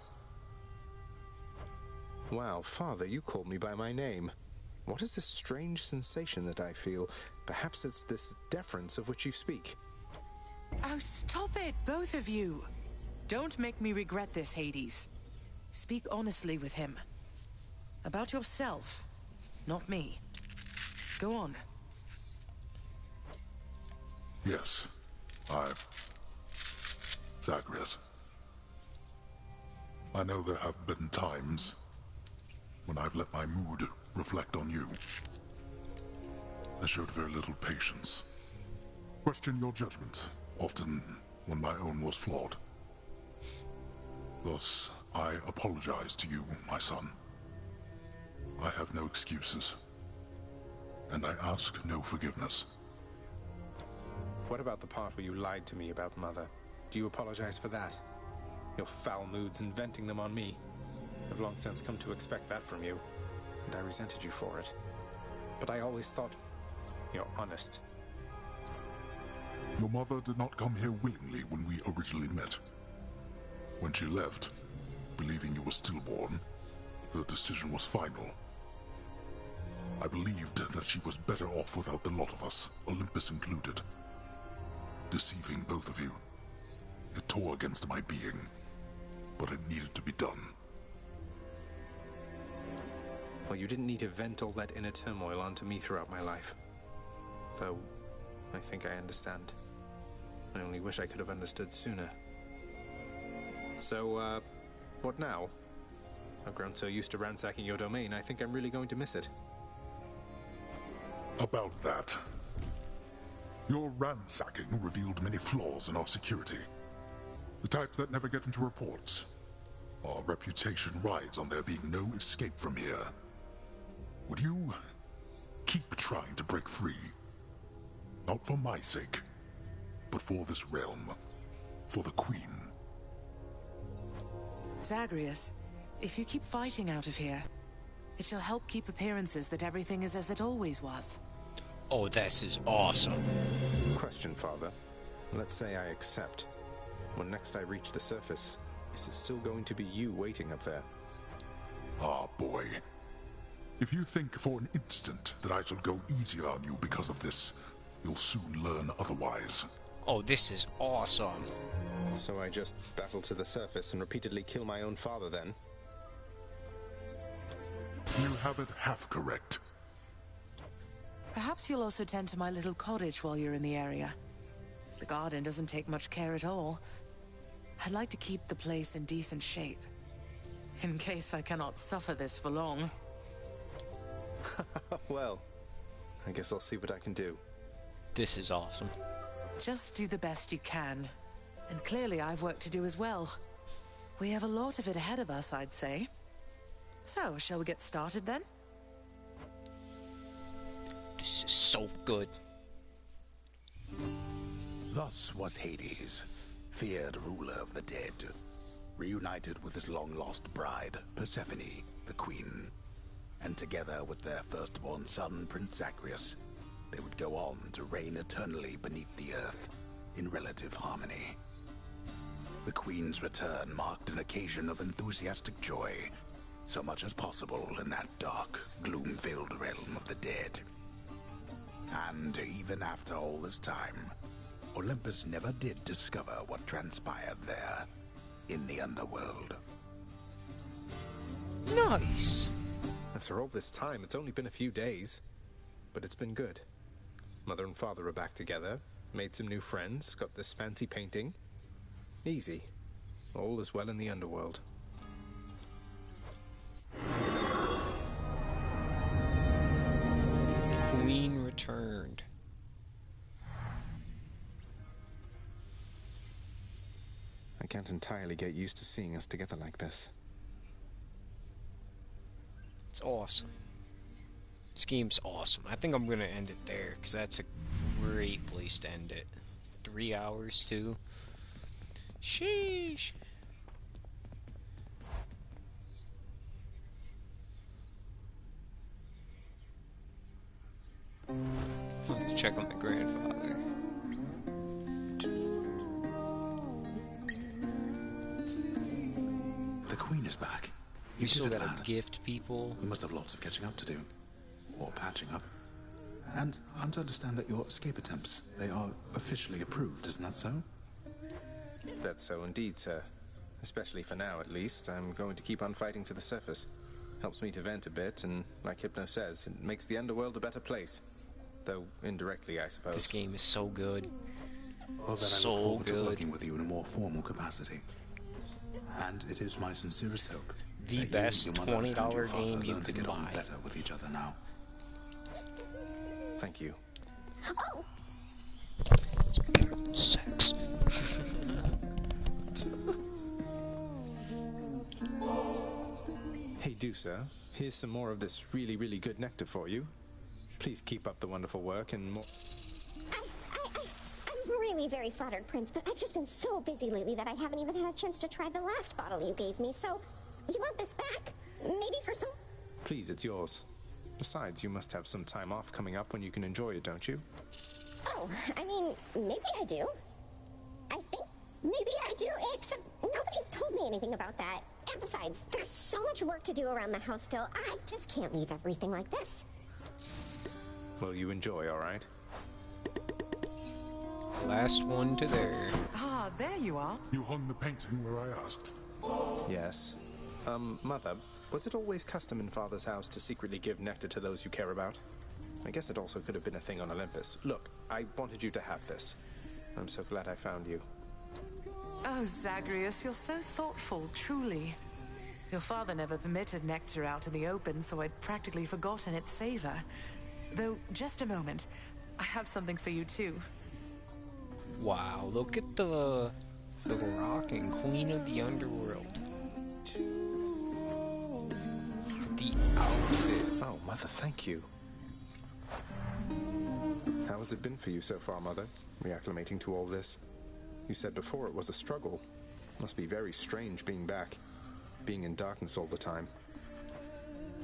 Wow, Father, you called me by my name. What is this strange sensation that I feel? Perhaps it's this deference of which you speak. Oh, stop it, both of you! Don't make me regret this, Hades. Speak honestly with him. About yourself, not me. Go on. Yes, Zagreus. I know there have been times when I've let my mood reflect on you. I showed very little patience. Questioned your judgment, often when my own was flawed. Thus, I apologize to you, my son. I have no excuses, and I ask no forgiveness. What about the part where you lied to me about Mother? Do you apologize for that? Your foul moods and venting them on me. I've long since come to expect that from you, and I resented you for it. But I always thought you're honest. Your mother did not come here willingly when we originally met. When she left, believing you were stillborn, her decision was final. I believed that she was better off without the lot of us, Olympus included. Deceiving both of you. It tore against my being, but it needed to be done. Well, you didn't need to vent all that inner turmoil onto me throughout my life. Though, I think I understand. I only wish I could have understood sooner. So, what now? I've grown so used to ransacking your domain, I think I'm really going to miss it. About that. Your ransacking revealed many flaws in our security. The types that never get into reports. Our reputation rides on there being no escape from here. Would you keep trying to break free? Not for my sake, but for this realm. For the Queen. Zagreus, if you keep fighting out of here, It shall help keep appearances that everything is as it always was. Oh, this is awesome. Question, Father. Let's say I accept. When next I reach the surface, is it still going to be you waiting up there? Ah, boy. If you think for an instant that I shall go easier on you because of this, you'll soon learn otherwise. Oh, this is awesome. So I just battle to the surface and repeatedly kill my own father then? You have it half correct. Perhaps you'll also tend to my little cottage while you're in the area. The garden doesn't take much care at all. I'd like to keep the place in decent shape, in case I cannot suffer this for long. Well, I guess I'll see what I can do. This is awesome. Just do the best you can. And clearly I've work to do as well. We have a lot of it ahead of us, I'd say. So, shall we get started then? This is so good. Thus was Hades, feared ruler of the dead, reunited with his long-lost bride, Persephone, the queen. And together with their firstborn son, Prince Zagreus, they would go on to reign eternally beneath the earth, in relative harmony. The queen's return marked an occasion of enthusiastic joy, so much as possible in that dark, gloom-filled realm of the dead. And even after all this time, Olympus never did discover what transpired there, in the underworld. Nice! After all this time, it's only been a few days. But it's been good. Mother and father are back together, made some new friends, got this fancy painting. Easy. All is well in the underworld. Queen returned. I can't entirely get used to seeing us together like this. It's awesome. This game's awesome. I think I'm gonna end it there, because that's a great place to end it. 3 hours, too. Sheesh. I'll have to check on my grandfather. The queen is back. You still gotta gift people. We must have lots of catching up to do. Or patching up. And I'm to understand that your escape attempts, they are officially approved, isn't that so? That's so indeed, sir. Especially for now, at least. I'm going to keep on fighting to the surface. Helps me to vent a bit, and like Hypno says, it makes the underworld a better place. Though indirectly, I suppose. This game is so good. Well, then I look So forward to good. working with you in a more formal capacity. And it is my sincerest hope The that best you, your mother, and your $20 father game you learn to can get on buy. better with each other now. Thank you. Oh, Sex. Hey, Dusa, here's some more of this really, really good nectar for you. Please keep up the wonderful work and more. I'm really very flattered, Prince, but I've just been so busy lately that I haven't even had a chance to try the last bottle you gave me, so you want this back? Maybe for some... Please, it's yours. Besides, you must have some time off coming up when you can enjoy it, don't you? Oh, I mean, maybe I do. I think maybe I do, except nobody's told me anything about that. And besides, there's so much work to do around the house still. I just can't leave everything like this. Well, you enjoy, all right? Last one to there. Ah, there you are. You hung the painting where I asked. Yes. Mother, was it always custom in Father's house to secretly give nectar to those you care about? I guess it also could have been a thing on Olympus. Look, I wanted you to have this. I'm so glad I found you. Oh, Zagreus, you're so thoughtful, truly. Your father never permitted nectar out in the open, so I'd practically forgotten its savor. Though, just a moment. I have something for you, too. Wow, look at the rocking queen of the underworld. The outfit. Oh, Mother, thank you. How has it been for you so far, Mother? Reacclimating to all this? You said before it was a struggle. Must be very strange being back. Being in darkness all the time.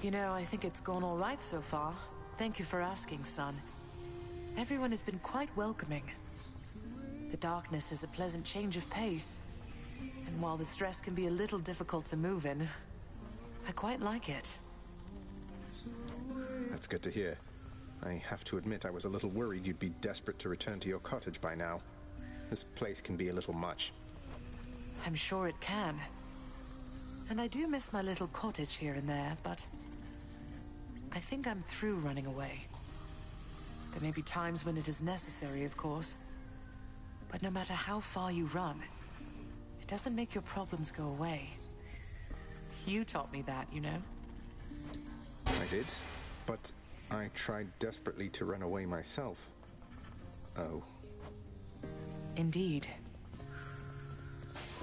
You know, I think it's gone all right so far. Thank you for asking, son. Everyone has been quite welcoming. The darkness is a pleasant change of pace. And while the stress can be a little difficult to move in, I quite like it. That's good to hear. I have to admit I was a little worried you'd be desperate to return to your cottage by now. This place can be a little much. I'm sure it can. And I do miss my little cottage here and there, but I think I'm through running away. There may be times when it is necessary, of course. But no matter how far you run, it doesn't make your problems go away. You taught me that, you know? I did, but I tried desperately to run away myself. Oh. Indeed.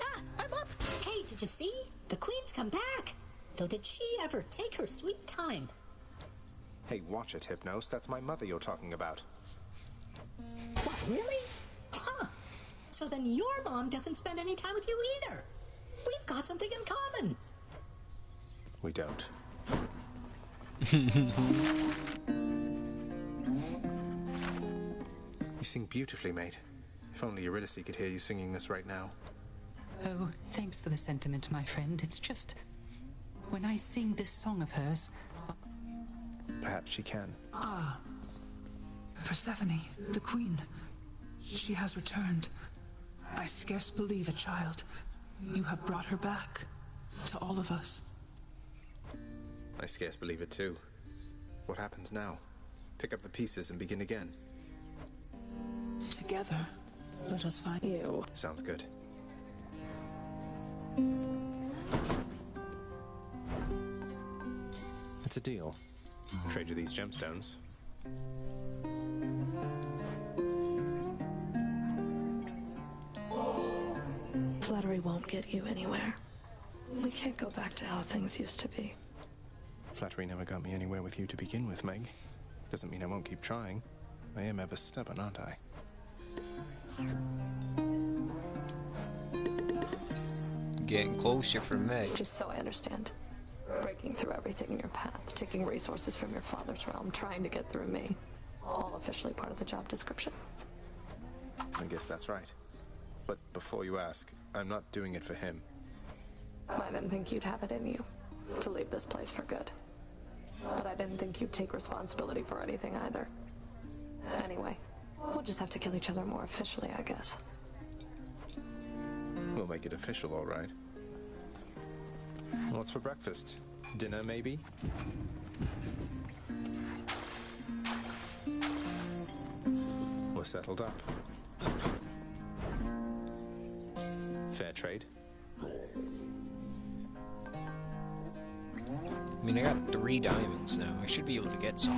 Ah, I'm up! Hey, did you see? The Queen's come back! Though did she ever take her sweet time? Hey, watch it, Hypnos. That's my mother you're talking about. What, really? Huh. So then your mom doesn't spend any time with you either. We've got something in common. We don't. You sing beautifully, mate. If only Eurydice could hear you singing this right now. Oh, thanks for the sentiment, my friend. It's just... when I sing this song of hers... Perhaps she can. Ah. Persephone, the Queen. She has returned. I scarce believe it, child. You have brought her back. To all of us. I scarce believe it too. What happens now? Pick up the pieces and begin again. Together, let us find you. Sounds good. It's a deal. Trade you these gemstones. Flattery won't get you anywhere. We can't go back to how things used to be. Flattery never got me anywhere with you to begin with, Meg. Doesn't mean I won't keep trying. I am ever stubborn, aren't I? Getting closer for Meg. Just so I understand. Breaking through everything in your path, taking resources from your father's realm, trying to get through me. All officially part of the job description. I guess that's right. But before you ask, I'm not doing it for him. I didn't think you'd have it in you to leave this place for good. But I didn't think you'd take responsibility for anything either. Anyway, we'll just have to kill each other more officially, I guess. We'll make it official, all right. What's for breakfast? Dinner, maybe? We're settled up. Fair trade. I mean, I got 3 diamonds now. I should be able to get some.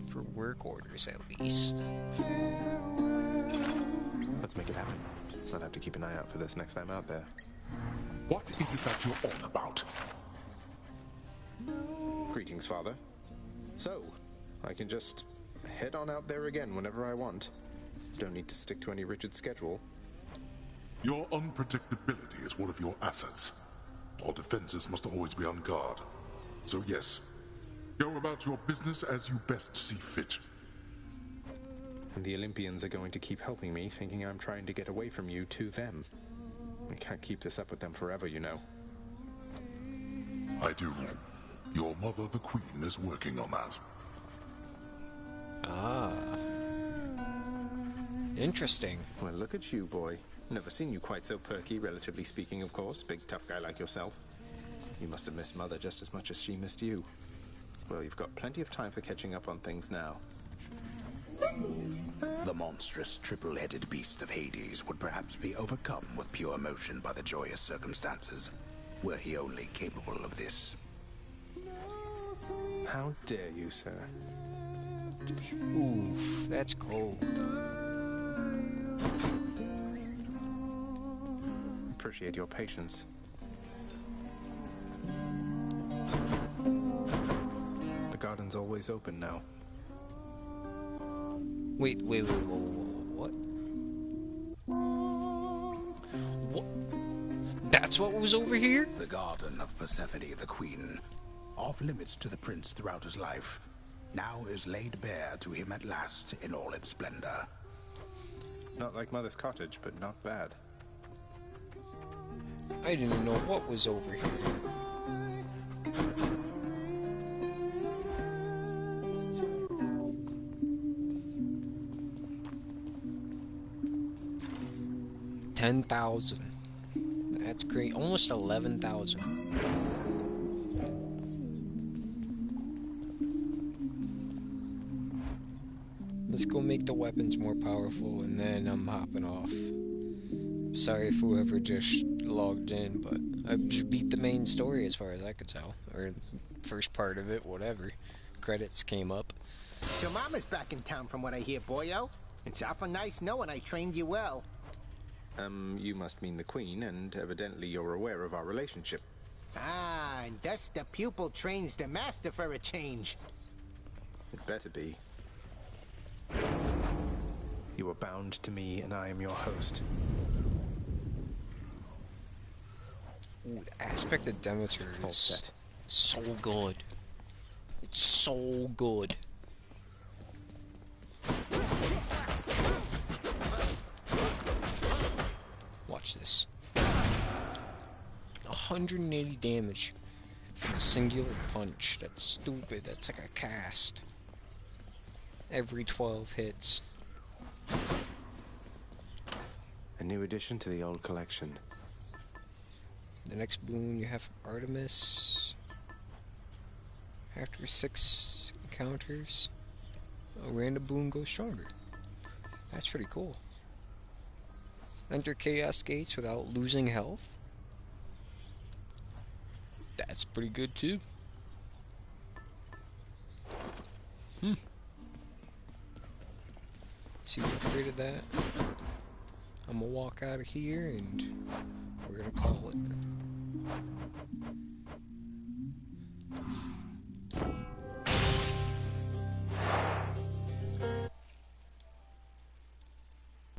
For work orders, at least. Let's make it happen. I'll have to keep an eye out for this next time out there. What is it that you're on about? Greetings, Father. So, I can just head on out there again whenever I want. Don't need to stick to any rigid schedule. Your unpredictability is one of your assets. Our defenses must always be on guard. So yes, go about your business as you best see fit. And the Olympians are going to keep helping me, thinking I'm trying to get away from you to them. We can't keep this up with them forever, you know. I do. Your mother, the Queen, is working on that. Ah. Interesting. Well, look at you, boy. Never seen you quite so perky, relatively speaking, of course. Big, tough guy like yourself. You must have missed Mother just as much as she missed you. Well, you've got plenty of time for catching up on things now. The monstrous triple-headed beast of Hades would perhaps be overcome with pure emotion by the joyous circumstances, were he only capable of this. How dare you, sir? Oof, that's cold. Appreciate your patience. The garden's always open now. Wait, what? What? That's what was over here? The garden of Persephone, the queen, off limits to the prince throughout his life, now is laid bare to him at last in all its splendor. Not like Mother's cottage, but not bad. I didn't know what was over here. $10,000. That's great. Almost 11,000. Let's go make the weapons more powerful, and then I'm hopping off. Sorry for whoever just logged in, but I beat the main story as far as I could tell. Or first part of it, whatever. Credits came up. So Mama's back in town from what I hear, boyo. It's awful nice knowing I trained you well. You must mean the Queen, and evidently you're aware of our relationship. Ah, and thus the pupil trains the master for a change. It better be. You are bound to me, and I am your host. Ooh, the aspect of Demeter is so good. It's so good. Watch this. 180 damage from a singular punch. That's stupid. That's like a cast. Every 12 hits. A new addition to the old collection. The next boon you have Artemis. After 6 encounters, a random boon goes stronger. That's pretty cool. Enter Chaos Gates without losing health. That's pretty good too. See, we upgraded that. I'm gonna walk out of here and we're gonna call it.